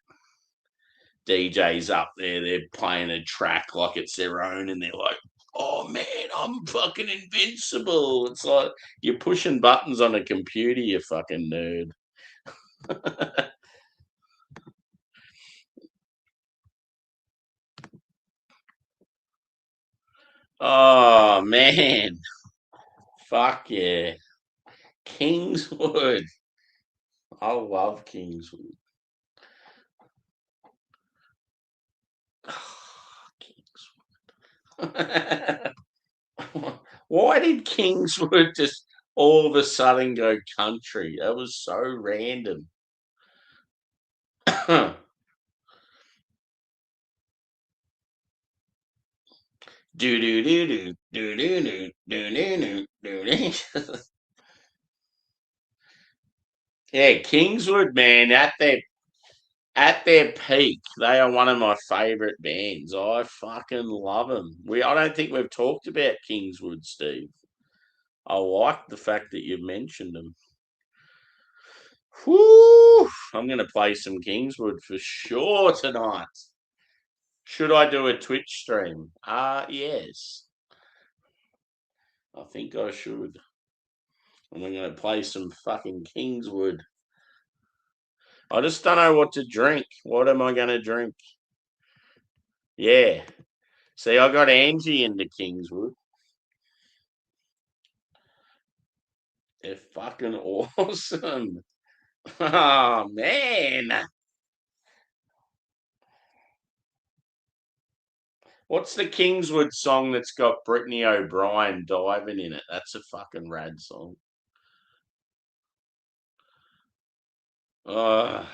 DJs up there, they're playing a track like it's their own, and they're like, "Oh man, I'm fucking invincible." It's like you're pushing buttons on a computer, you fucking nerd. Oh man, fuck yeah, Kingswood. I love Kingswood. Kingswood. Why did Kingswood just all of a sudden go country? That was so random. Do do do do do do do do do do do. Yeah, Kingswood, man, at their peak, they are one of my favourite bands. I fucking love them. I don't think we've talked about Kingswood, Steve. I like the fact that you've mentioned them. Whoo! I'm going to play some Kingswood for sure tonight. Should I do a Twitch stream? Yes. I think I should. And I'm going to play some fucking Kingswood. I just don't know what to drink. What am I going to drink? Yeah. See, I got Angie into Kingswood. They're fucking awesome. Oh, man. What's the Kingswood song that's got Brittany O'Brien diving in it? That's a fucking rad song. Uh,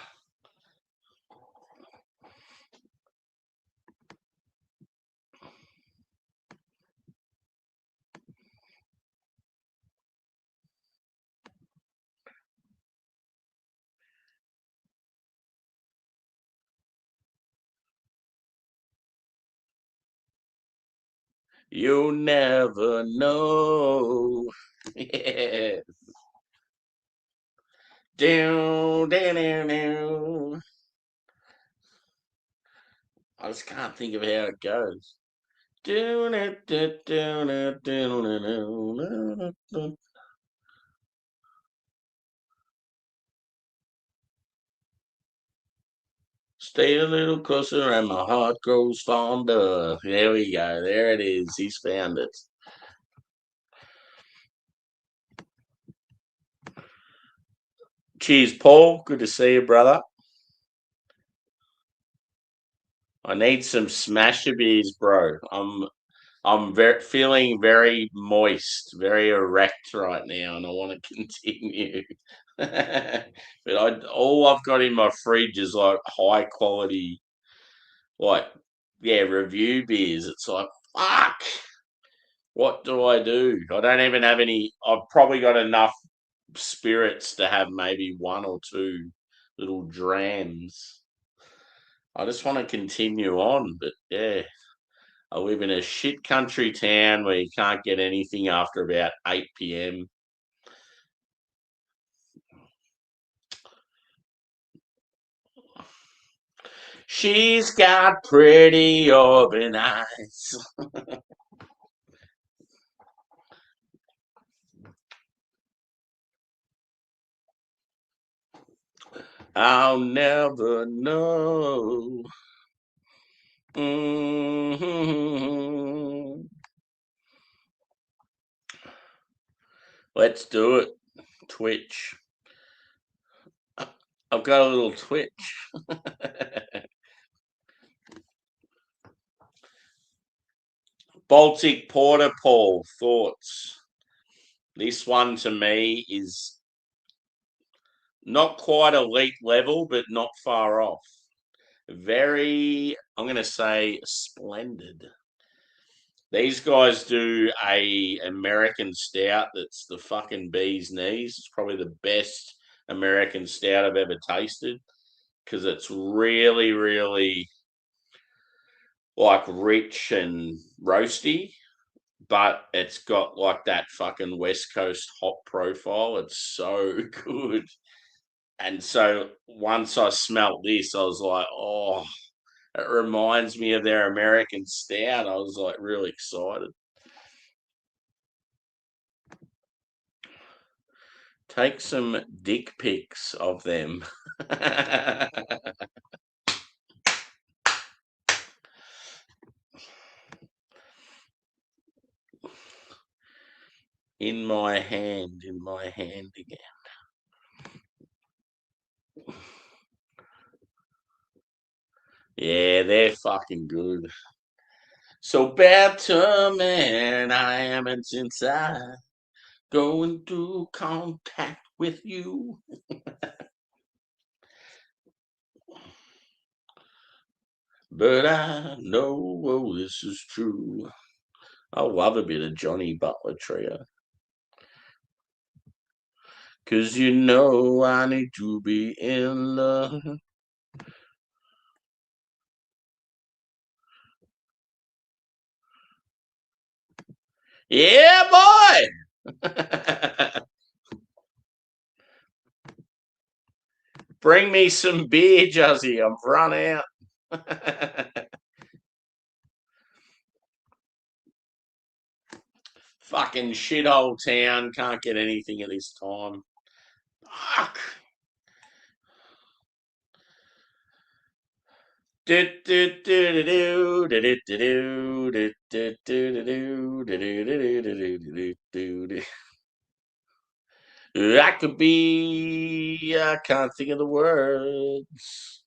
you never know. Yeah. Down, down, down, down. I just can't think of how it goes. Down, down, down, down, down, down. Stay a little closer and my heart grows fonder. There we go. There it is. He's found it. Cheers, Paul. Good to see you, brother. I need some smasher beers, bro. I'm feeling very moist, very erect right now, and I want to continue. But all I've got in my fridge is like high quality, like yeah, review beers. It's like fuck. What do I do? I don't even have any. I've probably got enough spirits to have maybe one or two little drams. I just want to continue on, but yeah, I live in a shit country town where you can't get anything after about 8 p.m. She's got pretty open eyes. I'll never know. Mhm. Let's do it. Twitch. I've got a little twitch. Baltic Porter, Paul, thoughts? This one to me is not quite elite level, but not far off. Very, I'm going to say, splendid. These guys do a American stout that's the fucking bee's knees. It's probably the best American stout I've ever tasted because it's really, really like rich and roasty, but it's got like that fucking West Coast hop profile. It's so good. And so once I smelt this, I was like, oh, it reminds me of their American stout. I was like really excited. Take some dick pics of them. In my hand again. Yeah, they're fucking good. So bad to man, I am inside, going through contact with you. But I know this is true. I love a bit of Johnny Butler Trio. 'Cause you know I need to be in love. Yeah, boy! Bring me some beer, Juzzy. I've run out. Fucking shithole town. Can't get anything at this time. Fuck. I could be. I can't think of the words.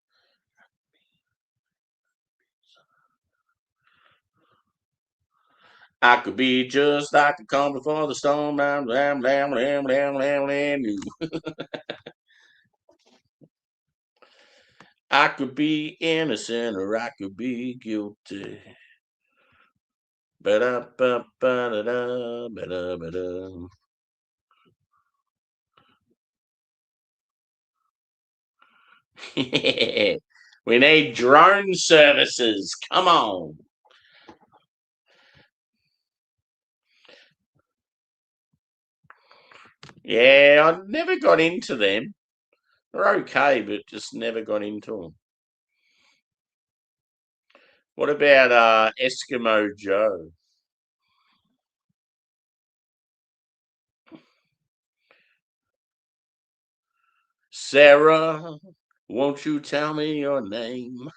I could be just like the calm before the storm. Blam, blam, blam, blam, blam, blam, blam. I could be innocent or I could be guilty. Ba-da, ba, ba-da-da, ba-da, ba-da. We need drone services. Come on. Yeah, I never got into them. They're okay, but just never got into them. What about Eskimo Joe? Sarah, won't you tell me your name?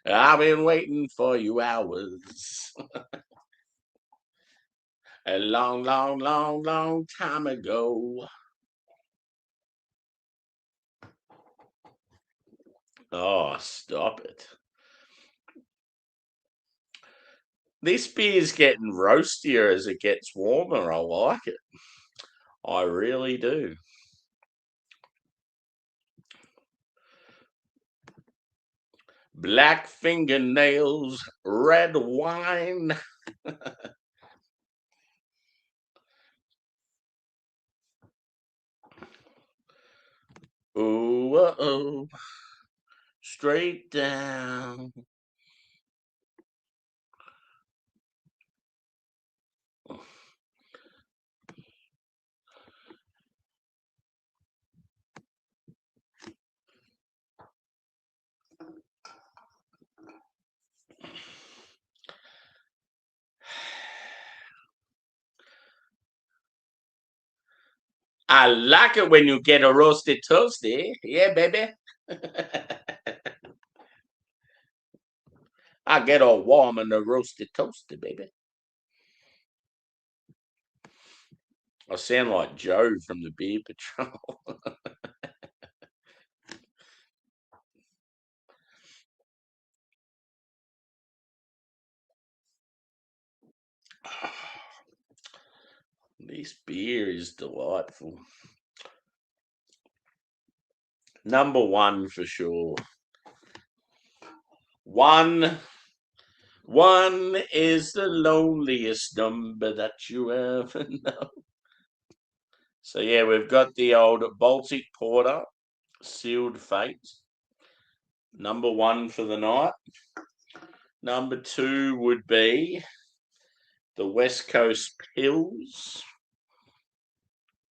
I've been waiting for you hours. A long, long, long, long time ago. Oh, stop it. This beer's getting roastier as it gets warmer. I like it. I really do. Black fingernails, red wine. Ooh, oh, straight down. I like it when you get a roasted toasty. Yeah, baby. I get all warm and a roasted toasty, baby. I sound like Joe from the Beer Patrol. This beer is delightful. Number one for sure. One is the loneliest number that you ever know. So yeah, we've got the old Baltic Porter, Sealed Fate. Number one for the night. Number two would be the West Coast Pills.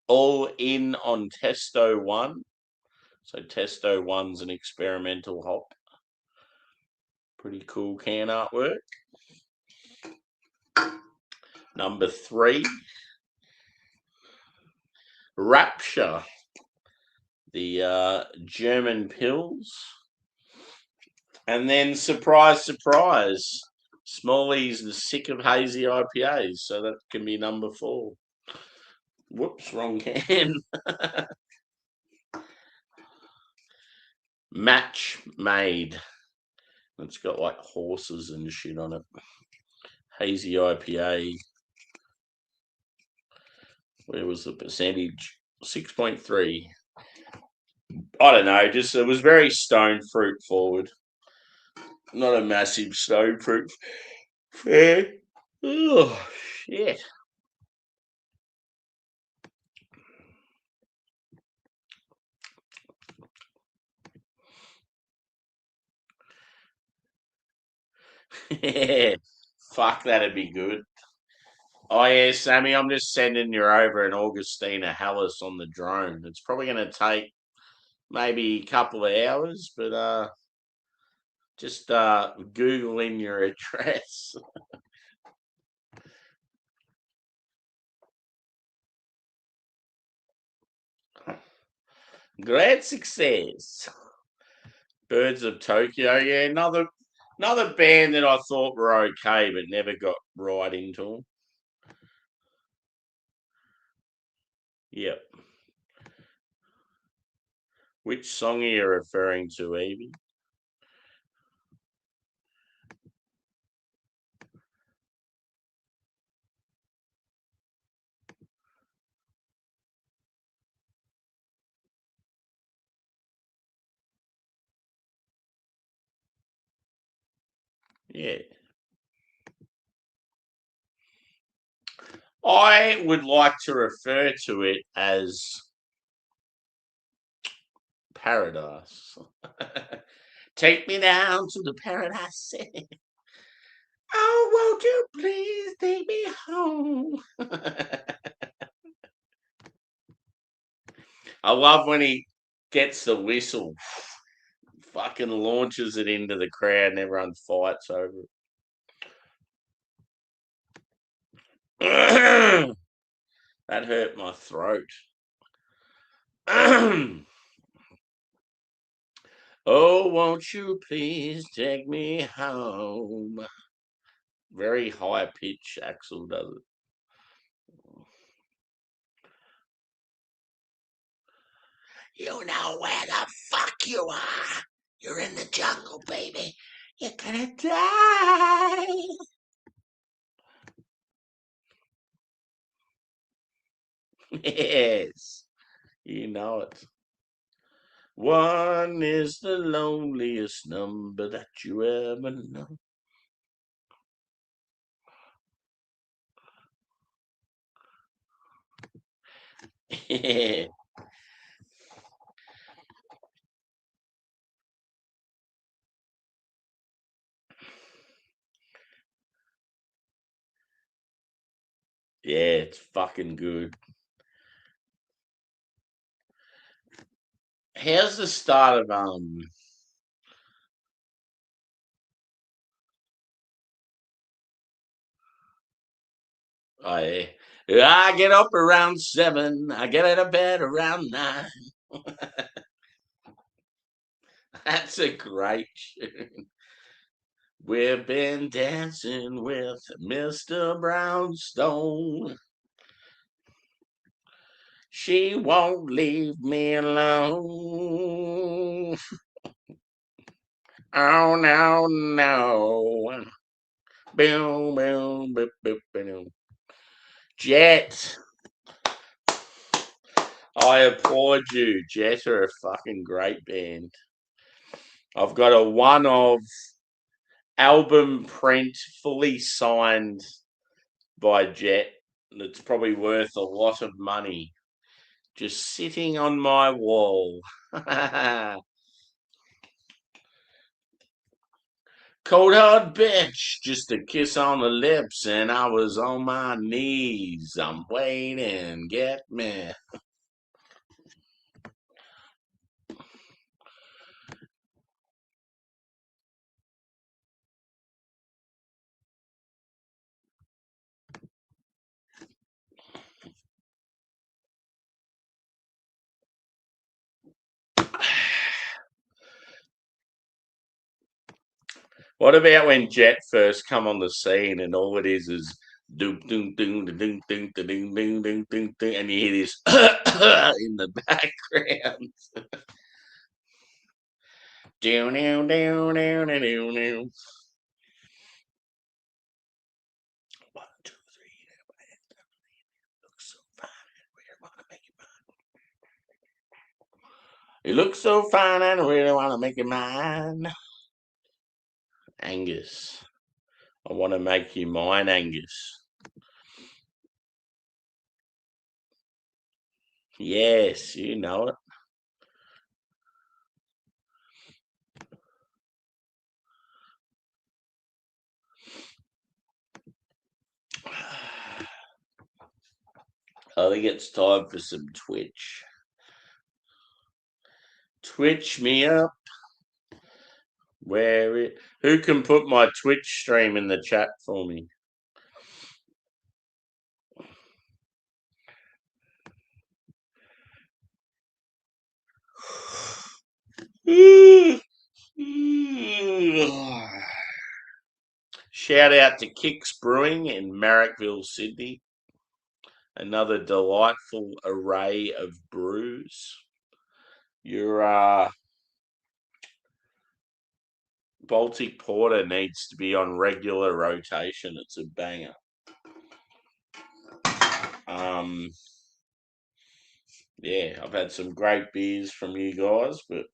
All in on Testo 1. So Testo 1's an experimental hop. Pretty cool can artwork. Number three, Rapture, the German pills. And then, surprise, surprise, Smalley's the sick of hazy IPAs. So that can be number four. Whoops, wrong can. Match Made. It's got like horses and shit on it. Hazy IPA. Where was the percentage? 6.3. I don't know. Just it was very stone fruit forward. Not a massive stone fruit fair. Oh shit. Fuck, that'd be good. Oh yeah, Sammy, I'm just sending you over an Augustina Hallis on the drone. It's probably gonna take maybe a couple of hours, but just Google in your address. Great success. Birds of Tokyo, yeah, another band that I thought were okay, but never got right into them. Yep. Which song are you referring to, Evie? Yeah. I would like to refer to it as paradise. Take me down to the paradise city. Oh, won't you please take me home? I love when he gets the whistle, fucking launches it into the crowd and everyone fights over it. That hurt my throat. Oh, won't you please take me home? Very high pitch Axel does it. You know where the fuck you are. You're in the jungle, baby. You're gonna die. Yes, you know it. One is the loneliest number that you ever know. Yeah, it's fucking good. How's the start of I I get up around 7. I get out of bed around 9. That's a great tune. We've been dancing with Mr. Brownstone. She won't leave me alone. Oh no, no. Boom, boom, boop, boop, boom. Jet. I applaud you. Jet are a fucking great band. I've got a one of album print fully signed by Jet that's probably worth a lot of money just sitting on my wall. Cold hard bitch, just a kiss on the lips, and I was on my knees. I'm waiting, get me. What about when Jet first come on the scene and all it is doom doom doom doom doom doom doom doom doom doom doom, and you hear this in the background. Down down down down down down. 1, 2, 3. Looks so fine. We want to make it mine. It looks so fine, and I really want to make it mine. Angus, I want to make you mine, Angus. Yes, you know it. I think it's time for some Twitch. Twitch me up. Where it? Who can put my Twitch stream in the chat for me? Shout out to Kicks Brewing in Marrickville, Sydney. Another delightful array of brews. Your Baltic Porter needs to be on regular rotation. It's a banger. Yeah, I've had some great beers from you guys, but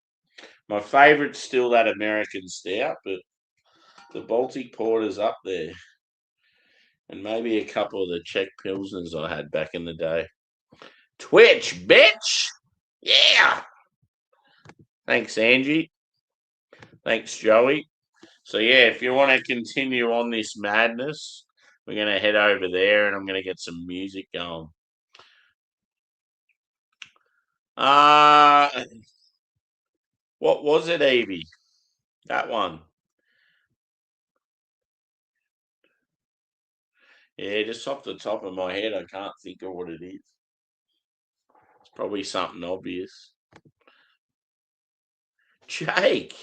my favourite's still that American Stout, but the Baltic Porter's up there. And maybe a couple of the Czech Pilsners I had back in the day. Twitch, bitch! Yeah! Thanks, Angie. Thanks, Joey. So, yeah, if you want to continue on this madness, we're going to head over there and I'm going to get some music going. What was it, Evie? That one. Yeah, just off the top of my head, I can't think of what it is. It's probably something obvious. Jake.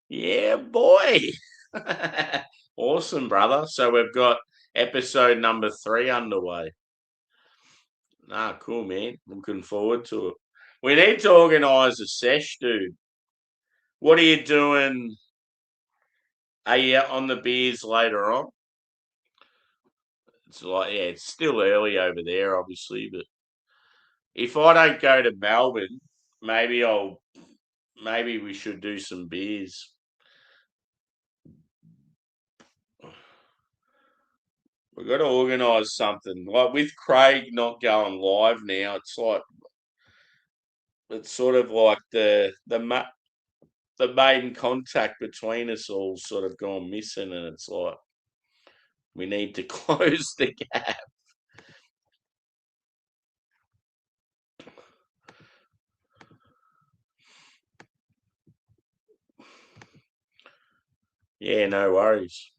Yeah, boy. Awesome, brother. So we've got episode number 3 underway. Cool, man. Looking forward to it. We need to organise a sesh, dude. What are you doing? Are you on the beers later on? It's like, yeah, it's still early over there, obviously, but if I don't go to Melbourne, maybe we should do some beers. We've got to organise something. Like with Craig not going live now, it's sort of like the main contact between us all sort of gone missing, and it's like we need to close the gap. Yeah, no worries.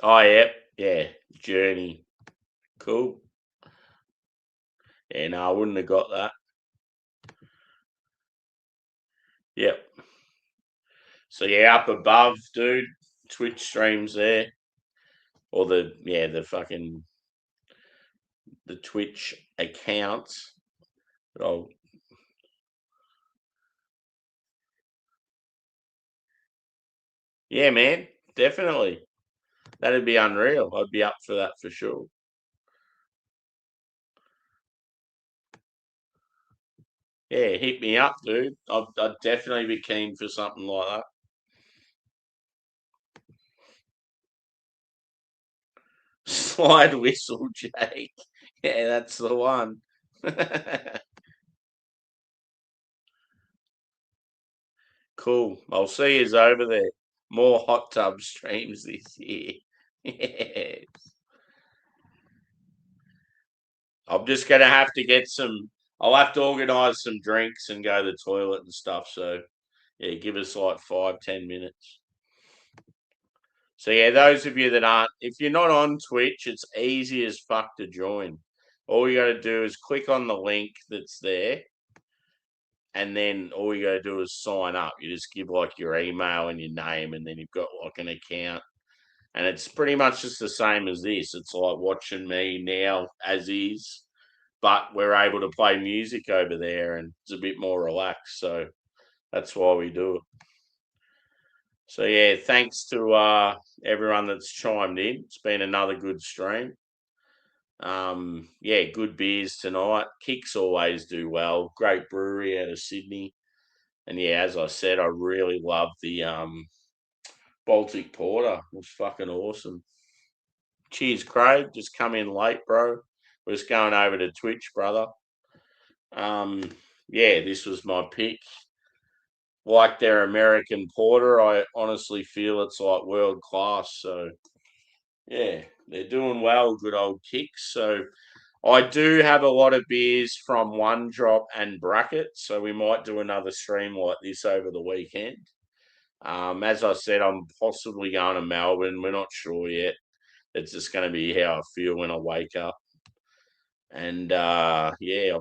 Oh, yep. Yeah. Journey. Cool. Yeah, no, I wouldn't have got that. Yep. So, yeah, up above, dude, Twitch streams there. Or the Twitch accounts. Yeah, man. Definitely. That'd be unreal. I'd be up for that for sure. Yeah, hit me up, dude. I'd definitely be keen for something like that. Slide whistle, Jake. Yeah, that's the one. Cool. I'll see yous over there. More hot tub streams this year. Yeah. I'm just gonna have to get some. I'll have to organise some drinks and go to the toilet and stuff. So, yeah, give us like 5-10 minutes. So yeah, those of you that aren't, if you're not on Twitch, it's easy as fuck to join. All you got to do is click on the link that's there, and then all you got to do is sign up. You just give like your email and your name, and then you've got like an account. And it's pretty much just the same as this. It's like watching me now as is, but we're able to play music over there, and it's a bit more relaxed. So that's why we do it. So yeah, thanks to everyone that's chimed in. It's been another good stream. Yeah, good beers tonight. Kicks always do well. Great brewery out of Sydney. And yeah, as I said, I really love the Baltic Porter. It was fucking awesome. Cheers, Craig. Just come in late, bro. We're just going over to Twitch, brother. Yeah, this was my pick. Like their American Porter, I honestly feel it's like world class. So yeah, they're doing well. Good old Kicks. So I do have a lot of beers from One Drop and Bracket, so we might do another stream like this over the weekend. As I said, I'm possibly going to Melbourne. We're not sure yet. It's just going to be how I feel when I wake up. And yeah,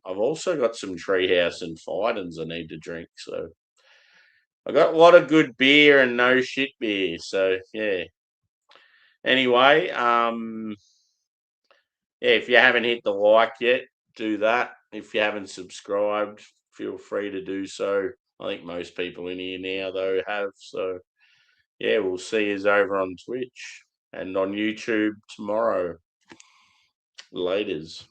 I've also got some Treehouse and Fidens I need to drink. So I got a lot of good beer and no shit beer. So yeah. Anyway, yeah, if you haven't hit the like yet, do that. If you haven't subscribed, feel free to do so. I think most people in here now though have. So yeah, we'll see you over on Twitch and on YouTube tomorrow. Laters.